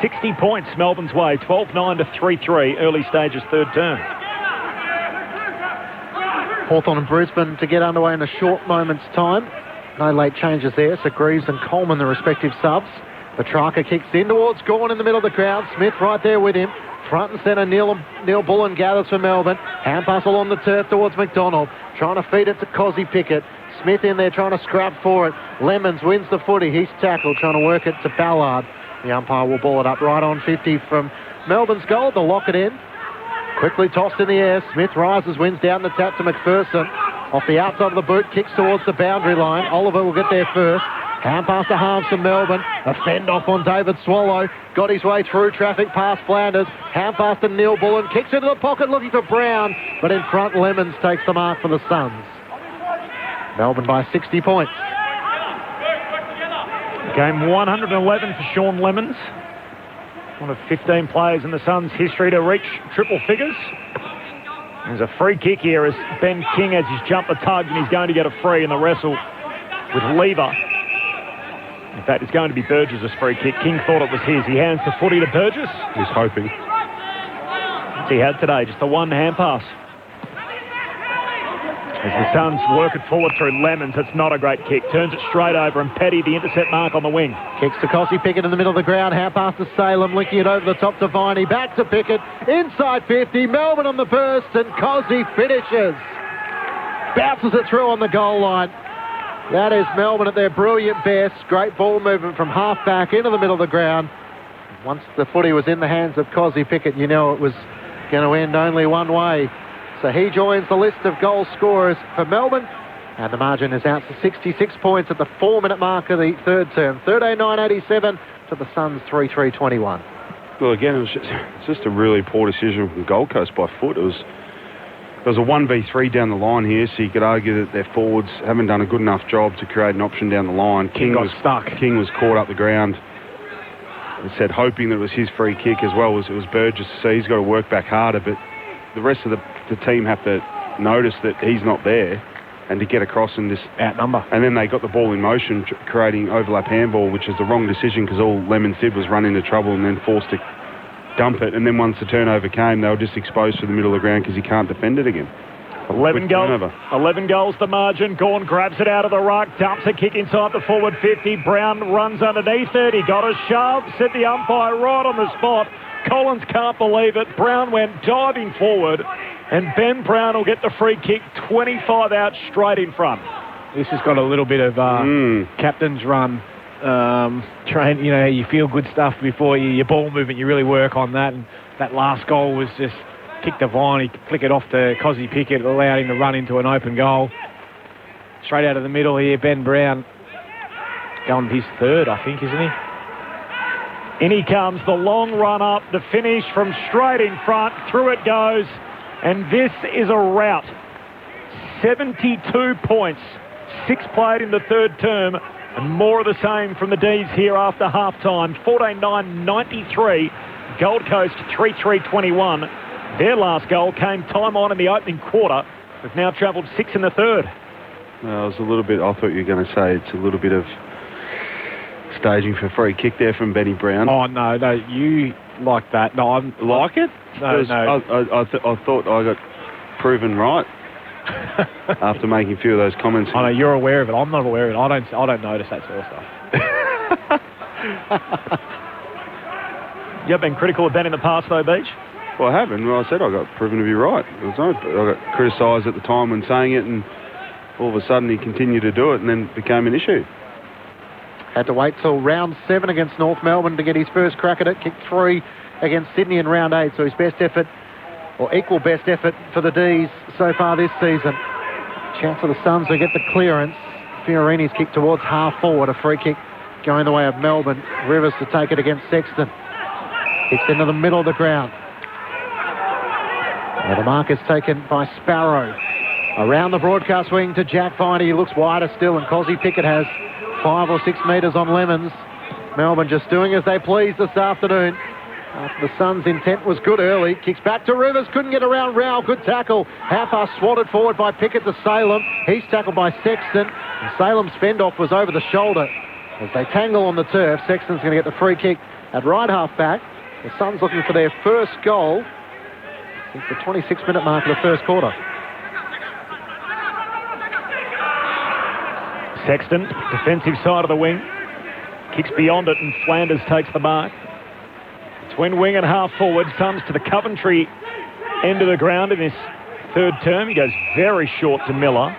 60 points Melbourne's way, 12-9 to 3-3, early stages, third term. Hawthorn and Brisbane to get underway in a short moment's time. No late changes there, so Greaves and Coleman, the respective subs. Petrarca kicks in towards Gawn in the middle of the ground. Smith right there with him. Front and centre, Neil Bullen gathers for Melbourne. Hand pass along the turf towards McDonald. Trying to feed it to Cozzy Pickett. Smith in there trying to scrap for it. Lemons wins the footy. He's tackled, trying to work it to Ballard. The umpire will ball it up right on 50 from Melbourne's goal. They'll lock it in. Quickly tossed in the air. Smith rises, wins down the tap to McPherson. Off the outside of the boot, kicks towards the boundary line. Oliver will get there first. Hand pass to Harms from Melbourne. A fend off on David Swallow. Got his way through traffic past Flanders. Hand pass to Neil Bullen. Kicks into the pocket looking for Brown. But in front, Lemons takes the mark for the Suns. Melbourne by 60 points. Game 111 for Sean Lemons. One of 15 players in the Suns' history to reach triple figures. There's a free kick here as Ben King has his jumper tugged and he's going to get a free in the wrestle with Lever. In fact, it's going to be Burgess' free kick. King thought it was his. He hands the footy to Burgess. He's hoping. He had today, just the one hand pass. As the Suns work it forward through Lemons, it's not a great kick. Turns it straight over and Petty, the intercept mark on the wing. Kicks to Cozzy Pickett in the middle of the ground. Hand pass to Salem, linking it over the top to Viney. Back to Pickett, inside 50. Melbourne on the burst and Cozzy finishes. Bounces it through on the goal line. That is Melbourne at their brilliant best. Great ball movement from half back into the middle of the ground. Once the footy was in the hands of Cozzy Pickett, you know it was going to end only one way. So he joins the list of goal scorers for Melbourne, and the margin is out to 66 points at the 4-minute mark of the third term. 13-9-87 to the Suns 3-3-21. Well, again, it's just a really poor decision from Gold Coast by foot. There was a 1v3 down the line here, so you could argue that their forwards haven't done a good enough job to create an option down the line. King got stuck. King was caught up the ground. It said hoping that it was his free kick as well as it was Burgess, so he's got to work back harder, but the rest of the team have to notice that he's not there and to get across and just outnumber. And then they got the ball in motion, creating overlap handball, which is the wrong decision because all Lemons did was run into trouble and then forced to dump it. And then once the turnover came, they were just exposed to the middle of the ground because he can't defend it again. 11 goals the margin. Gawn grabs it out of the ruck, dumps a kick inside the forward 50. Brown runs underneath it. He got a shove, set the umpire right on the spot. Collins can't believe it. Brown went diving forward, and Ben Brown will get the free kick 25 out straight in front. This has got a little bit of captain's run. Train, you know, you feel good stuff before your ball movement, you really work on that. And that last goal was just kick to Viney, flick it off to Cozzy Pickett, allowed him to run into an open goal. Straight out of the middle here, Ben Brown going his third, I think, isn't he? In he comes, the long run up, the finish from straight in front, through it goes, and this is a rout. 72 points, 6 played in the third term, and more of the same from the D's here after half-time. 14-9-93, Gold Coast 3-3-21. Their last goal came time on in the opening quarter. They've now travelled 6 in the third. Well, it was a little bit, I thought you were going to say it's a little bit of staging for a free kick there from Benny Brown. Oh, no, you like that. No, I'm... Like it? No. I thought I got proven right after making a few of those comments. I know, you're aware of it. I'm not aware of it. I don't notice that sort of stuff. You've been critical of Ben in the past, though, Beach? Well, I haven't. Well, I said I got proven to be right. I got criticised at the time when saying it, and all of a sudden he continued to do it and then became an issue. Had to wait till round 7 against North Melbourne to get his first crack at it. Kicked 3 against Sydney in round 8, so his best effort, or equal best effort for the D's so far this season. Chance for the Suns to get the clearance. Fiorini's kick towards half forward, a free kick going the way of Melbourne. Rivers to take it against Sexton. Kicks into the middle of the ground. Now the mark is taken by Sparrow. Around the broadcast wing to Jack Viney. He looks wider still, and Cozzy Pickett has 5 or 6 metres on Lemons. Melbourne just doing as they please this afternoon. The Suns' intent was good early. Kicks back to Rivers. Couldn't get around Rao. Good tackle. Half-pass swatted forward by Pickett to Salem. He's tackled by Sexton. And Salem's fend-off was over the shoulder. As they tangle on the turf, Sexton's going to get the free kick at right half-back. The Suns looking for their first goal since the 26-minute mark of the first quarter. Sexton, defensive side of the wing. Kicks beyond it, and Flanders takes the mark. Between wing and half forward, Suns to the Coventry end of the ground in this third term. He goes very short to Miller.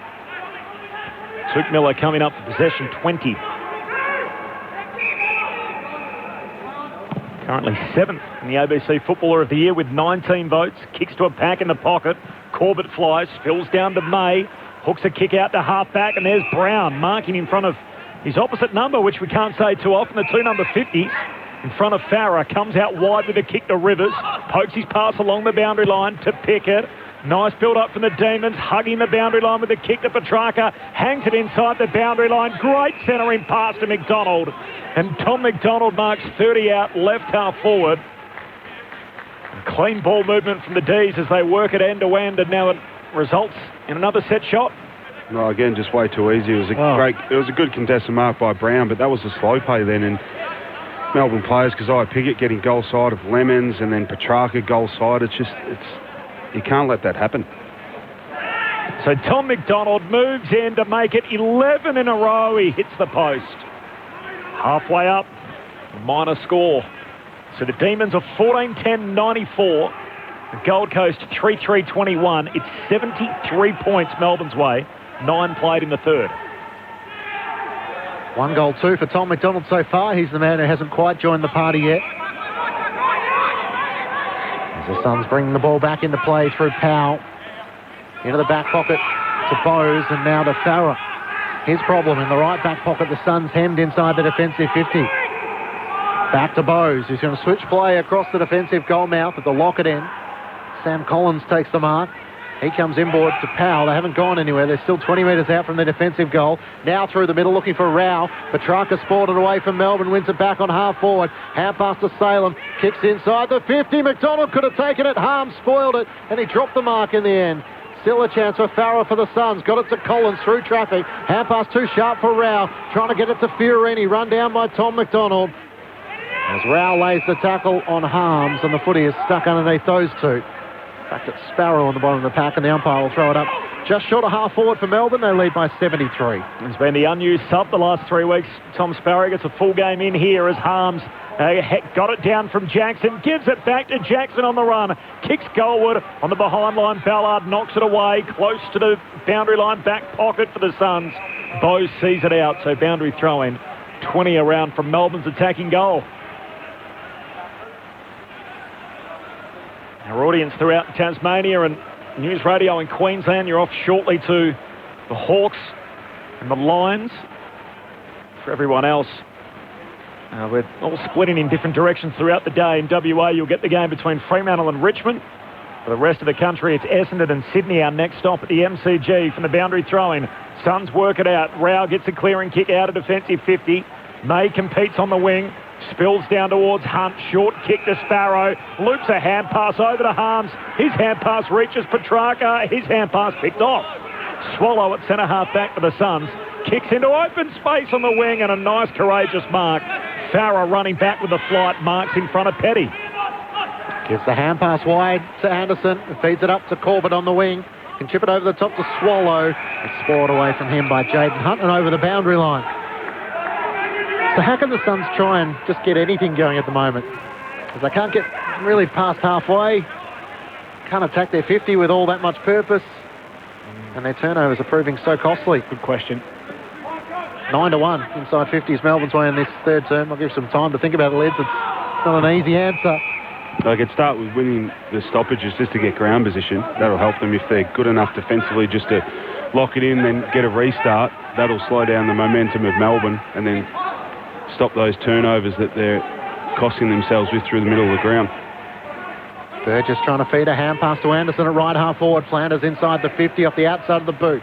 Took Miller coming up for possession 20. Currently 7th in the ABC Footballer of the Year with 19 votes. Kicks to a pack in the pocket. Corbett flies, spills down to May. Hooks a kick out to half-back, and there's Brown marking in front of his opposite number, which we can't say too often, the 2 number 50s. In front of Farah, comes out wide with a kick to Rivers. Pokes his pass along the boundary line to Pickett. Nice build-up from the Demons, hugging the boundary line with a kick to Petrarca. Hangs it inside the boundary line. Great centering pass to McDonald. And Tom McDonald marks 30 out, left half forward. And clean ball movement from the D's as they work it end-to-end, and now it results in another set shot. No, again, just way too easy. It was a good contested mark by Brown, but that was a slow play then. And Melbourne players, Keziah Pickett getting goal side of Lemons, and then Petrarca goal side. You can't let that happen. So Tom McDonald moves in to make it 11 in a row. He hits the post. Halfway up, minor score. So the Demons are 14-10-94. The Gold Coast 3-3-21. It's 73 points Melbourne's way. 9 played in the third. 1 goal, 2 for Tom McDonald so far. He's the man who hasn't quite joined the party yet. As the Suns bring the ball back into play through Powell. Into the back pocket to Bowes, and now to Farah. His problem in the right back pocket. The Suns hemmed inside the defensive 50. Back to Bowes, who's going to switch play across the defensive goal mouth at the Lockett end. Sam Collins takes the mark. He comes inboard to Powell. They haven't gone anywhere. They're still 20 metres out from the defensive goal. Now through the middle looking for Rao. Petrarca sported away from Melbourne. Wins it back on half forward. Hand pass to Salem. Kicks inside the 50. McDonald could have taken it. Harm spoiled it, and he dropped the mark in the end. Still a chance for Farah for the Suns. Got it to Collins through traffic. Hand pass too sharp for Rao. Trying to get it to Fiorini. Run down by Tom McDonald. As Rao lays the tackle on Harms, and the footy is stuck underneath those two. Back at Sparrow on the bottom of the pack, and the umpire will throw it up just short of half forward for Melbourne. They lead by 73. He's been the unused sub the last 3 weeks. Tom Sparrow gets a full game in here as Harms got it down from Jackson, gives it back to Jackson on the run, kicks goalward on the behind line. Ballard knocks it away close to the boundary line back pocket for the Suns. Bowes sees it out, so boundary throw-in. 20 around from Melbourne's attacking goal. Our audience throughout Tasmania and News Radio in Queensland, you're off shortly to the Hawks and the Lions. For everyone else, we're all splitting in different directions throughout the day. In WA, you'll get the game between Fremantle and Richmond. For the rest of the country, it's Essendon and Sydney, our next stop at the MCG from the boundary throw-in. Suns work it out. Rao gets a clearing kick out of defensive 50. May competes on the wing. Spills down towards Hunt. Short kick to Sparrow. Loops a hand pass over to Harms. His hand pass reaches Petrarca. His hand pass picked off. Swallow at centre half back for the Suns. Kicks into open space on the wing, and a nice courageous mark. Farah running back with the flight. Marks in front of Petty. Gives the hand pass wide to Anderson. Feeds it up to Corbett on the wing. Can chip it over the top to Swallow. It's spoiled away from him by Jaden Hunt and over the boundary line. So how can the Suns try and just get anything going at the moment? Because they can't get really past halfway. Can't attack their 50 with all that much purpose. And their turnovers are proving so costly. Good question. 9-1 inside 50s Melbourne's way in this third term. I'll give some time to think about it, Lids. It's not an easy answer. They could start with winning the stoppages just to get ground position. That'll help them if they're good enough defensively just to lock it in, then get a restart. That'll slow down the momentum of Melbourne and then stop those turnovers that they're costing themselves with through the middle of the ground. Burgess trying to feed a hand pass to Anderson at right half forward. Flanders inside the 50 off the outside of the boot.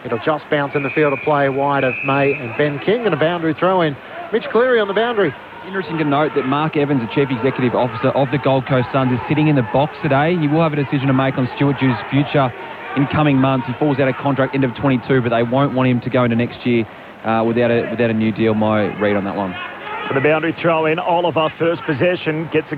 It'll just bounce in the field of play wide of May and Ben King, and a boundary throw in. Mitch Cleary on the boundary. Interesting to note that Mark Evans, the Chief Executive Officer of the Gold Coast Suns, is sitting in the box today. He will have a decision to make on Stuart Dew's future in coming months. He falls out of contract end of 22, but they won't want him to go into next year without a new deal. My read on that one. For the boundary throw in, Oliver, first possession, gets a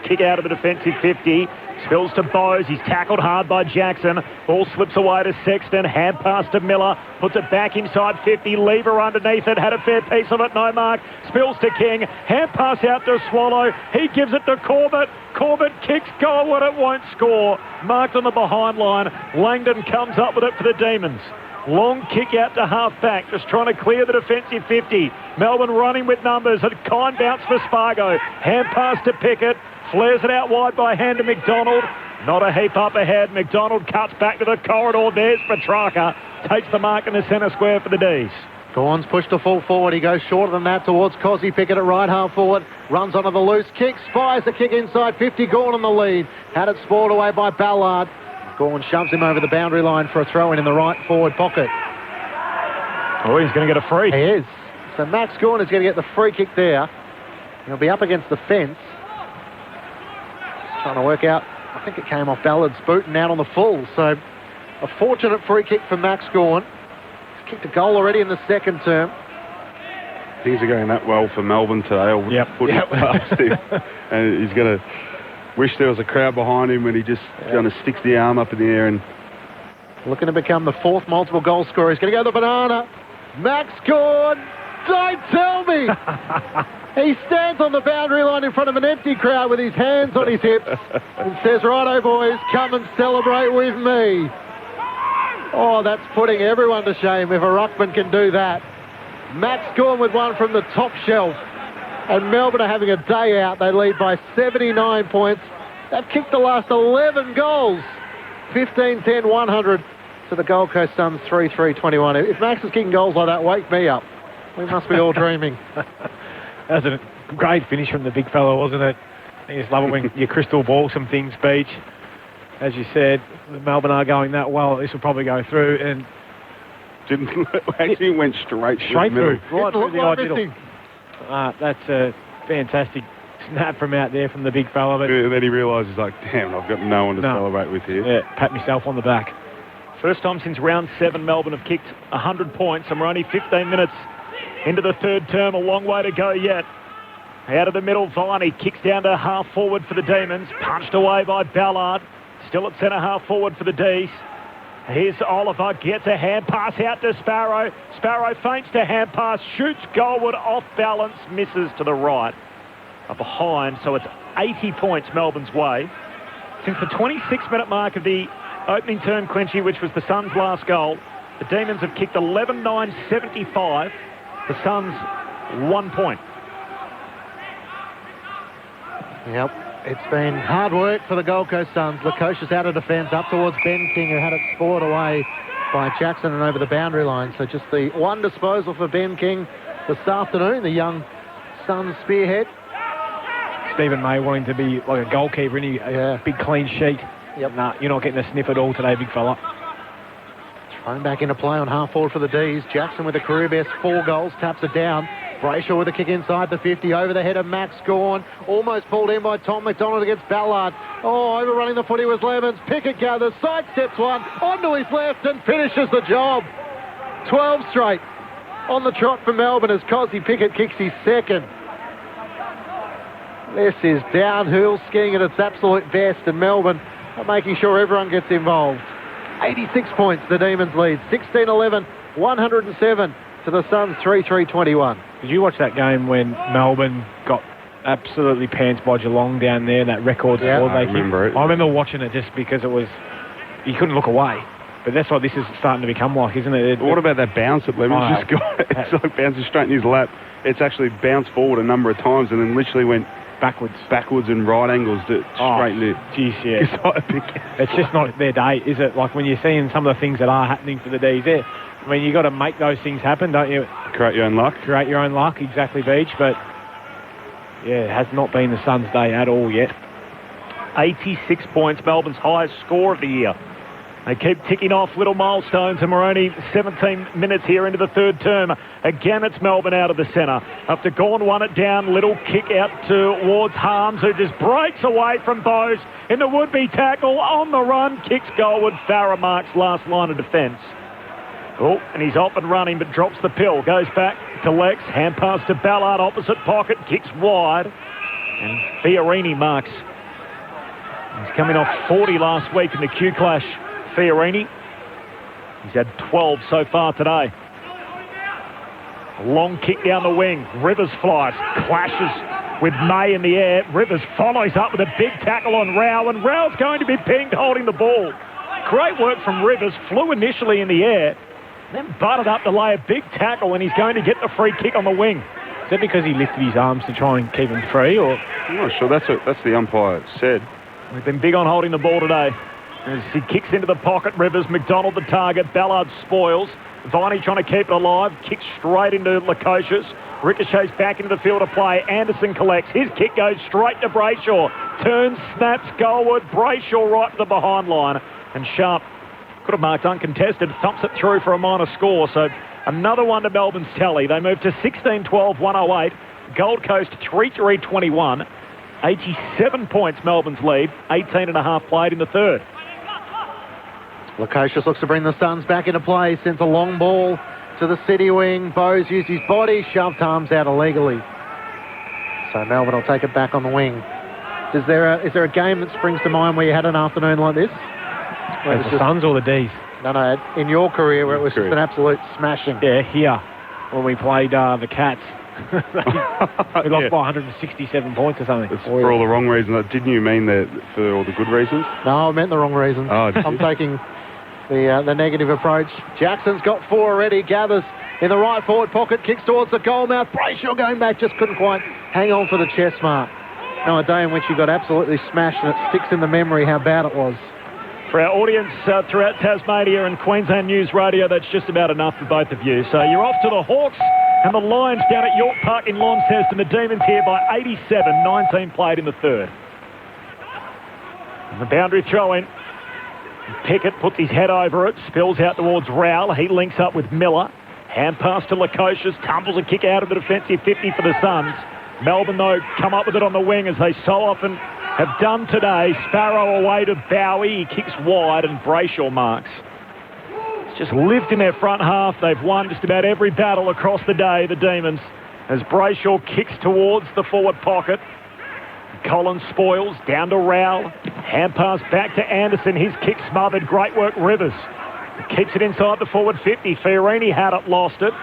kick out of the defensive 50. Spills to Bowes. He's tackled hard by Jackson. Ball slips away to Sexton. Hand pass to Miller. Puts it back inside 50. Lever underneath it. Had a fair piece of it. No mark. Spills to King. Hand pass out to Swallow. He gives it to Corbett. Corbett kicks goal, it won't score. Marked on the behind line. Langdon comes up with it for the Demons. Long kick out to half-back, just trying to clear the defensive 50. Melbourne running with numbers. A kind bounce for Spargo. Hand pass to Pickett. Flares it out wide by hand to McDonald. Not a heap up ahead. McDonald cuts back to the corridor. There's Petrarca. Takes the mark in the centre square for the D's. Gawn's pushed to full forward. He goes shorter than that towards Cozzy. Pickett at right half forward. Runs onto the loose kick. Spies the kick inside 50. Gawn on the lead. Had it spoiled away by Ballard. Gawn shoves him over the boundary line for a throw-in the right forward pocket. Oh, he's going to get a free. He is. So Max Gawn is going to get the free kick there. He'll be up against the fence. Trying to work out, I think it came off Ballard's boot and out on the full. So a fortunate free kick for Max Gawn. He's kicked a goal already in the second term. Things are going that well for Melbourne today. I'll put it past him. And he's going to wish there was a crowd behind him when he just kind of sticks the arm up in the air. And looking to become the fourth multiple goal scorer. He's going to go to the banana. Max Gawn, don't tell me! He stands on the boundary line in front of an empty crowd with his hands on his hips and says, righto boys, come and celebrate with me. Oh, that's putting everyone to shame if a ruckman can do that. Max Gawn with one from the top shelf. And Melbourne are having a day out. They lead by 79 points. They've kicked the last 11 goals. 15-10, 100 to the Gold Coast Suns 3-3-21. If Max is kicking goals like that, wake me up. We must be all dreaming. That was a great finish from the big fella, wasn't it? I just love it when you crystal ball some things, Beach. As you said, the Melbourne are going that well. This will probably go through and actually went straight through, right through the like middle. That's a fantastic snap from out there from the big fella. But then he realises, like, damn, I've got no one to celebrate with here. Yeah, pat myself on the back. First time since round 7 Melbourne have kicked 100 points, and we're only 15 minutes into the third term. A long way to go yet. Out of the middle, Viney kicks down to half forward for the Demons. Punched away by Ballard. Still at centre half forward for the D's. Here's Oliver, gets a hand pass out to Sparrow. Sparrow feints to hand pass, shoots goalward, off balance, misses to the right. Behind, so it's 80 points Melbourne's way. Since the 26-minute mark of the opening term, Quenchy, which was the Suns' last goal, the Demons have kicked 11-9-75. The Suns, 1 point. Yep, it's been hard work for the Gold Coast Suns. Lukosius out of defence, up towards Ben King, who had it spoiled away by Jackson and over the boundary line. So just the one disposal for Ben King this afternoon, the young Suns spearhead. Stephen May wanting to be like a goalkeeper, a big clean sheet. Yep. Nah, you're not getting a sniff at all today, big fella. Thrown back into play on half forward for the D's. Jackson with a career best 4 goals, taps it down. Brayshaw with a kick inside the 50, over the head of Max Gawn. Almost pulled in by Tom McDonald against Ballard. Oh, overrunning the footy was Levens. Pickett gathers, sidesteps one, onto his left and finishes the job. 12 straight on the trot for Melbourne as Cozzy Pickett kicks his second. This is downhill skiing at its absolute best, and Melbourne are making sure everyone gets involved. 86 points, the Demons lead. 16-11, 107 to the Suns, 3-3-21. Did you watch that game when Melbourne got absolutely pants by Geelong down there, that record score they kicked? I remember watching it just because it was, you couldn't look away. But that's what this is starting to become like, isn't it? What about that bounce that Levens just got? It's like bouncing straight in his lap. It's actually bounced forward a number of times and then literally went backwards and right angles straight in it. Geez, yeah. It's just not their day, is it? Like when you're seeing some of the things that are happening for the D's there. I mean, you got to make those things happen, don't you? Create your own luck. Create your own luck, exactly, Beach. But yeah, it has not been the Suns' day at all yet. 86 points, Melbourne's highest score of the year. They keep ticking off little milestones, and we're only 17 minutes here into the third term. Again, it's Melbourne out of the centre. After Gawn won it down, little kick out towards Harms, who just breaks away from Bowes in the would-be tackle, on the run, kicks goalward. Farah marks last line of defence. Oh, and he's off and running, but drops the pill. Goes back to Lex. Hand pass to Ballard, opposite pocket. Kicks wide. And Fiorini marks. He's coming off 40 last week in the Q Clash, Fiorini. He's had 12 so far today. A long kick down the wing. Rivers flies. Clashes with May in the air. Rivers follows up with a big tackle on Rao, and Rao's going to be pinged holding the ball. Great work from Rivers. Flew initially in the air, then butted up to lay a big tackle, and he's going to get the free kick on the wing. Is that because he lifted his arms to try and keep him free, or? I'm not sure. That's the umpire said. We've been big on holding the ball today. As he kicks into the pocket, Rivers, McDonald the target, Ballard spoils. Viney trying to keep it alive, kicks straight into Lukosius. Ricochets back into the field of play. Anderson collects. His kick goes straight to Brayshaw. Turns, snaps, goalward. Brayshaw right to the behind line. And Sharp could have marked uncontested, thumps it through for a minor score. So another one to Melbourne's tally. They move to 16-12, 108. Gold Coast 3-3-21. 87 points Melbourne's lead. 18.5 played in the third. Lukosius looks to bring the Suns back into play. Sends a long ball to the city wing. Bowes used his body, shoved arms out illegally. So Melbourne will take it back on the wing. Is there a game that springs to mind where you had an afternoon like this? Where the Suns or the D's? No, in your career where it was just an absolute smashing. Yeah, here, when we played the Cats. We lost by 167 points or something. It's for all the wrong reasons. Didn't you mean that for all the good reasons? No, I meant the wrong reasons. Oh, I'm taking the negative approach. Jackson's got 4 already. Gathers in the right forward pocket. Kicks towards the goal mouth. Brayshaw going back. Just couldn't quite hang on for the chest mark. No, a day in which he got absolutely smashed, and it sticks in the memory how bad it was. For our audience throughout Tasmania and Queensland News Radio, that's just about enough for both of you. So you're off to the Hawks and the Lions down at York Park in Launceston, and the Demons here by 87, 19 played in the third. And the boundary throw-in. Pickett puts his head over it, spills out towards Rowell. He links up with Miller. Hand pass to Lukosius, tumbles a kick out of the defensive 50 for the Suns. Melbourne, though, come up with it on the wing as they so often have done today. Sparrow away to Bowie. He kicks wide and Brayshaw marks. It's just lived in their front half. They've won just about every battle across the day, the Demons, as Brayshaw kicks towards the forward pocket. Collins spoils, down to Rowell. Hand pass back to Anderson. His kick smothered. Great work, Rivers. Keeps it inside the forward 50. Fiorini had it, lost it.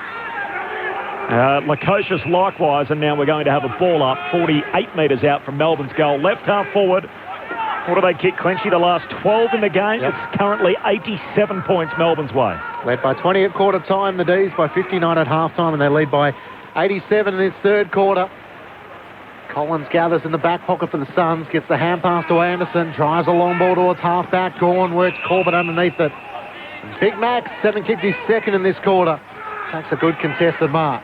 Lukosius likewise, and now we're going to have a ball up 48 metres out from Melbourne's goal. Left half forward. What do they kick, Clenchy? The last 12 in the game. Yep. It's currently 87 points Melbourne's way. Led by 20 at quarter time, the D's by 59 at half time, and they lead by 87 in this third quarter. Collins gathers in the back pocket for the Suns, gets the hand pass to Anderson, drives a long ball towards half-back. Gawn works Corbett underneath it. Big Max, 7 kicked his second in this quarter. Takes a good contested mark.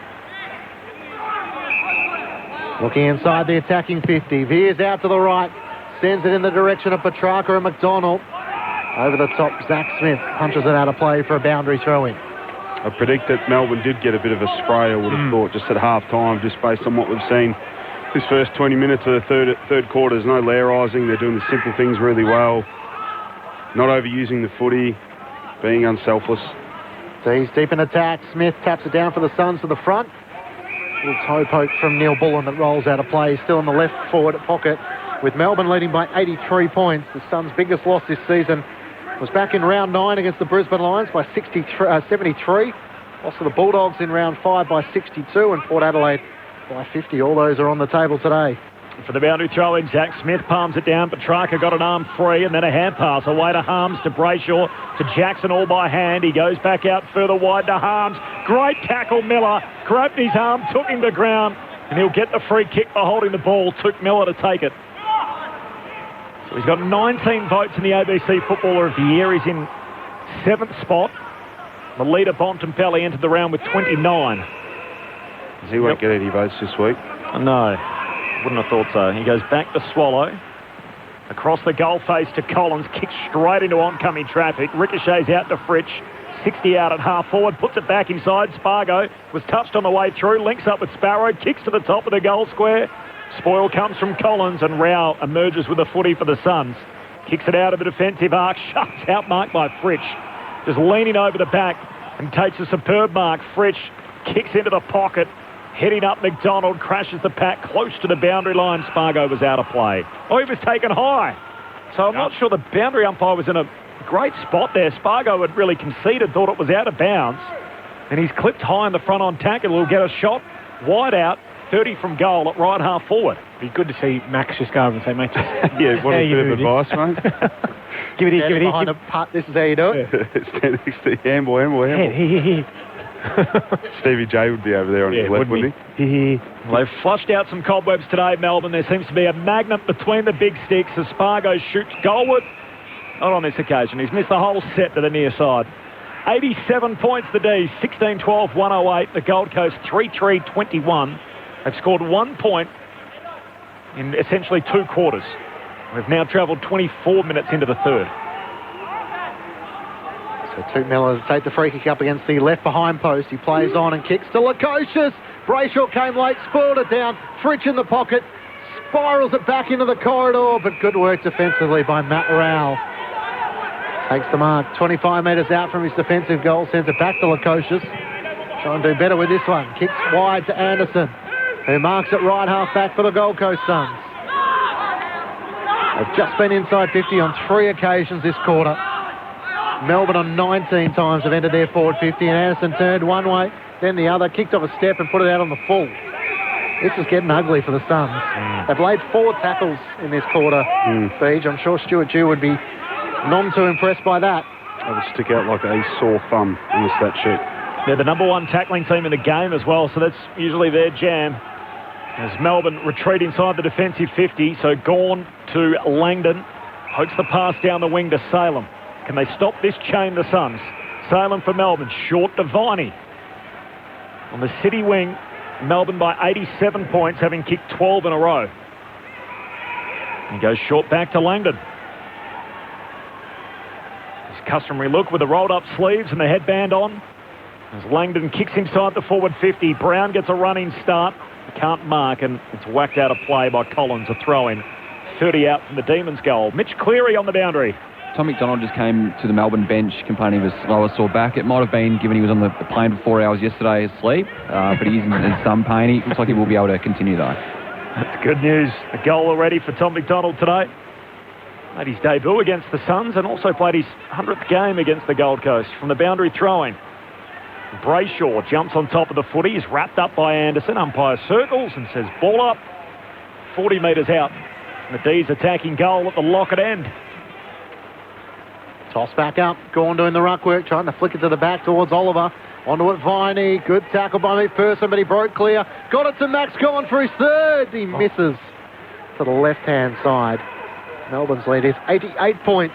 Looking inside the attacking 50. Veers out to the right. Sends it in the direction of Petrarca and McDonald. Over the top, Zach Smith punches it out of play for a boundary throw-in. I predict that Melbourne did get a bit of a spray, I would have thought, just at half-time, just based on what we've seen. This first 20 minutes of the third quarter, there's no lairising. They're doing the simple things really well. Not overusing the footy, being unselfish. D's deep in attack. Smith taps it down for the Suns to the front. Little toe poke from Neil Bullen that rolls out of play. Still in the left forward pocket with Melbourne leading by 83 points. The Suns' biggest loss this season was back in round 9 against the Brisbane Lions by 73. Lost to the Bulldogs in round 5 by 62 and Port Adelaide by 50. All those are on the table today. For the boundary throw-in, Zach Smith palms it down. Petrarca got an arm free and then a hand pass away to Harms, to Brayshaw, to Jackson all by hand. He goes back out further wide to Harms. Great tackle, Miller. Grabbed his arm, took him to ground, and he'll get the free kick by holding the ball. Took Miller to take it. So he's got 19 votes in the ABC Footballer of the Year. He's in 7th spot. The leader, Bontempelli, entered the round with 29. He won't get any votes this week. No. Wouldn't have thought so. He goes back to Swallow. Across the goal face to Collins. Kicks straight into oncoming traffic. Ricochets out to Fritsch. 60 out at half forward. Puts it back inside. Spargo was touched on the way through. Links up with Sparrow. Kicks to the top of the goal square. Spoil comes from Collins, and Rao emerges with a footy for the Suns. Kicks it out of the defensive arc. Shuts out marked by Fritsch. Just leaning over the back and takes a superb mark. Fritsch kicks into the pocket, heading up McDonald, crashes the pack close to the boundary line. Spargo was out of play. Oh, he was taken high. So I'm not sure the boundary umpire was in a great spot there. Spargo had really conceded, thought it was out of bounds, and he's clipped high in the front on tackle. He'll get a shot wide out, 30 from goal at right half forward. Be good to see Max just go over and say, mate, yeah, what a bit of advice, mate. Give it here, behind a putt, this is how you do it. Stand next to handball. Stevie J would be over there on his left, wouldn't he? Well, they've flushed out some cobwebs today, Melbourne. There seems to be a magnet between the big sticks as Spargo shoots goalward. Not on this occasion. He's missed the whole set to the near side. 87 points the D's, 16-12, 108. The Gold Coast 3-3-21. They've scored 1 point in essentially 2 quarters. We've now travelled 24 minutes into the third. So Toot Miller to take the free kick up against the left behind post. He plays on and kicks to Lukosius. Brayshaw came late, spoiled it down. Fritsch in the pocket, spirals it back into the corridor, but good work defensively by Matt Rowell. Takes the mark 25 metres out from his defensive goal, sends it back to Lukosius. Trying to do better with this one. Kicks wide to Anderson, who marks it right half back for the Gold Coast Suns. They've just been inside 50 on 3 occasions this quarter. Melbourne on 19 times have entered their forward 50, and Anderson turned one way, then the other, kicked off a step and put it out on the full. This is getting ugly for the Suns. They've laid 4 tackles in this quarter, Beach. I'm sure Stuart Dew would be none too impressed by that. That would stick out like a sore thumb in the stat sheet. They're the number 1 tackling team in the game as well, so that's usually their jam. As Melbourne retreat inside the defensive 50, so Gawn to Langdon, hooks the pass down the wing to Salem. Can they stop this chain, the Suns? Salem for Melbourne, short to Viney. On the city wing, Melbourne by 87 points, having kicked 12 in a row. He goes short back to Langdon. His customary look with the rolled up sleeves and the headband on. As Langdon kicks inside the forward 50, Brown gets a running start. He can't mark, and it's whacked out of play by Collins, a throw-in. 30 out from the Demons' goal. Mitch Cleary on the boundary. Tom McDonald just came to the Melbourne bench complaining of his lower sore back. It might have been given he was on the plane for 4 hours yesterday asleep, but he's in some pain. He looks like he will be able to continue though. That's good news. A goal already for Tom McDonald today. Made his debut against the Suns and also played his 100th game against the Gold Coast from the boundary throwing. Brayshaw jumps on top of the footy. He's wrapped up by Anderson. Umpire circles and says ball up. 40 metres out. And the D's attacking goal at the Lockett end. Toss back up. Gawn doing the ruck work, trying to flick it to the back towards Oliver. Onto it, Viney. Good tackle by McPherson, but he broke clear. Got it to Max Gawn for his third. He misses to the left-hand side. Melbourne's lead is 88 points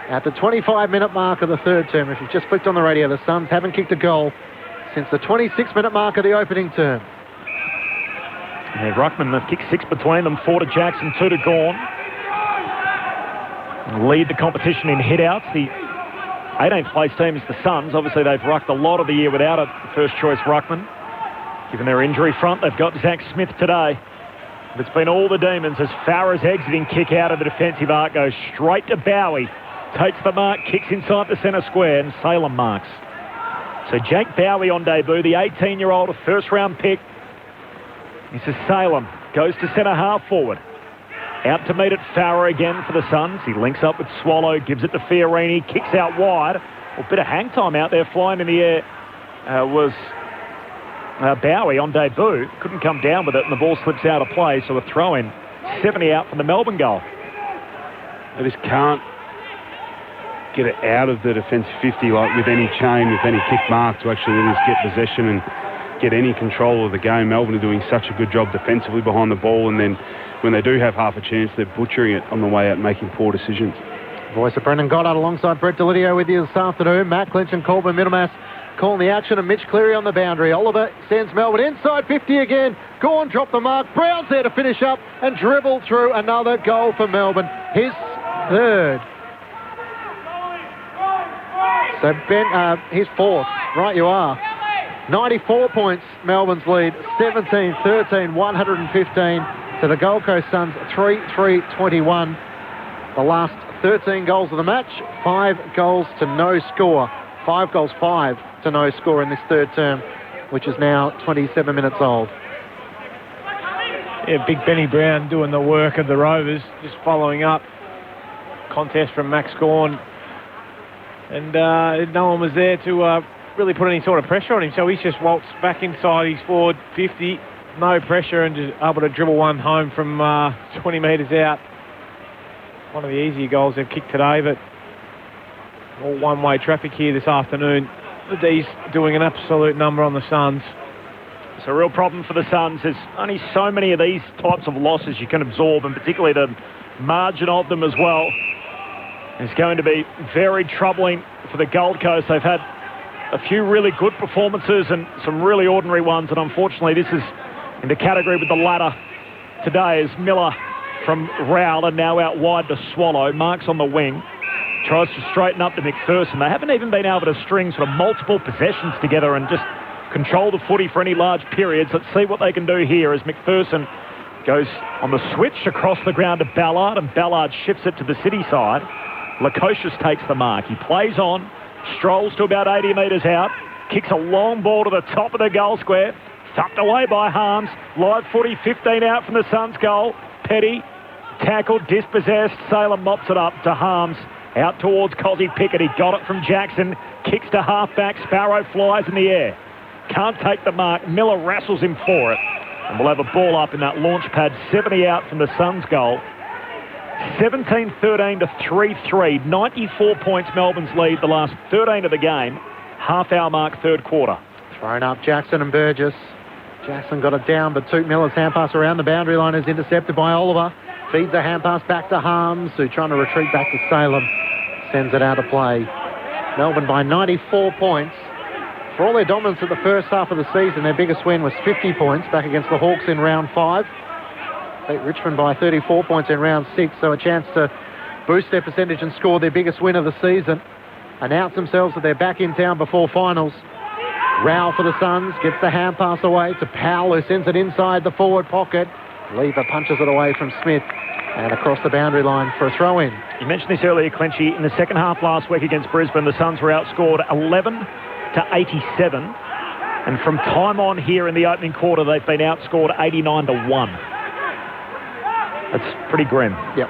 at the 25-minute mark of the third term. If you've just flicked on the radio, the Suns haven't kicked a goal since the 26-minute mark of the opening term. Yeah, Ruckman have kicked 6 between them, 4 to Jackson, 2 to Gawn. Lead the competition in hit-outs. The 18th place team is the Suns. Obviously, they've rucked a lot of the year without a first-choice ruckman. Given their injury front, they've got Zach Smith today. But it's been all the Demons as Farah's exiting kick out of the defensive arc goes straight to Bowie. Takes the mark, kicks inside the centre square, and Salem marks. So Jake Bowie on debut, the 18-year-old, a first-round pick. This is Salem. Goes to centre half forward. Out to meet it, Farah again for the Suns. He links up with Swallow, gives it to Fiorini, kicks out wide. A bit of hang time out there, flying in the air was Bowie on debut. Couldn't come down with it, and the ball slips out of play, so a throw-in. 70 out from the Melbourne goal. They just can't get it out of the defensive 50 like with any chain, with any kick mark to actually just get possession and get any control of the game. Melbourne are doing such a good job defensively behind the ball, and then when they do have half a chance, they're butchering it on the way out, making poor decisions. Voice of Brendan Goddard alongside Brett Delidio with you this afternoon. Matt Clinch and Corbin Middlemass calling the action, and Mitch Cleary on the boundary. Oliver sends Melbourne inside 50 again. Gawn dropped the mark. Brown's there to finish up and dribble through another goal for Melbourne. His third. So his fourth. Right you are. 94 points, Melbourne's lead. 17-13, 115 to the Gold Coast Suns, 3-3-21. The last 13 goals of the match, 5 goals to no score. 5 goals, 5 to no score in this third term, which is now 27 minutes old. Yeah, big Benny Brown doing the work of the Rovers, just following up. Contest from Max Gawn. And no one was there to really put any sort of pressure on him, so he's just waltzed back inside his forward 50, no pressure, and just able to dribble one home from 20 metres out. One of the easier goals they've kicked today, but all one-way traffic here this afternoon. The D's doing an absolute number on the Suns. It's a real problem for the Suns. There's only so many of these types of losses you can absorb, and particularly the margin of them as well. It's going to be very troubling for the Gold Coast. They've had a few really good performances and some really ordinary ones, and unfortunately this is in the category with the latter today as Miller from Rowell now out wide to Swallow. Marks on the wing. Tries to straighten up to McPherson. They haven't even been able to string sort of multiple possessions together and just control the footy for any large periods. Let's see what they can do here as McPherson goes on the switch across the ground to Ballard, and Ballard shifts it to the city side. Lukosius takes the mark. He plays on, strolls to about 80 metres out, kicks a long ball to the top of the goal square, tucked away by Harms. Live footy, 15 out from the Suns' goal. Petty, tackled, dispossessed. Salem mops it up to Harms. Out towards Cozzy Pickett. He got it from Jackson. Kicks to half-back. Sparrow flies in the air. Can't take the mark. Miller wrestles him for it. And we'll have a ball up in that launch pad. 70 out from the Suns' goal. 17-13 to 3-3. 94 points Melbourne's lead the last 13 of the game. Half-hour mark, third quarter. Thrown up Jackson and Burgess. Jackson got it down, but Toot Miller's hand pass around the boundary line is intercepted by Oliver. Feeds the hand pass back to Harms, who trying to retreat back to Salem. Sends it out of play. Melbourne by 94 points. For all their dominance at the first half of the season, their biggest win was 50 points back against the Hawks in round 5. Beat Richmond by 34 points in round 6, so a chance to boost their percentage and score their biggest win of the season. Announce themselves that they're back in town before finals. Rowell for the Suns, gets the hand pass away to Powell, who sends it inside the forward pocket. Lever punches it away from Smith and across the boundary line for a throw-in. You mentioned this earlier, Clinchy. In the second half last week against Brisbane, the Suns were outscored 11 to 87. And from time on here in the opening quarter, they've been outscored 89 to 1. That's pretty grim. Yep.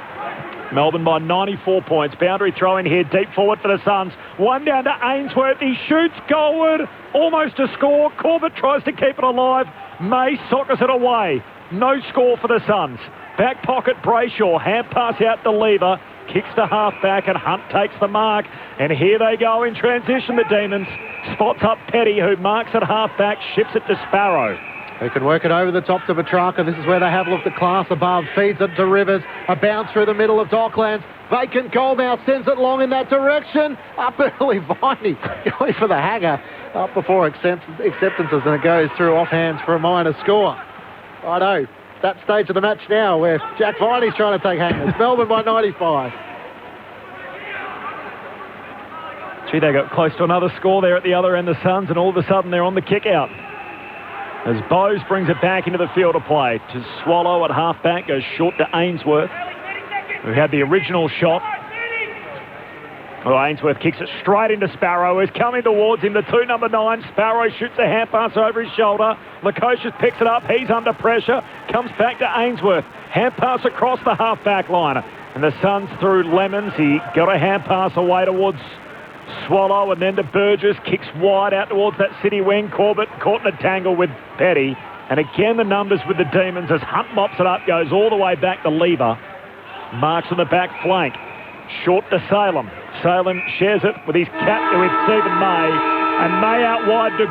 Melbourne by 94 points. Boundary throw in here, deep forward for the Suns. One down to Ainsworth. He shoots goalward. Almost a score. Corbett tries to keep it alive. May sockers it away. No score for the Suns. Back pocket Brayshaw. Hand pass out to Lever. Kicks to half-back and Hunt takes the mark. And here they go in transition, the Demons. Spots up Petty, who marks at half-back, ships it to Sparrow. They can work it over the top to Petrarca. This is where they have looked at class above. Feeds it to Rivers. A bounce through the middle of Docklands. Vacant goal now. Sends it long in that direction. Up early, Viney going for the hanger. Up before acceptances, and it goes through off hands for a minor score. Righto. That stage of the match now where Jack Viney's trying to take hangers. Melbourne by 95. Gee, they got close to another score there at the other end, the Suns, and all of a sudden they're on the kick-out. As Bowes brings it back into the field of play to Swallow at half-back, goes short to Ainsworth, who had the original shot. Well, Ainsworth kicks it straight into Sparrow, who's coming towards him, the number 9. Sparrow shoots a hand pass over his shoulder. Lukosius picks it up. He's under pressure. Comes back to Ainsworth. Hand pass across the half-back line. And the Suns through Lemons. He got a hand pass away towards Swallow and then to Burgess. Kicks wide out towards that city wing. Corbett caught in a tangle with Petty. And again the numbers with the Demons as Hunt mops it up. Goes all the way back to Lever. Marks on the back flank. Short to Salem. Salem shares it with his captain, with Stephen May. And May out wide to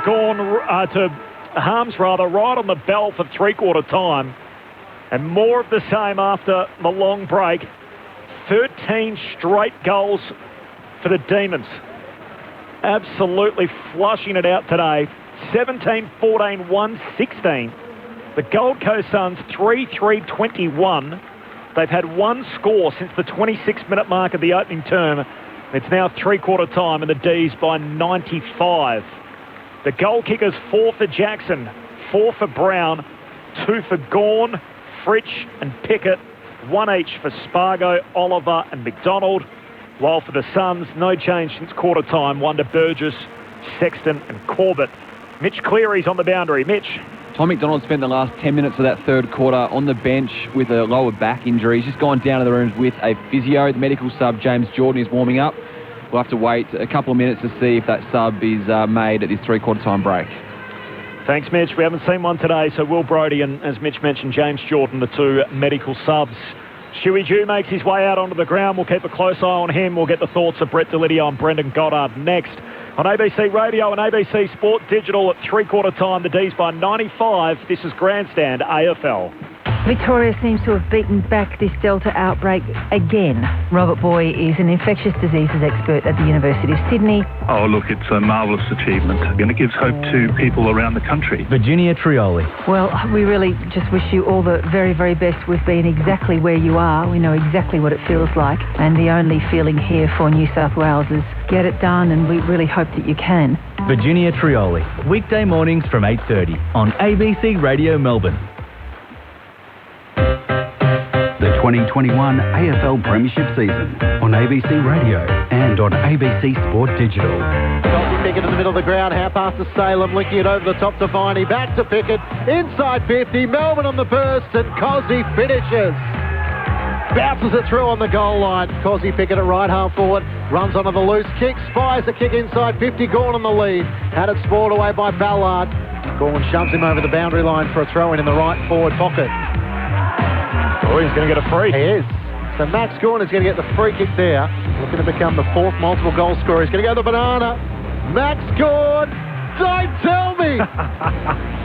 to Harms, right on the bell for three-quarter time. And more of the same after the long break. 13 straight goals for the Demons. Absolutely flushing it out today. 17-14, 1-16. The Gold Coast Suns 3-3-21. They've had one score since the 26-minute mark of the opening term. It's now three-quarter time and the D's by 95. The goal kickers, 4 for Jackson, 4 for Brown, 2 for Gawn, Fritsch and Pickett, 1 each for Spargo, Oliver and McDonald. While for the Suns, no change since quarter time. 1 to Burgess, Sexton and Corbett. Mitch Cleary's on the boundary. Mitch. Tom McDonald spent the last 10 minutes of that third quarter on the bench with a lower back injury. He's just gone down to the rooms with a physio. The medical sub, James Jordan, is warming up. We'll have to wait a couple of minutes to see if that sub is made at this three-quarter time break. Thanks, Mitch. We haven't seen one today, so Will Brodie and, as Mitch mentioned, James Jordan, the two medical subs. Stewie Dew makes his way out onto the ground. We'll keep a close eye on him. We'll get the thoughts of Brett Delidio and Brendan Goddard next. On ABC Radio and ABC Sport Digital at three-quarter time, the D's by 95. This is Grandstand AFL. Victoria seems to have beaten back this Delta outbreak again. Robert Boy is an infectious diseases expert at the University of Sydney. Oh, look, it's a marvellous achievement, and it gives hope to people around the country. Virginia Trioli. Well, we really just wish you all the very, very best with being exactly where you are. We know exactly what it feels like, and the only feeling here for New South Wales is get it done, and we really hope that you can. Virginia Trioli, weekday mornings from 8:30 on ABC Radio Melbourne. The 2021 AFL Premiership season on ABC Radio and on ABC Sport Digital. Kelsey Pickett in the middle of the ground, half past to Salem, linking it over the top to Viney, back to Pickett, inside 50, Melbourne on the burst, and Cosy finishes. Bounces it through on the goal line. Cosy Pickett at right half forward, runs onto the loose kick, spies the kick inside 50, Gawn on the lead. Had it spoiled away by Ballard. Gawn shoves him over the boundary line for a throw-in the right forward pocket. Oh, he's going to get a free. He is. So Max Gawn is going to get the free kick there. Looking to become the fourth multiple goal scorer. He's going to go the banana. Max Gawn, don't tell me!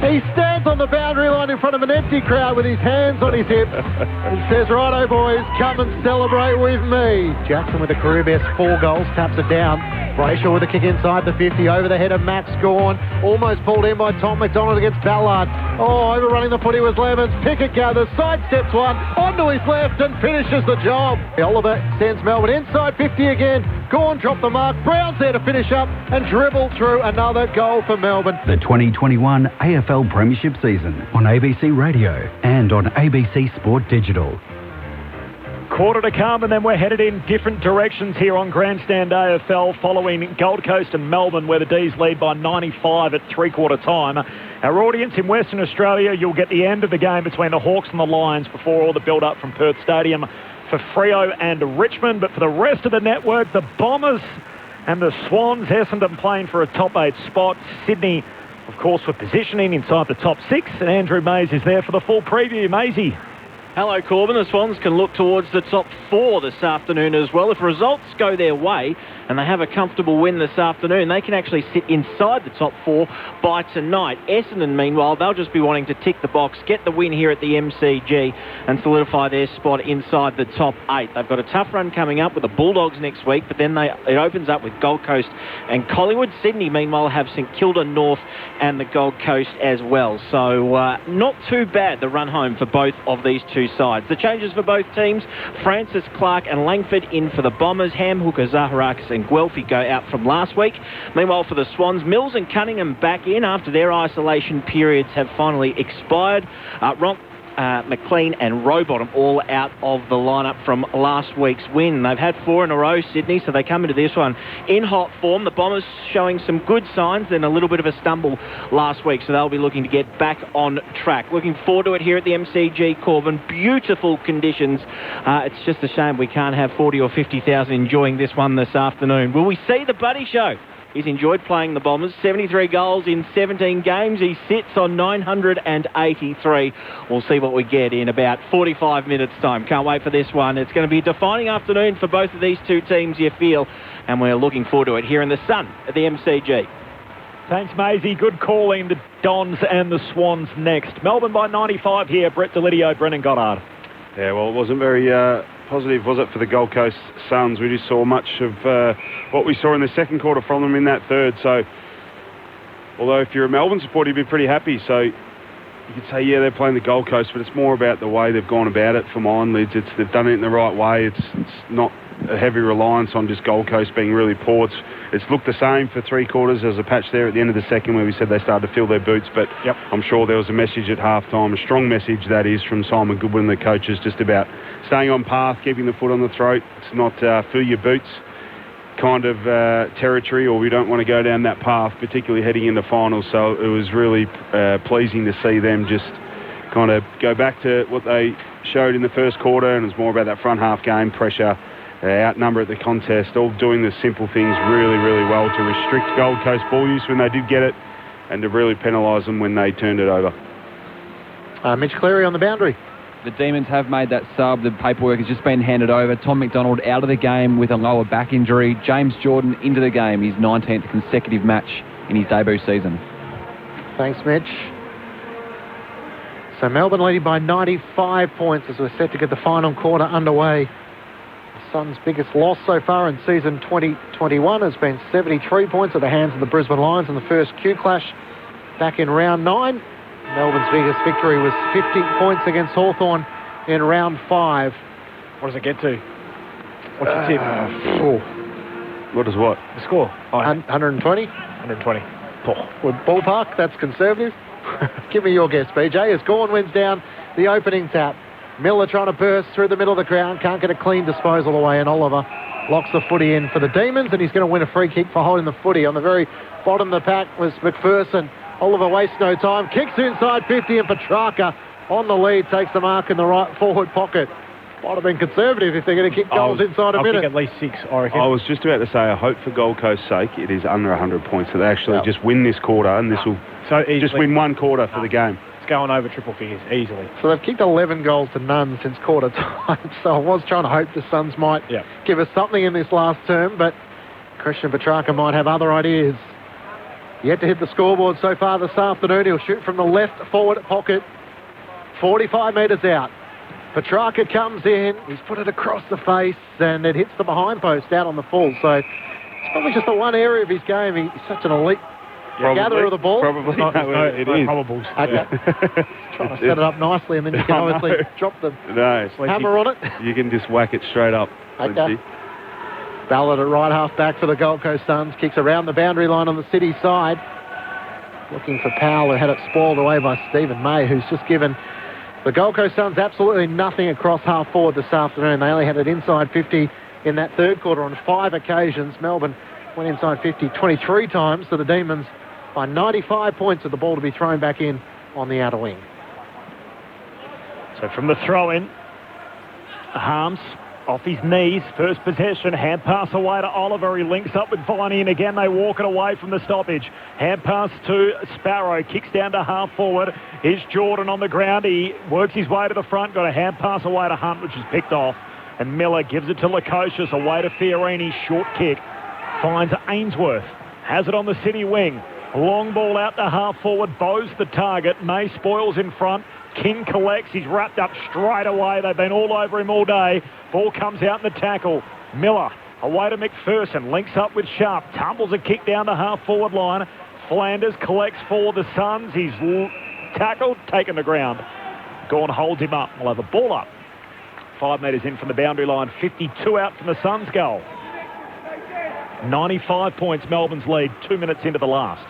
He stands on the boundary line in front of an empty crowd with his hands on his hips and says, righto boys, come and celebrate with me. Jackson with a career best 4 goals, taps it down. Brayshaw with a kick inside the 50, over the head of Max Gawn. Almost pulled in by Tom McDonald against Ballard. Oh, overrunning the footy was Levens. Pickett gathers, sidesteps one, onto his left and finishes the job. Oliver sends Melbourne inside 50 again. Gawn dropped the mark. Brown's there to finish up and dribble through another goal for Melbourne. The 2021 AFL Premiership season on ABC Radio and on ABC Sport Digital. Quarter to come, and then we're headed in different directions here on Grandstand AFL following Gold Coast and Melbourne, where the D's lead by 95 at three-quarter time. Our audience in Western Australia, you'll get the end of the game between the Hawks and the Lions before all the build-up from Perth Stadium for Freo and Richmond. But for the rest of the network, the Bombers and the Swans, Essendon playing for a top 8 spot. Sydney, of course, for positioning inside the top 6, and Andrew Mays is there for the full preview. Maisie. Hello, Corbin. The Swans can look towards the top 4 this afternoon as well. If results go their way and they have a comfortable win this afternoon, they can actually sit inside the top 4 by tonight. Essendon, meanwhile, they'll just be wanting to tick the box, get the win here at the MCG and solidify their spot inside the top 8. They've got a tough run coming up with the Bulldogs next week, but then it opens up with Gold Coast and Collingwood. Sydney, meanwhile, have St Kilda North and the Gold Coast as well. So not too bad, the run home for both of these two sides. The changes for both teams: Francis, Clark and Langford in for the Bombers. Ham, Hooker, Zaharakis and Guelphy go out from last week. Meanwhile, for the Swans, Mills and Cunningham back in after their isolation periods have finally expired. Ronk, McLean and Rowbottom all out of the lineup from last week's win. They've had 4 in a row, Sydney, so they come into this one in hot form. The Bombers showing some good signs, then a little bit of a stumble last week, so they'll be looking to get back on track. Looking forward to it here at the MCG, Corbin. Beautiful conditions. It's just a shame we can't have 40 or 50,000 enjoying this one this afternoon. Will we see the Buddy Show? He's enjoyed playing the Bombers. 73 goals in 17 games. He sits on 983. We'll see what we get in about 45 minutes' time. Can't wait for this one. It's going to be a defining afternoon for both of these two teams, you feel, and we're looking forward to it here in the sun at the MCG. Thanks, Maisie. Good calling. The Dons and the Swans next. Melbourne by 95 here. Brett Delidio, Brendan Goddard. Yeah, well, it wasn't very positive, was it, for the Gold Coast Suns? We just saw much of what we saw in the second quarter from them in that third. So, although if you're a Melbourne supporter, you'd be pretty happy. So, you could say, yeah, they're playing the Gold Coast, but it's more about the way they've gone about it for mine lids. They've done it in the right way. It's not a heavy reliance on just Gold Coast being really poor. It's looked the same for three quarters. There was a patch there at the end of the second where we said they started to fill their boots, but I'm sure there was a message at halftime, a strong message that is, from Simon Goodwin and the coaches, just about staying on path, keeping the foot on the throat. It's not fill your boots. kind of territory, or we don't want to go down that path, particularly heading into finals. So it was really pleasing to see them just kind of go back to what they showed in the first quarter, and it was more about that front half game, pressure, outnumber at the contest, all doing the simple things really, really well to restrict Gold Coast ball use when they did get it, and to really penalise them when they turned it over. Mitch Cleary on the boundary. The Demons have made that sub. The paperwork has just been handed over. Tom McDonald out of the game with a lower back injury. James Jordan into the game, his 19th consecutive match in his debut season. Thanks, Mitch. So Melbourne leading by 95 points as we're set to get the final quarter underway. The Suns' biggest loss so far in season 2021 has been 73 points at the hands of the Brisbane Lions in the first Q Clash back in round 9. Melbourne's biggest victory was 50 points against Hawthorn in round 5. What does it get to? What's your tip? What is what? The score? 120? 120. With ballpark, that's conservative. Give me your guess, BJ. As Gawn wins down the opening tap. Miller trying to burst through the middle of the ground. Can't get a clean disposal away, and Oliver locks the footy in for the Demons, and he's going to win a free kick for holding the footy. On the very bottom of the pack was McPherson. Oliver wastes no time, kicks inside 50, and Petrarca on the lead takes the mark in the right forward pocket. Might have been conservative if they're going to kick goals inside a minute. I think at least 6, I reckon. I was just about to say, I hope for Gold Coast's sake it is under 100 points, so they actually just win this quarter, and this will just win one quarter for the game. It's going over triple figures easily. So they've kicked 11 goals to none since quarter time, so I was trying to hope the Suns might give us something in this last term, but Christian Petrarca might have other ideas. Yet to hit the scoreboard so far this afternoon. He'll shoot from the left forward pocket, 45 metres out. Petrarca comes in, he's put it across the face, and it hits the behind post out on the full. So it's probably just the one area of his game. He's such an elite gatherer of the ball. Probably. It is. Probables. Okay. Trying to set it up nicely, and then you can obviously drop the hammer on it. You can just whack it straight up. Okay. Ballard at right half back for the Gold Coast Suns. Kicks around the boundary line on the City side. Looking for Powell, who had it spoiled away by Stephen May, who's just given the Gold Coast Suns absolutely nothing across half forward this afternoon. They only had it inside 50 in that third quarter on 5 occasions. Melbourne went inside 50 23 times, so the Demons by 95 points with the ball to be thrown back in on the outer wing. So from the throw-in, Harms off his knees, first possession, hand pass away to Oliver. He links up with Viney, and again they walk it away from the stoppage. Hand pass to Sparrow, kicks down to half forward. Here's Jordan on the ground. He works his way to the front, got a hand pass away to Hunt, which is picked off. And Miller gives it to Lukosius, away to Fiorini, short kick. Finds Ainsworth, has it on the City wing. Long ball out to half forward, bows the target. May spoils in front. King collects, he's wrapped up straight away. They've been all over him all day. Ball comes out in the tackle. Miller away to McPherson, links up with Sharp, tumbles a kick down the half forward line. Flanders collects for the Suns. He's tackled, taken the ground. Gawn holds him up. We'll have a ball up. 5 metres in from the boundary line. 52 out from the Suns goal. 95 points Melbourne's lead, 2 minutes into the last.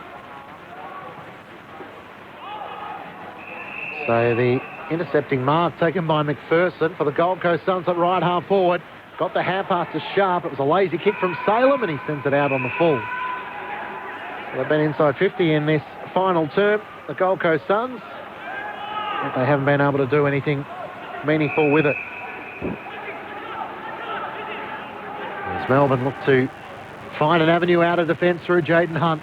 So the intercepting mark taken by McPherson for the Gold Coast Suns at right half forward. Got the hand pass to Sharp. It was a lazy kick from Salem, and he sends it out on the full. So they've been inside 50 in this final term, the Gold Coast Suns. But they haven't been able to do anything meaningful with it. As Melbourne look to find an avenue out of defence through Jaden Hunt,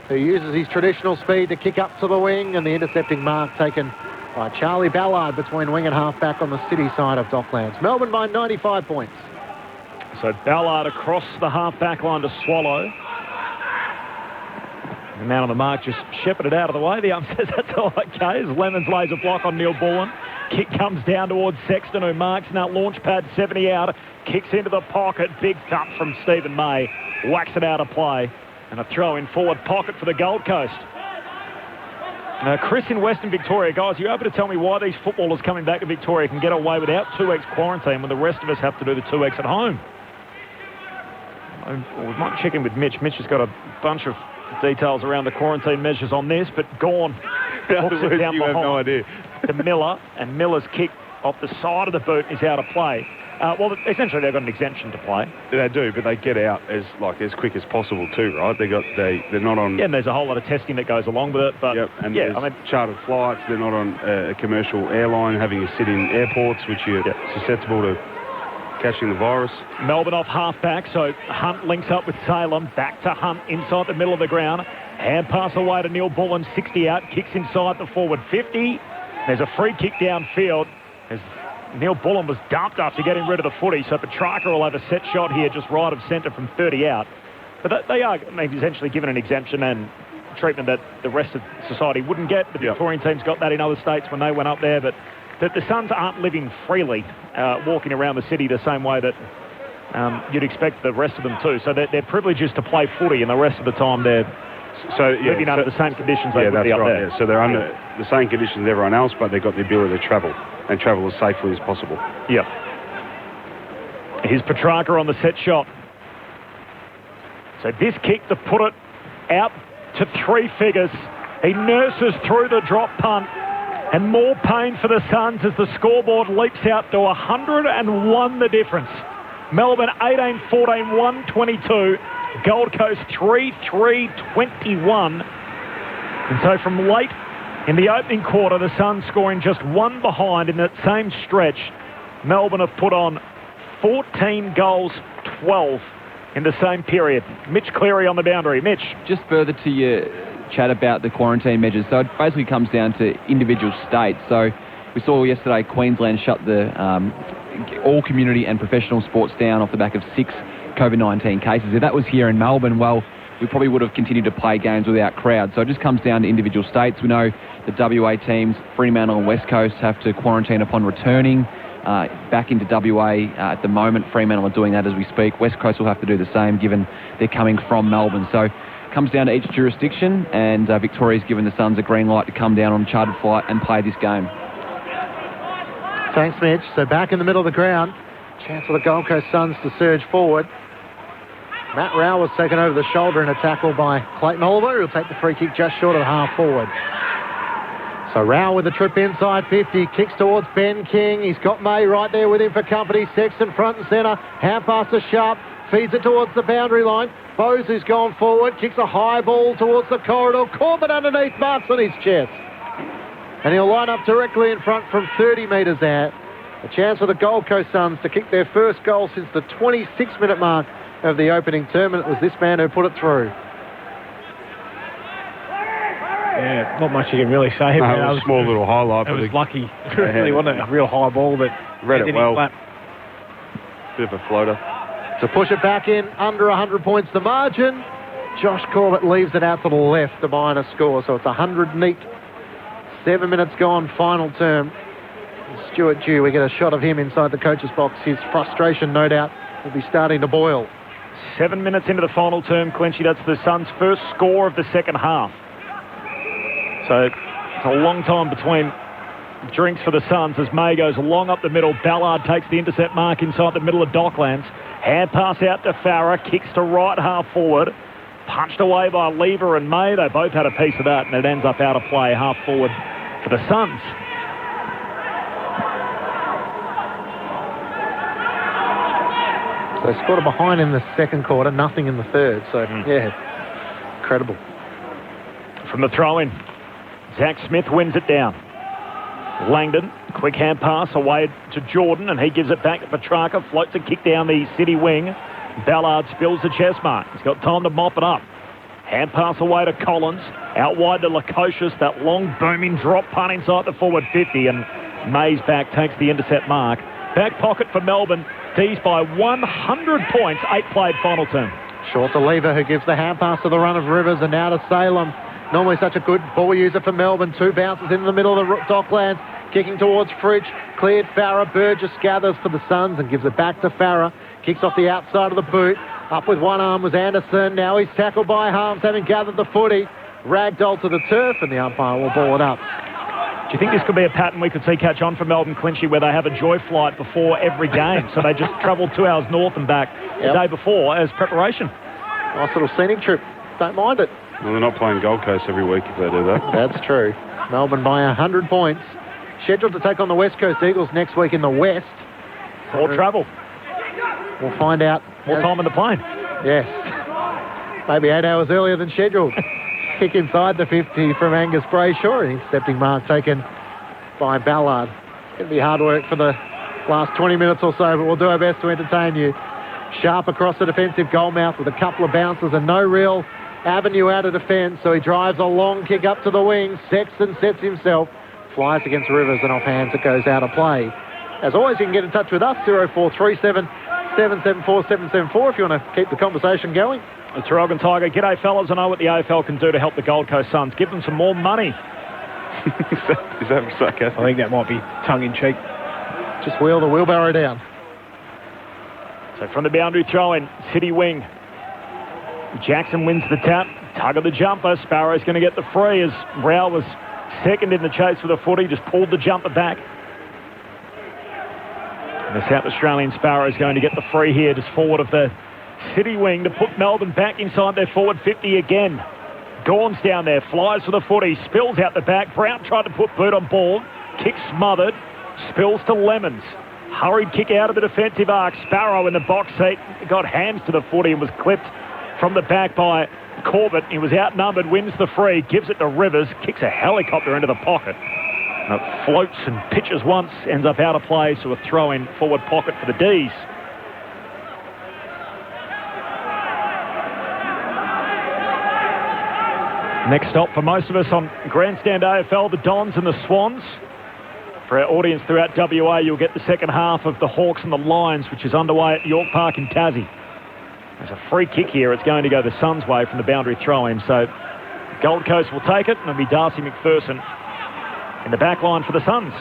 who uses his traditional speed to kick up to the wing, and the intercepting mark taken by Charlie Ballard between wing and half-back on the City side of Docklands. Melbourne by 95 points. So Ballard across the half-back line to Swallow. The man on the mark just shepherded out of the way. The ump says that's all okay. As Lemons lays a block on Neil Bullen. Kick comes down towards Sexton, who marks now launch pad 70 out. Kicks into the pocket. Big thump from Stephen May. Whacks it out of play. And a throw in forward pocket for the Gold Coast. Chris in Western Victoria, guys, are you able to tell me why these footballers coming back to Victoria can get away without 2 weeks quarantine when the rest of us have to do the 2 weeks at home? We might check in with Mitch. Mitch has got a bunch of details around the quarantine measures on this, but Gawn hooks it down you behind have no idea. to Miller, and Miller's kick off the side of the boot is out of play. Well, essentially they've got an exemption to play. They do, but they get out as quick as possible too, right? They're not on. Yeah, and there's a whole lot of testing that goes along with it. But yep, and yeah, there's chartered flights. They're not on a commercial airline having to sit in airports, which are susceptible to catching the virus. Melbourne off half-back, so Hunt links up with Salem. Back to Hunt inside the middle of the ground. Hand pass away to Neil Bullen, 60 out, kicks inside the forward 50. There's a free kick downfield as Neil Bullen was dumped after getting rid of the footy, so Petrarca will have a set shot here just right of centre from 30 out. But they are essentially given an exemption and treatment that the rest of society wouldn't get. The Victorian teams got that in other states when they went up there, but the Suns aren't living freely, walking around the city the same way that you'd expect the rest of them to. So they're privileged to play footy, and the rest of the time they're living under the same conditions they would be up there. Yeah. So they're under the same conditions as everyone else, but they've got the ability to travel and travel as safely as possible. Yeah. Here's Petrarca on the set shot. So this kick to put it out to 3 figures. He nurses through the drop punt, and more pain for the Suns as the scoreboard leaps out to 101 the difference. Melbourne 18-14, 122. Gold Coast 3-3-21. And so from late in the opening quarter, the Suns scoring just 1 behind. In that same stretch, Melbourne have put on 14 goals, 12 in the same period. Mitch Cleary on the boundary. Mitch. Just further to your chat about the quarantine measures. So it basically comes down to individual states. So we saw yesterday Queensland shut the all community and professional sports down off the back of 6 COVID-19 cases. If that was here in Melbourne, well, we probably would have continued to play games without crowds. So it just comes down to individual states. We know the WA teams, Fremantle and West Coast, have to quarantine upon returning back into WA at the moment. Fremantle are doing that as we speak. West Coast will have to do the same given they're coming from Melbourne. So it comes down to each jurisdiction, and Victoria's given the Suns a green light to come down on chartered flight and play this game. Thanks, Mitch. So back in the middle of the ground, chance for the Gold Coast Suns to surge forward. Matt Rowell was taken over the shoulder in a tackle by Clayton Oliver, who'll take the free kick just short of the half forward. So Rowell with the trip inside 50, kicks towards Ben King. He's got May right there with him for company. Sexton front and centre. Hand pass to Sharp, feeds it towards the boundary line. Bose, who's gone forward, kicks a high ball towards the corridor. Corbett underneath, marks on his chest. And he'll line up directly in front from 30 metres out. A chance for the Gold Coast Suns to kick their first goal since the 26-minute mark of the opening term, and it was this man who put it through. Yeah, not much you can really say. It was a small little highlight. It was lucky. It really wasn't a real high ball, but read it well. Bit of a floater. To push it back in, under 100 points the margin. Josh Corbett leaves it out to the left to mine a score, so it's 100 neat. 7 minutes gone, final term. Stuart Dew, we get a shot of him inside the coach's box. His frustration, no doubt, will be starting to boil. 7 minutes into the final term, Clenchy. That's the Suns' first score of the second half. So it's a long time between drinks for the Suns as May goes long up the middle. Ballard takes the intercept mark inside the middle of Docklands. Hand pass out to Farah, kicks to right half forward. Punched away by Lever and May. They both had a piece of that, and it ends up out of play half forward for the Suns. They scored a behind in the second quarter, nothing in the third. So, yeah, incredible. From the throw-in, Zach Smith wins it down. Langdon, quick hand pass away to Jordan, and he gives it back to Petrarca. Floats a kick down the city wing. Ballard spills the chest mark. He's got time to mop it up. Hand pass away to Collins. Out wide to Lukosius. That long booming drop punt inside the forward 50, and May's back takes the intercept mark. Back pocket for Melbourne. D's by 100 points. 8 played final term. Short to Lever, who gives the hand pass to the run of Rivers, and now to Salem. Normally such a good ball user for Melbourne. 2 bounces in the middle of the Docklands. Kicking towards Fridge. Cleared Farah. Burgess gathers for the Suns and gives it back to Farah. Kicks off the outside of the boot. Up with one arm was Anderson. Now he's tackled by Harms, having gathered the footy. Ragdoll to the turf, and the umpire will ball it up. Do you think this could be a pattern we could see catch on for Melbourne, Clynchy, where they have a joy flight before every game? So they just travel 2 hours north and back the day before as preparation. Nice little scenic trip. Don't mind it. Well, they're not playing Gold Coast every week if they do that. That's true. Melbourne by 100 points. Scheduled to take on the West Coast Eagles next week in the West. More travel. We'll find out. More time on the plane. Yes. Maybe 8 hours earlier than scheduled. Kick inside the 50 from Angus Brayshaw. An intercepting mark taken by Ballard. It's going to be hard work for the last 20 minutes or so, but we'll do our best to entertain you. Sharp across the defensive goal mouth with a couple of bounces and no real avenue out of defence, so he drives a long kick up to the wing. Sexton sets himself, flies against Rivers, and off hands it goes out of play. As always, you can get in touch with us, 0437 774 774, if you want to keep the conversation going. The Traralgon Tiger. G'day, fellas. I know what the AFL can do to help the Gold Coast Suns. Give them some more money. Is that sarcastic? I think that might be tongue-in-cheek. Just wheel the wheelbarrow down. So from the boundary throw-in, City wing. Jackson wins the tap. Tug of the jumper. Sparrow's going to get the free as Rao was second in the chase for the footy. Just pulled the jumper back. And the South Australian Sparrow is going to get the free here, just forward of the City wing to put Melbourne back inside their forward 50 again. Gawn's down there, flies for the footy, spills out the back. Brown tried to put boot on ball. Kick smothered. Spills to Lemons. Hurried kick out of the defensive arc. Sparrow in the box seat got hands to the footy and was clipped from the back by Corbett. He was outnumbered, wins the free, gives it to Rivers, kicks a helicopter into the pocket. And it floats and pitches once, ends up out of play, so a throw in forward pocket for the D's. Next stop for most of us on Grandstand AFL, the Dons and the Swans. For our audience throughout WA, you'll get the second half of the Hawks and the Lions, which is underway at York Park in Tassie. There's a free kick here. It's going to go the Suns' way from the boundary throw-in. So Gold Coast will take it, and it'll be Darcy McPherson in the back line for the Suns.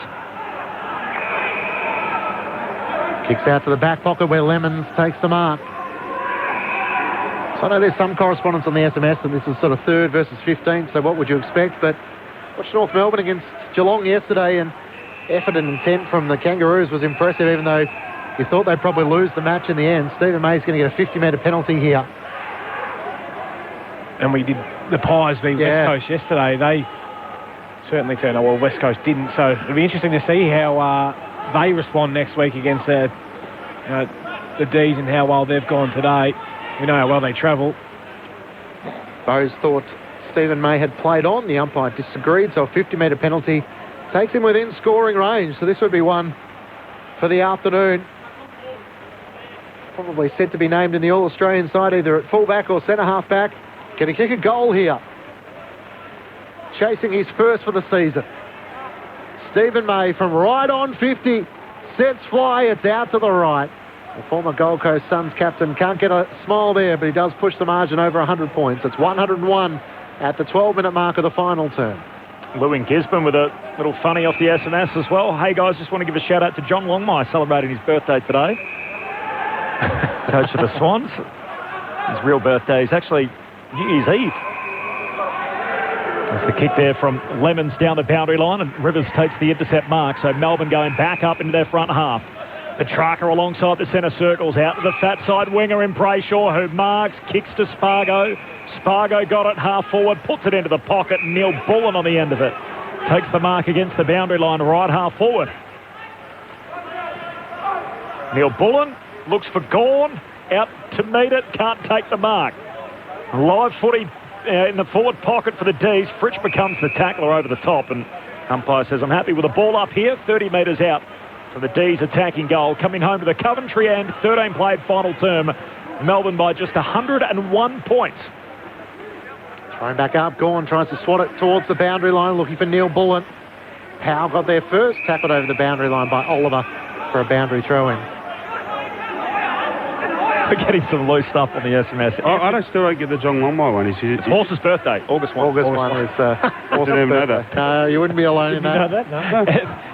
Kicks out to the back pocket where Lemons takes the mark. So I know there's some correspondence on the SMS that this is sort of 3rd versus 15th, so what would you expect? But watched North Melbourne against Geelong yesterday, and effort and intent from the Kangaroos was impressive, even though you thought they'd probably lose the match in the end. Stephen May's going to get a 50-metre penalty here. And we did the Pies beat West Coast yesterday. They certainly turned out well. West Coast didn't. So it'll be interesting to see how they respond next week against the D's and how well they've gone today. We know how well they travel. Bose thought Stephen May had played on. The umpire disagreed, so a 50-metre penalty takes him within scoring range. So this would be one for the afternoon. Probably set to be named in the All-Australian side, either at fullback or centre-half-back. Can he kick a goal here? Chasing his first for the season. Stephen May from right on 50. Sets fly, it's out to the right. The former Gold Coast Suns captain can't get a smile there, but he does push the margin over 100 points. It's 101 at the 12-minute mark of the final term. Lewin Gisborne with a little funny off the SMS as well. Hey guys, just want to give a shout out to John Longmire celebrating his birthday today. Coach of the Swans. His real birthday is actually New Year's Eve. That's the kick there from Lemons down the boundary line, and Rivers takes the intercept mark. So Melbourne going back up into their front half. Petrarca alongside the centre circles, out to the fat side winger in Brayshaw, who marks, kicks to Spargo. Spargo got it half forward, puts it into the pocket. Neil Bullen on the end of it takes the mark against the boundary line, right half forward. Neil Bullen looks for Gawn, out to meet it, can't take the mark. Live footy in the forward pocket for the D's. Fritsch becomes the tackler over the top, and umpire says, I'm happy with the ball up here, 30 metres out from the D's attacking goal. Coming home to the Coventry end, 13 played final term. Melbourne by just 101 points. Thrown back up, Gawn tries to swat it towards the boundary line, looking for Neil Bullen. Powell got there first, tackled over the boundary line by Oliver for a boundary throw-in. We're getting some loose stuff on the SMS. I still don't get the John Longmire one. It's Horse's birthday, August 1. August 1 is Horse's birthday. No, you wouldn't be alone in that. Know that? No.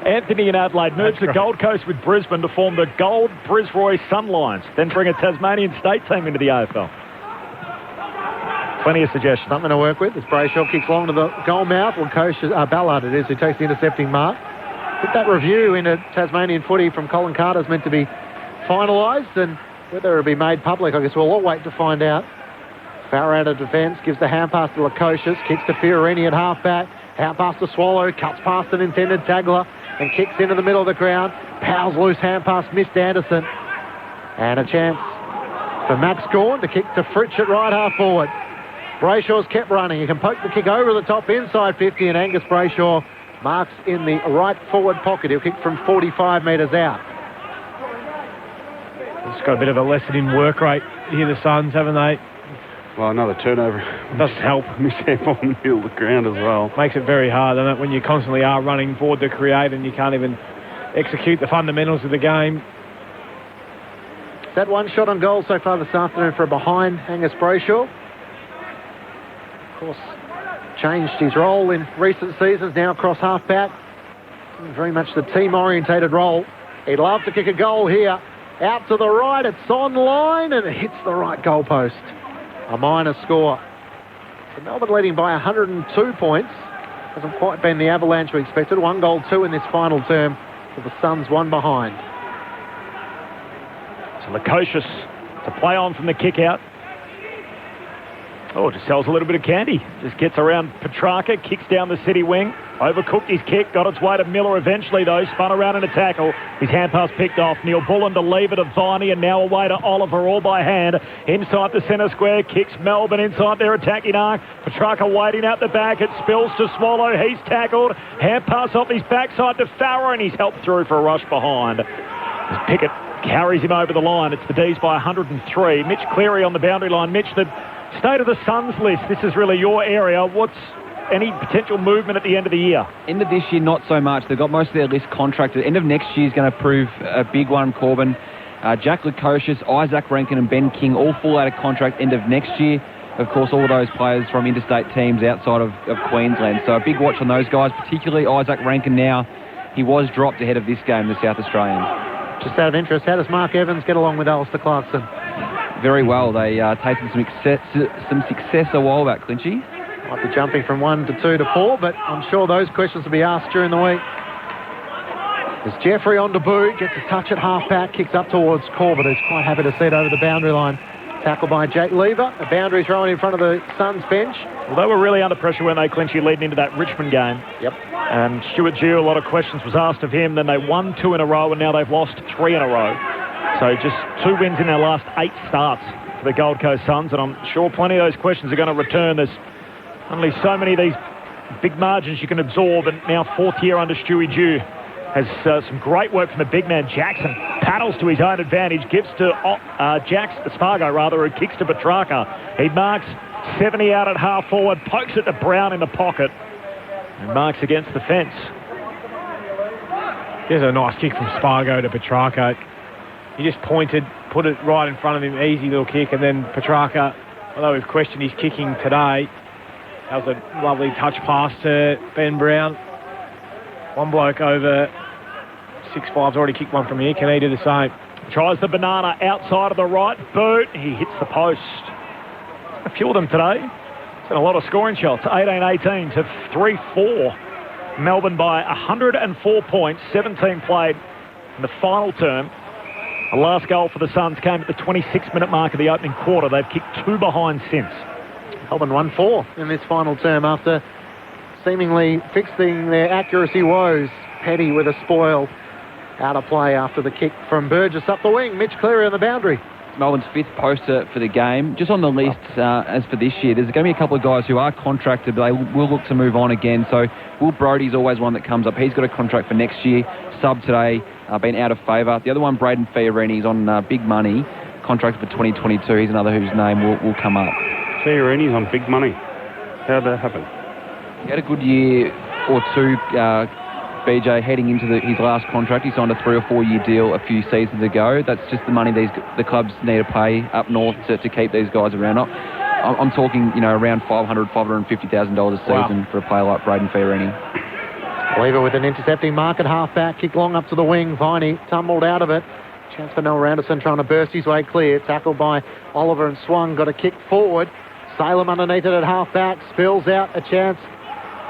Anthony in Adelaide merged the Gold Coast with Brisbane to form the Gold Brisroy Sun Lions, then bring a Tasmanian state team into the AFL. Plenty of suggestions. Something to work with as Brayshaw kicks long to the goal mouth. Well, Ballard it is who takes the intercepting mark. Put that review into Tasmanian footy from Colin Carter is meant to be finalised, and whether it'll be made public, I guess we'll all wait to find out. Farrer out of defence, gives the hand pass to Lukosius, kicks to Fiorini at half-back, hand pass to Swallow, cuts past an intended tackler, and kicks into the middle of the ground. Powell's loose hand pass missed Anderson. And a chance for Max Gawn to kick to Fritsch at right half forward. Brayshaw's kept running. He can poke the kick over the top inside 50, and Angus Brayshaw marks in the right forward pocket. He'll kick from 45 metres out. It's got a bit of a lesson in work rate here, the Suns, haven't they? Well, another turnover. Doesn't help. Mishap on the middle of the ground as well. Makes it very hard, doesn't it, when you constantly are running forward to create and you can't even execute the fundamentals of the game. That one shot on goal so far this afternoon for a behind Angus Brayshaw. Of course, changed his role in recent seasons, now across half-back. Very much the team-orientated role. He'd love to kick a goal here. Out to the right, it's on line, and it hits the right goalpost. A minor score. So Melbourne leading by 102 points. Hasn't quite been the avalanche we expected. 1 goal, 2 in this final term for the Suns, 1 behind. So Lukosius to play on from the kick out. Oh, just sells a little bit of candy. Just gets around Petrarca, kicks down the city wing. Overcooked his kick, got its way to Miller eventually though, spun around in a tackle. His hand pass picked off. Neil Bullen to leave it to Viney, and now away to Oliver, all by hand. Inside the centre square, kicks Melbourne inside their attacking arc. Petrarca waiting out the back, it spills to Swallow, he's tackled. Hand pass off his backside to Farrer, and he's helped through for a rush behind. As Pickett carries him over the line, it's the D's by 103. Mitch Cleary on the boundary line. Mitch, the state of the Suns list, this is really your area. What's any potential movement at the end of the year? End of this year, not so much. They've got most of their list contracted. End of next year is going to prove a big one, Corbin. Jack Lukosius, Isaac Rankin and Ben King all fall out of contract end of next year. Of course, all those players from interstate teams outside of Queensland. So a big watch on those guys, particularly Isaac Rankin now. He was dropped ahead of this game, the South Australian. Just out of interest, how does Mark Evans get along with Alistair Clarkson? Very well. They tasted some success a while back, Clinchy. Might be jumping from 1 to 2 to 4, but I'm sure those questions will be asked during the week. As Jeffrey on debut, gets a touch at half-back, kicks up towards Corbett, who's quite happy to see it over the boundary line. Tackled by Jake Lever. A boundary thrown in front of the Suns bench. Well, they were really under pressure when they clinched leading into that Richmond game. Yep. And Stuart Gill, a lot of questions was asked of him. Then they won 2 in a row, and now they've lost 3 in a row. So just 2 wins in their last 8 starts for the Gold Coast Suns, and I'm sure plenty of those questions are going to return. There's only so many of these big margins you can absorb, and now 4th year under Stewie Dew has some great work from the big man Jackson. Paddles to his own advantage, gives to Spargo, who kicks to Petrarca. He marks 70 out at half forward, pokes it to Brown in the pocket, and marks against the fence. Here's a nice kick from Spargo to Petrarca. He just pointed, put it right in front of him, easy little kick, and then Petrarca, although we've questioned his kicking today, that was a lovely touch pass to Ben Brown. One bloke over 6'5's already kicked one from here. Can he do the same? Tries the banana outside of the right boot. He hits the post. A few of them today. It's been a lot of scoring shots. 18-18 to 3-4. Melbourne by 104 points. 17 played in the final term. The last goal for the Suns came at the 26-minute mark of the opening quarter. They've kicked 2 behind since. Melbourne 1-4 in this final term after seemingly fixing their accuracy woes. Petty with a spoil out of play after the kick from Burgess up the wing. Mitch Cleary on the boundary. Melbourne's 5th poster for the game. Just on the list as for this year, there's going to be a couple of guys who are contracted, but they will look to move on again. So Will Brodie's always one that comes up. He's got a contract for next year. Sub today, been out of favour. The other one, Braden Fiorini, on big money, contract for 2022. He's another whose name will come up. Fiorini's on big money. How'd that happen? He had a good year or two, BJ, heading into his last contract. He signed a 3 or 4 year deal a few seasons ago. That's just the money the clubs need to pay up north to keep these guys around. I'm talking, around $550,000 a season for a player like Braden Fiorini. Lever with an intercepting mark at half-back. Kick long up to the wing. Viney tumbled out of it. Chance for Noel Anderson trying to burst his way clear. Tackled by Oliver and swung. Got a kick forward. Salem underneath it at half-back. Spills out. A chance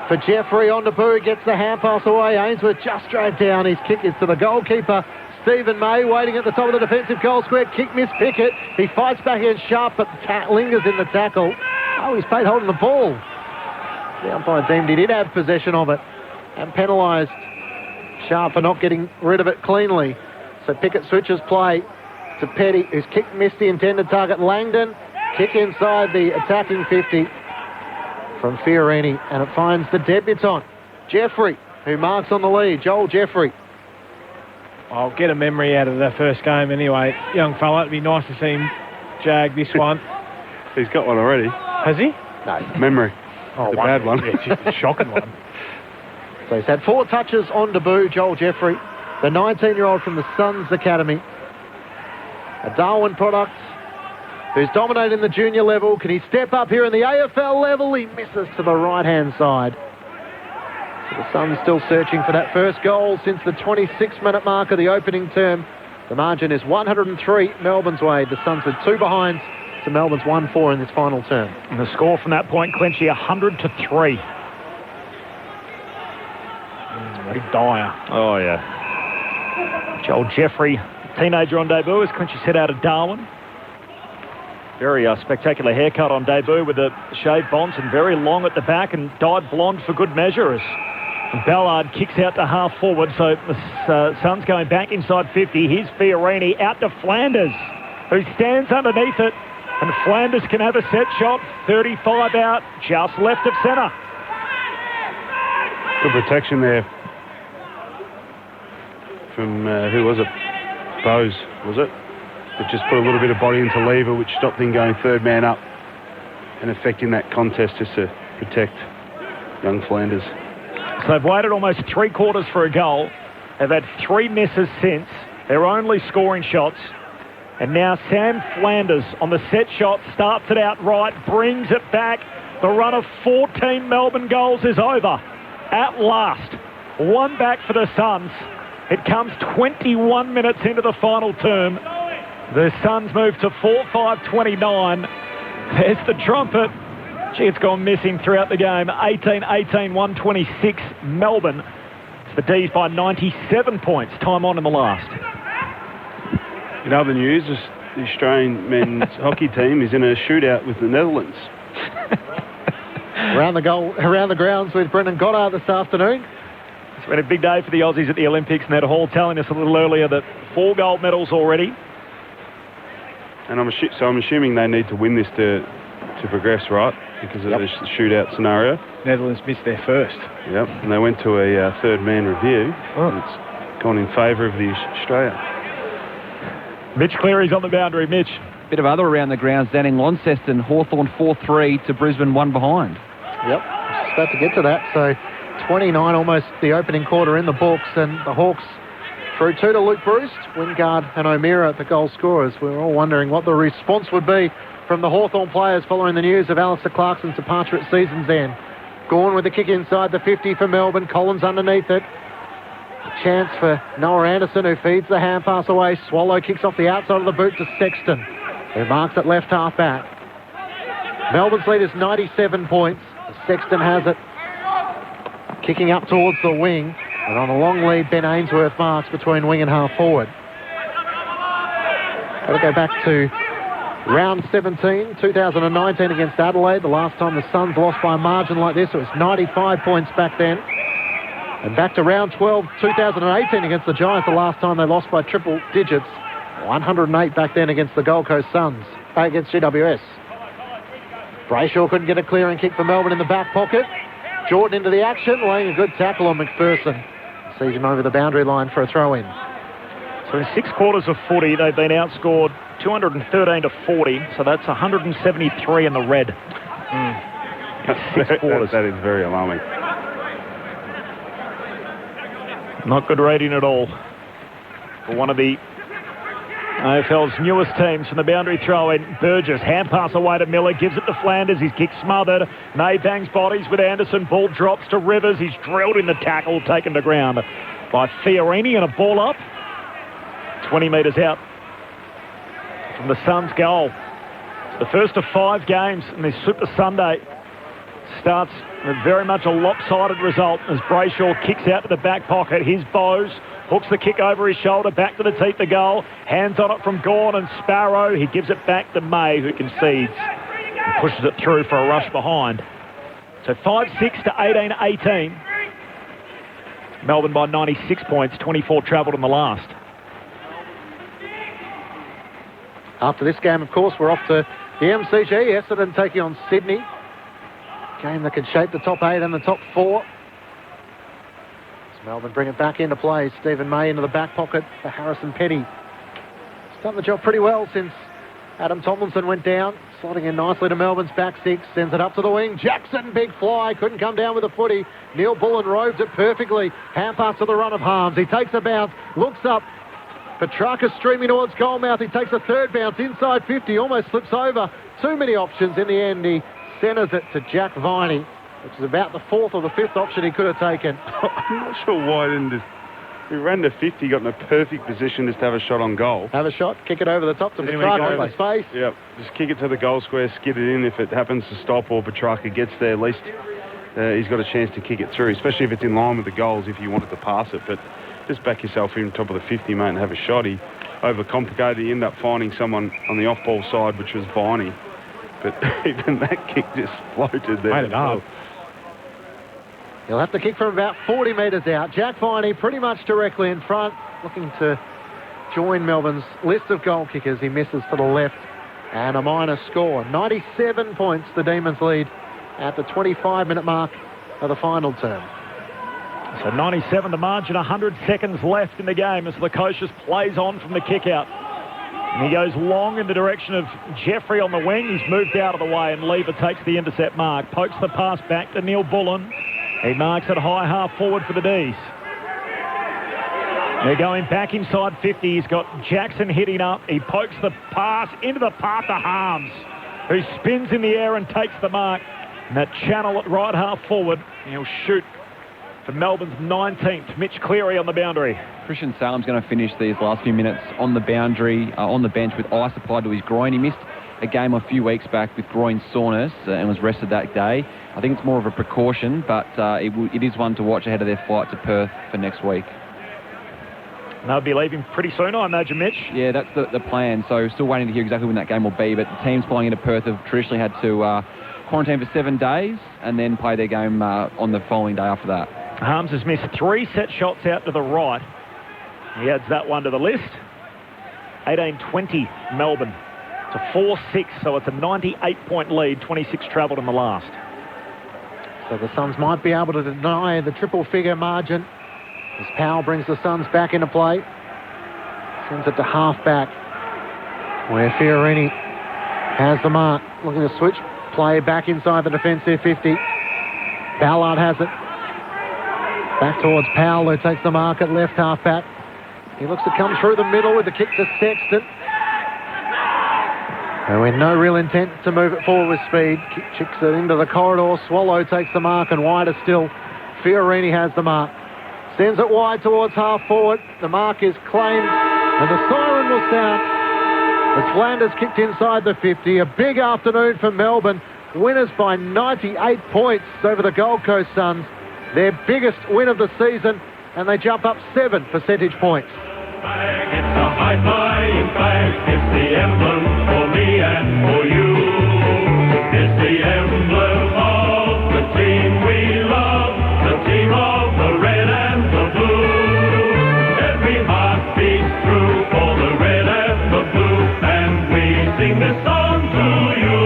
for Jeffrey on debut. Gets the hand pass away. Ainsworth just dragged down. His kick is to the goalkeeper. Stephen May waiting at the top of the defensive goal square. Kick missed Pickett. He fights back against Sharp, but lingers in the tackle. Oh, he's paid holding the ball. The umpire deemed he did have possession of it and penalised Sharp for not getting rid of it cleanly. So Pickett switches play to Petty, who's kicked missed the intended target. Langdon, kick inside the attacking 50 from Fiorini, and it finds the debutant, Jeffrey, who marks on the lead. Joel Jeffrey. I'll get a memory out of the first game anyway. Young fella, it'd be nice to see him jag this one. He's got one already. Has he? No. Memory. Oh, the bad one. Yeah, it's just a shocking one. So he's had 4 touches on debut, Joel Jeffrey, the 19-year-old from the Suns Academy. A Darwin product who's dominating the junior level. Can he step up here in the AFL level? He misses to the right-hand side. So the Suns still searching for that first goal since the 26-minute mark of the opening term. The margin is 103 Melbourne's way. The Suns with 2 behinds to Melbourne's 1-4 in this final term. And the score from that point, Clenchy, 100-3. Big Dyer. Oh, yeah. Joel Jeffrey, teenager on debut, as Clenchy said, out of Darwin. Very spectacular haircut on debut with the shaved bonds and very long at the back, and dyed blonde for good measure as Ballard kicks out to half forward. So the Suns going back inside 50. Here's Fiorini out to Flanders, who stands underneath it. And Flanders can have a set shot. 35 out, just left of centre. Good protection there from, who was it? Bose, was it? It just put a little bit of body into Lever, which stopped him going third man up and affecting that contest just to protect young Flanders. So they've waited almost 3/4 for a goal. They've had 3 misses since. They're only scoring shots. And now Sam Flanders on the set shot starts it out right, brings it back. The run of 14 Melbourne goals is over. At last, 1 back for the Suns. It comes 21 minutes into the final term. The Suns move to 4-5-29. There's the trumpet. Gee, it's gone missing throughout the game. 18-18, 126 Melbourne. It's the D's by 97 points. Time on in the last. In other news, the Australian men's hockey team is in a shootout with the Netherlands. Around the grounds with Brendan Goddard this afternoon. It's been a big day for the Aussies at the Olympics. Ned Hall telling us a little earlier that 4 gold medals already. And I'm assuming they need to win this to progress, right? Because of the shootout scenario. Netherlands missed their first. Yep, and they went to a third-man review. Oh. It's gone in favour of the Australia. Mitch Cleary's on the boundary. Mitch. Bit of other around the grounds down in Launceston. Hawthorn 4-3 to Brisbane 1 behind. Yep, just about to get to that. So 29 almost the opening quarter in the books, and the Hawks through 2 to Luke Bruce, Wingard and O'Meara the goal scorers. We were all wondering what the response would be from the Hawthorn players following the news of Alistair Clarkson's departure at season's end. Gorn with the kick inside the 50 for Melbourne. Collins underneath it. A chance for Noah Anderson, who feeds the hand pass away. Swallow kicks off the outside of the boot to Sexton, who marks it left half back. Melbourne's lead is 97 points. Sexton has it. Kicking up towards the wing. And on a long lead, Ben Ainsworth marks between wing and half forward. Got to go back to round 17, 2019 against Adelaide. The last time the Suns lost by a margin like this, it was 95 points back then. And back to round 12, 2018 against the Giants, the last time they lost by triple digits. 108 back then against the Gold Coast Suns, against GWS. Brayshaw couldn't get a clearing kick for Melbourne in the back pocket. Jordan into the action, laying a good tackle on McPherson. Sees him over the boundary line for a throw-in. So in 6 quarters of footy, they've been outscored 213-40, so that's 173 in the red. In 6 quarters. That is very alarming. Not good rating at all for one of the AFL's newest teams. From the boundary throw-in, Burgess, hand pass away to Miller, gives it to Flanders, his kick smothered. May bangs bodies with Anderson, ball drops to Rivers, he's drilled in the tackle, taken to ground by Fiorini, and a ball up 20 metres out from the Suns' goal. It's the first of 5 games in this Super Sunday. Starts with very much a lopsided result as Brayshaw kicks out to the back pocket. Here's Bose, hooks the kick over his shoulder, back to the teeth of goal. Hands on it from Gawn and Sparrow. He gives it back to May, who concedes and pushes it through for a rush behind. So 5-6 to 18-18. Melbourne by 96 points, 24 travelled in the last. After this game, of course, we're off to the MCG. Essendon taking on Sydney. Game that could shape the top 8 and the top 4. As Melbourne bring it back into play. Stephen May into the back pocket for Harrison Petty. He's done the job pretty well since Adam Tomlinson went down. Slotting in nicely to Melbourne's back 6. Sends it up to the wing. Jackson, big fly. Couldn't come down with a footy. Neil Bullen robes it perfectly. Hand pass to the run of Harms. He takes a bounce. Looks up. Petrarca streaming towards goalmouth. He takes a third bounce inside 50. Almost slips over. Too many options. In the end, he centres it to Jack Viney, which is about the 4th or the 5th option he could have taken. I'm not sure why he didn't just... He ran to 50, got in a perfect position just to have a shot on goal. Have a shot, kick it over the top to Petrarca in his face. Yep, just kick it to the goal square, skid it in. If it happens to stop or Petrarca gets there, at least he's got a chance to kick it through, especially if it's in line with the goals if you wanted to pass it. But just back yourself in top of the 50, mate, and have a shot. He overcomplicated. He ended up finding someone on the off-ball side, which was Viney. But even that kick just floated there. Made it up. He'll have to kick from about 40 metres out. Jack Viney pretty much directly in front, looking to join Melbourne's list of goal kickers. He misses to the left, and a minor score. 97 points, the Demons lead at the 25-minute mark of the final term. So 97 to margin, 100 seconds left in the game as Lukosius plays on from the kick-out. And he goes long in the direction of Jeffrey on the wing. He's moved out of the way, and Lever takes the intercept mark. Pokes the pass back to Neil Bullen. He marks it high half forward for the D's. They're going back inside 50. He's got Jackson hitting up. He pokes the pass into the path of Harms, who spins in the air and takes the mark. And that channel at right half forward. He'll shoot for Melbourne's 19th. Mitch Cleary on the boundary. Christian Salem's going to finish these last few minutes on the boundary, on the bench with ice applied to his groin. He missed a game a few weeks back with groin soreness and was rested that day. I think it's more of a precaution, but it is one to watch ahead of their flight to Perth for next week. And they'll be leaving pretty soon, I imagine, Mitch. Yeah, that's the plan. So still waiting to hear exactly when that game will be, but the teams flying into Perth have traditionally had to quarantine for 7 days and then play their game on the following day after that. Harms has missed 3 set shots out to the right. He adds that one to the list. 18-20 Melbourne to 4-6, so it's a 98-point lead, 26 travelled in the last. So the Suns might be able to deny the triple-figure margin as Powell brings the Suns back into play. Sends it to half-back, where Fiorini has the mark. Looking to switch play back inside the defensive 50. Ballard has it. Back towards Powell, who takes the mark at left half-back. He looks to come through the middle with the kick to Sexton. And with no real intent to move it forward with speed. Kicks it into the corridor. Swallow takes the mark, and wider still, Fiorini has the mark. Sends it wide towards half forward. The mark is claimed, and the siren will sound as Flanders kicked inside the 50. A big afternoon for Melbourne. Winners by 98 points over the Gold Coast Suns. Their biggest win of the season, and they jump up 7 percentage points. It's a high-flying flag. It's the emblem for me and for you. It's the emblem of the team we love, the team of the red and the blue. Every heart beats through for the red and the blue, and we sing this song to you.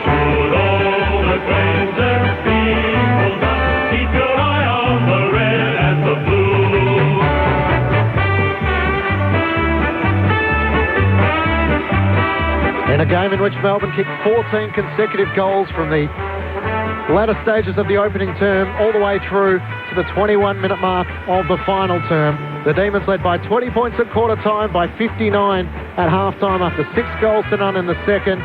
Should all acquaintance people just keep your eye on the red and the blue. In a game in which Melbourne kicked 14 consecutive goals from the latter stages of the opening term all the way through to the 21-minute mark of the final term. The Demons led by 20 points at quarter time, by 59 at half-time after 6 goals to none in the second.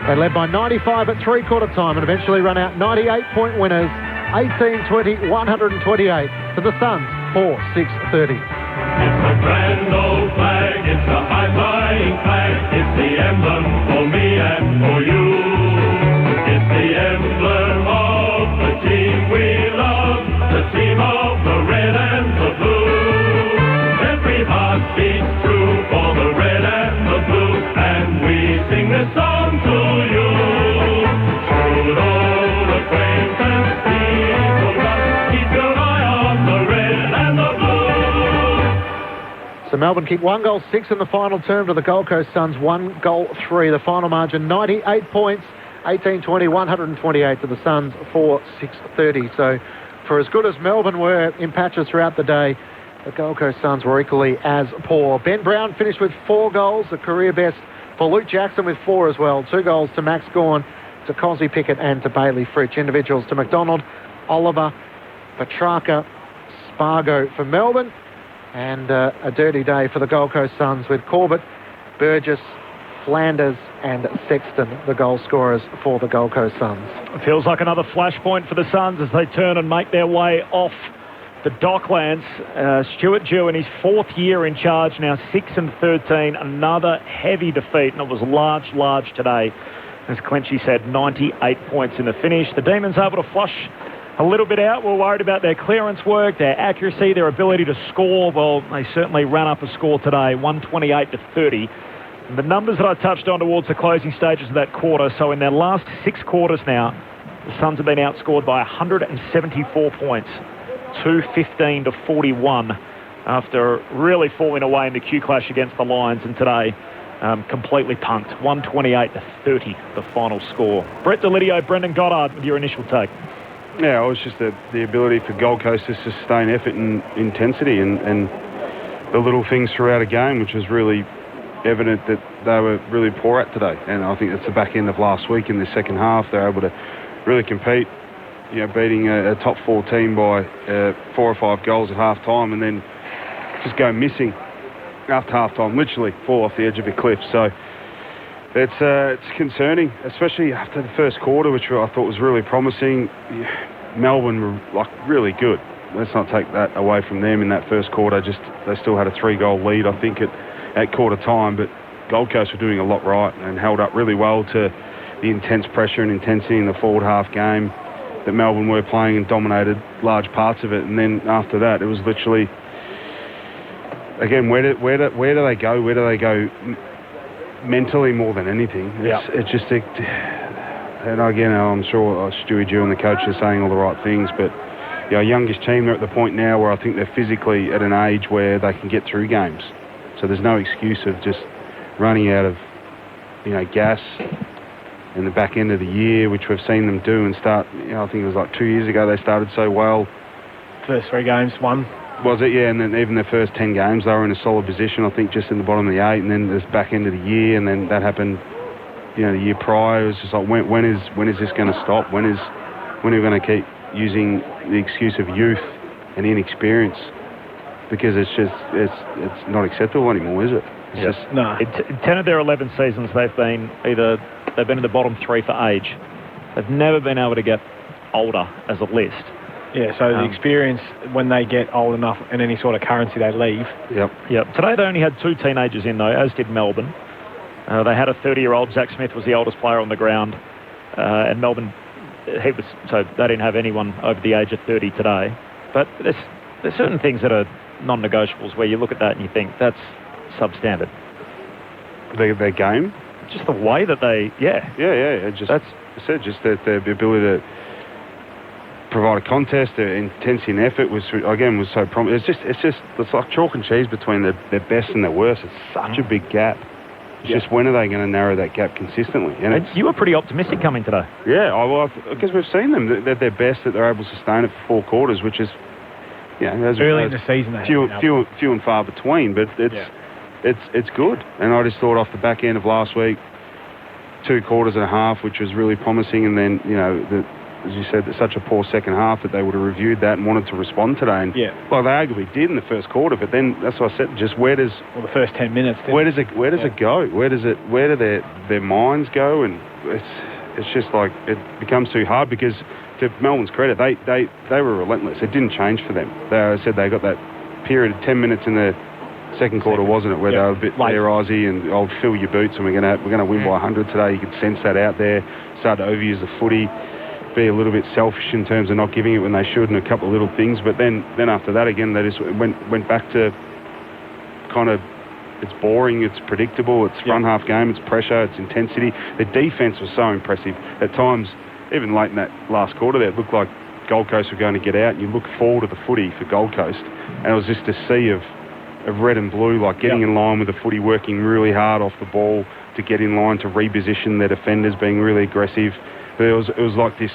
They led by 95 at three-quarter time and eventually run out 98-point winners, 18-20, 128 to the Suns, 4-6-30. It's a grand old flag, it's a high-flying flag, it's the emblem for me and for you. It's the emblem of the team we love, the team of the red and the blue. Every heart beats true for the red and the blue, and we sing this song to you. Should all acquaintance people just keep your eye on the red Melbourne kick 1-6 in the final term to the Gold Coast Suns 1-3. The final margin 98 points, 18-20, 128 to the Suns for 6:30. So for as good as Melbourne were in patches throughout the day, the Gold Coast Suns were equally as poor. Ben Brown finished with 4 goals, a career best for Luke Jackson with 4 as well. 2 goals to Max Gawn, to Cosby Pickett and to Bailey Fritsch. Individuals to McDonald, Oliver, Petrarca, Spargo for Melbourne. And a dirty day for the Gold Coast Suns with Corbett, Burgess, Flanders and Sexton, the goal scorers for the Gold Coast Suns. It feels like another flashpoint for the Suns as they turn and make their way off the Docklands. Stuart Dew in his 4th year in charge now, 6-13, another heavy defeat, and it was large today. As Clenchy said, 98 points in the finish. The Demons able to flush a little bit out. We're worried about their clearance work, their accuracy, their ability to score. Well, they certainly ran up a score today, 128-30. And the numbers that I touched on towards the closing stages of that quarter, so in their last 6 quarters now, the Suns have been outscored by 174 points, 215-41, after really falling away in the Q clash against the Lions, and today completely punked, 128-30, the final score. Brett Delidio, Brendan Goddard with your initial take. Yeah, it was just the ability for Gold Coast to sustain effort and intensity and the little things throughout a game, which was really evident that they were really poor at today. And I think it's the back end of last week in the second half. They're able to really compete, beating a top 4 team by 4 or 5 goals at half-time and then just go missing after half-time, literally fall off the edge of a cliff. So it's concerning, especially after the first quarter, which I thought was really promising. Melbourne were really good. Let's not take that away from them in that first quarter. They still had a 3-goal lead, I think, at quarter time, but Gold Coast were doing a lot right and held up really well to the intense pressure and intensity in the forward half game that Melbourne were playing and dominated large parts of it. And then after that, it was literally, again, where do they go? Where do they go mentally more than anything? It's just, and again, I'm sure Stewie Dew and the coach are saying all the right things, but our youngest team, they're at the point now where I think they're physically at an age where they can get through games. So there's no excuse of just running out of, gas in the back end of the year, which we've seen them do and start. I think it was like 2 years ago they started so well. First 3 games, won. Was it? Yeah, and then even the first 10 games they were in a solid position, I think, just in the bottom of the 8, and then this back end of the year, and then that happened, the year prior. It was just like, when is this going to stop? When are we going to keep using the excuse of youth and inexperience? Because it's not acceptable anymore, is it? Yes. No. In 10 of their 11 seasons, they've been in the bottom 3 for age. They've never been able to get older as a list. Yeah, so the experience, when they get old enough in any sort of currency, they leave. Yep. Today they only had 2 teenagers in, though, as did Melbourne. They had a 30-year-old. Zach Smith was the oldest player on the ground. And Melbourne, so they didn't have anyone over the age of 30 today. But there's certain things that are non-negotiables where you look at that and you think that's substandard. Their game? Just the way that they, Yeah. Just that their ability to provide a contest, their intensity and effort was so promising. It's like chalk and cheese between their best and their worst. It's such a big gap. It's just when are they going to narrow that gap consistently? And you were pretty optimistic coming today. Yeah, because we've seen them at their best, that they're able to sustain it for 4 quarters, which is, early in the season, few and far between, but it's good. And I just thought off the back end of last week, 2 quarters and a half, which was really promising, and then as you said, such a poor second half that they would have reviewed that and wanted to respond today. And they arguably did in the first quarter, but then that's what I said. Just the first 10 minutes. Where does it go? Where do their minds go? And it's just like it becomes too hard because, to Melbourne's credit, they were relentless. It didn't change for them. They said they got that period of 10 minutes in the second quarter, wasn't it, where they were a bit lazy and I'll fill your boots and we're going to win by 100 today. You could sense that out there. Started to overuse the footy, be a little bit selfish in terms of not giving it when they should, and a couple of little things. But then after that again, they just went back to kind of, it's boring, it's predictable, it's front half game, it's pressure, it's intensity. The defence was so impressive at times. Even late in that last quarter there, it looked like Gold Coast were going to get out, and you look forward to the footy for Gold Coast, and it was just a sea of of red and blue, like getting in line with the footy, working really hard off the ball to get in line, to reposition their defenders, being really aggressive. But it was like this.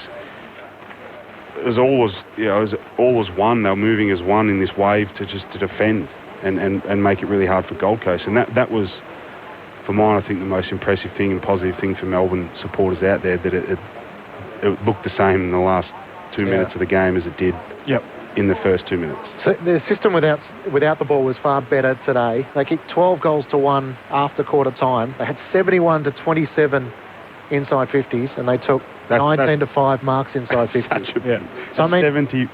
It was all as one. They were moving as one in this wave to defend and make it really hard for Gold Coast. And that was, for mine, I think the most impressive thing and positive thing for Melbourne supporters out there, that it looked the same in the last 2 minutes of the game as it did in the first 2 minutes. So the system without the ball was far better today. They kicked 12 goals to 1 after quarter time. They had 71 to 27 inside 50s, and they took 19 to 5 marks inside 50s. So I mean,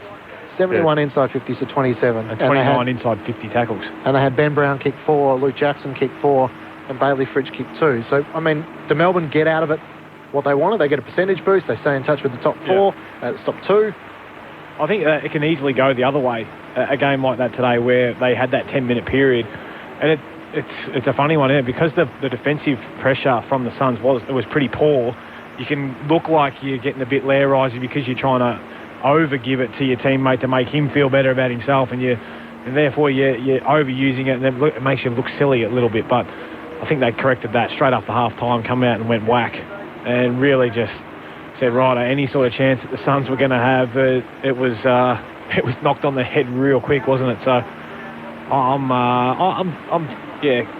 71 inside 50s to 27. And 29 inside 50 tackles. And they had Ben Brown kick 4, Luke Jackson kick 4, and Bailey Fritsch kick 2. So, I mean, do Melbourne get out of it what they wanted? They get a percentage boost. They stay in touch with the top 4, top 2. I think it can easily go the other way, a game like that today where they had that 10-minute period. And it's a funny one, isn't it? Because the defensive pressure from the Suns was pretty poor. You can look like you're getting a bit Lair-risey because you're trying to over-give it to your teammate to make him feel better about himself, and therefore you're overusing it, and it makes you look silly a little bit. But I think they corrected that straight after half-time, come out and went whack, and really just said, right, any sort of chance that the Suns were going to have, it was knocked on the head real quick, wasn't it? So I'm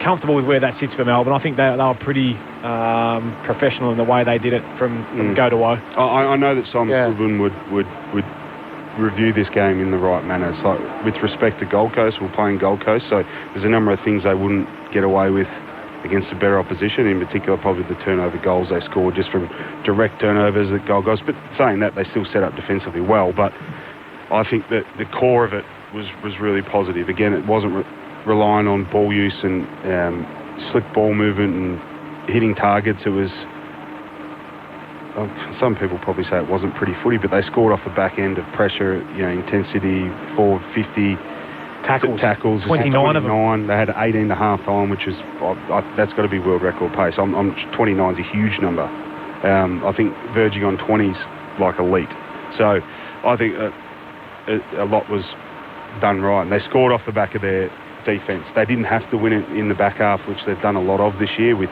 comfortable with where that sits for Melbourne. I think they were pretty professional in the way they did it from go to woe. I know that Simon Goodwin would review this game in the right manner. It's like, with respect to Gold Coast, we're playing Gold Coast, so there's a number of things they wouldn't get away with against a better opposition, in particular probably the turnover goals they scored just from direct turnovers at Gold Coast. But saying that, they still set up defensively well. But I think that the core of it was really positive. Again, it wasn't relying on ball use and slick ball movement and hitting targets. It was, some people probably say it wasn't pretty footy, but they scored off the back end of pressure, intensity, forward 50 tackles, 29 of them. They had 18 to half time, which is that's got to be world record pace. 29 is a huge number. I think verging on 20s like elite. So I think a lot was done right, and they scored off the back of their defence. They didn't have to win it in the back half, which they've done a lot of this year with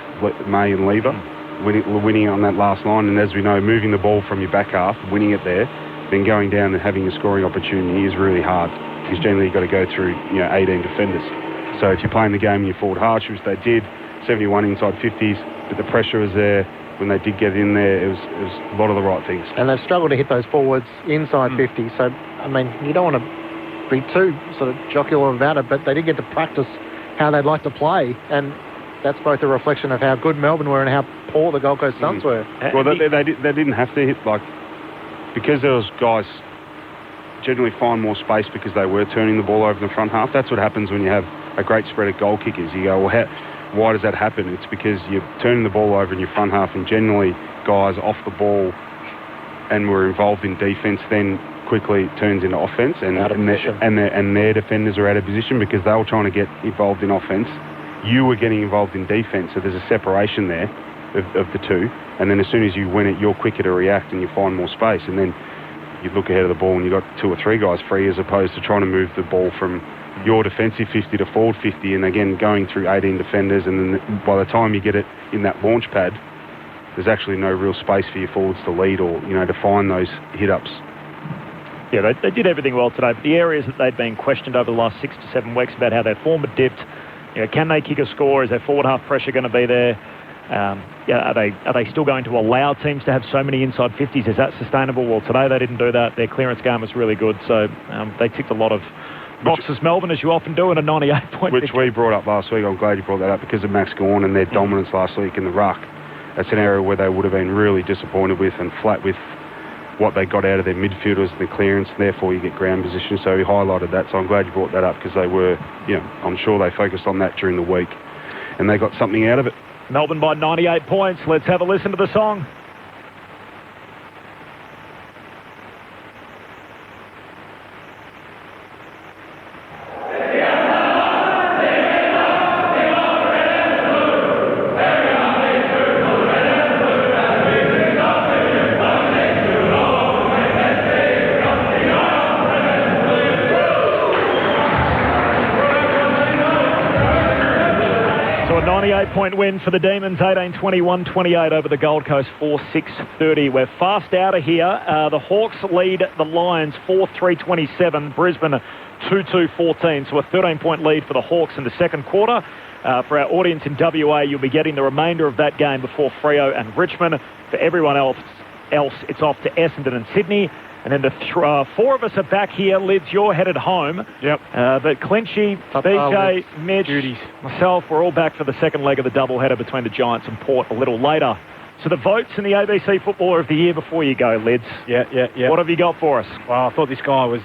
May and Lever, winning on that last line. And as we know, moving the ball from your back half, winning it there, then going down and having a scoring opportunity is really hard, because generally you've got to go through 18 defenders. So if you're playing the game in your forward half, which they did, 71 inside 50s, but the pressure was there. When they did get in there, it was a lot of the right things. And they've struggled to hit those forwards inside 50. So, I mean, you don't want to be too sort of jocular about it, but they did get to practice how they'd like to play, and that's both a reflection of how good Melbourne were and how poor the Gold Coast Suns were. Well, they didn't have to hit, because there was guys generally find more space because they were turning the ball over in the front half. That's what happens when you have a great spread of goal kickers. You go, well, why does that happen? It's because you're turning the ball over in your front half, and generally guys off the ball and were involved in defence then quickly turns into offence, and their defenders are out of position because they were trying to get involved in offence. You were getting involved in defence, so there's a separation there of the two, and then as soon as you win it, you're quicker to react and you find more space, and then you look ahead of the ball and you've got 2 or 3 guys free, as opposed to trying to move the ball from your defensive 50 to forward 50, and again going through 18 defenders, and then by the time you get it in that launch pad, there's actually no real space for your forwards to lead or to find those hit-ups. Yeah, they did everything well today, but the areas that they'd been questioned over the last 6 to 7 weeks about how their form had dipped, can they kick a score? Is their forward half pressure going to be there? Are they still going to allow teams to have so many inside 50s? Is that sustainable? Well, today they didn't do that. Their clearance game was really good, so they ticked a lot of boxes, Melbourne, as you often do, in a 98-point Which we brought up last week. I'm glad you brought that up, because of Max Gawn and their dominance last week in the ruck. That's an area where they would have been really disappointed with and flat with what they got out of their midfielders and the clearance, and therefore you get ground position. So he highlighted that. So I'm glad you brought that up, because they were, I'm sure they focused on that during the week and they got something out of it. Melbourne by 98 points. Let's have a listen to the song. 5-point win for the Demons, 18-21-28 over the Gold Coast, 4-6-30. We're fast out of here. The Hawks lead the Lions 4-3-27. Brisbane 2-2-14. So a 13-point lead for the Hawks in the second quarter. For our audience in WA, you'll be getting the remainder of that game before Freo and Richmond. For everyone else, it's off to Essendon and Sydney. And then the four of us are back here. Lids, you're headed home. Yep. But Clinchy, BJ, Mitch, myself, we're all back for the second leg of the doubleheader between the Giants and Port a little later. So the votes in the ABC Footballer of the Year before you go, Lids. Yeah. What have you got for us? Well, I thought this guy was,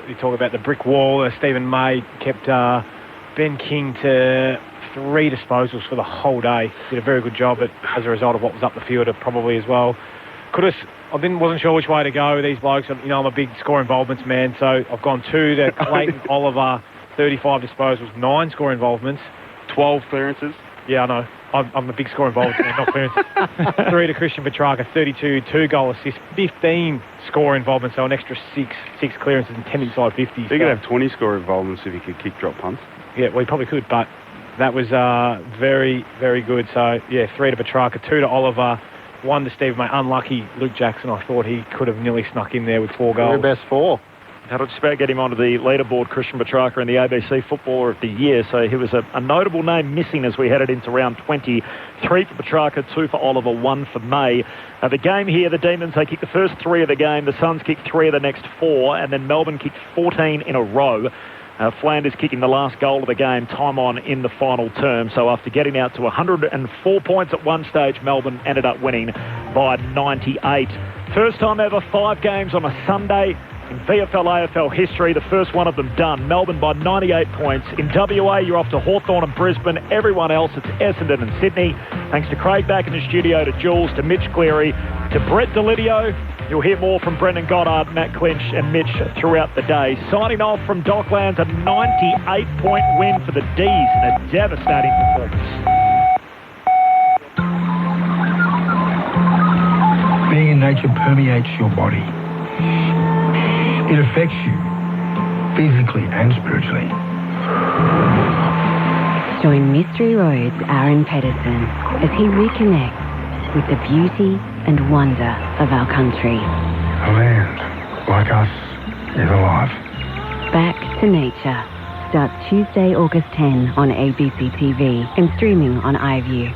you talk about the brick wall. Stephen May kept Ben King to 3 disposals for the whole day. Did a very good job as a result of what was up the field probably as well. Wasn't sure which way to go with these blokes. You know, I'm a big score involvements man, so I've gone 2 to Clayton Oliver, 35 disposals, 9 score involvements, 12 clearances. Yeah, I know. I'm a big score involvements man, not clearances. 3 to Christian Petrarca, 32, 2 goal assists, 15 score involvements, so an extra 6 clearances and 10 inside 50. You could have 20 score involvements if you could kick drop punts. Yeah, well, you probably could, but that was very, very good. So, yeah, 3 to Petrarca, 2 to Oliver, 1 to Steve May. Unlucky Luke Jackson. I thought he could have nearly snuck in there with 4 goals. Best 4. That'll just about get him onto the leaderboard, Christian Petrarca, in the ABC Footballer of the Year. So he was a notable name missing as we headed into round 20. 3 for Petrarca, 2 for Oliver, 1 for May. The game here, the Demons, they kicked the first 3 of the game. The Suns kicked 3 of the next 4. And then Melbourne kicked 14 in a row. Flanders kicking the last goal of the game, time on in the final term. So after getting out to 104 points at one stage, Melbourne ended up winning by 98. First time ever 5 games on a Sunday in VFL-AFL history, the first one of them done. Melbourne by 98 points. In WA, you're off to Hawthorn and Brisbane. Everyone else, it's Essendon and Sydney. Thanks to Craig back in the studio, to Jules, to Mitch Cleary, to Brett Delidio. You'll hear more from Brendan Goddard, Matt Clinch and Mitch throughout the day. Signing off from Docklands, a 98-point win for the D's and a devastating performance. Being in nature permeates your body. It affects you physically and spiritually. Join Mystery Road's Aaron Pedersen as he reconnects with the beauty and wonder of our country. A land like us is alive. Back to Nature starts Tuesday, August 10 on ABC TV and streaming on iView.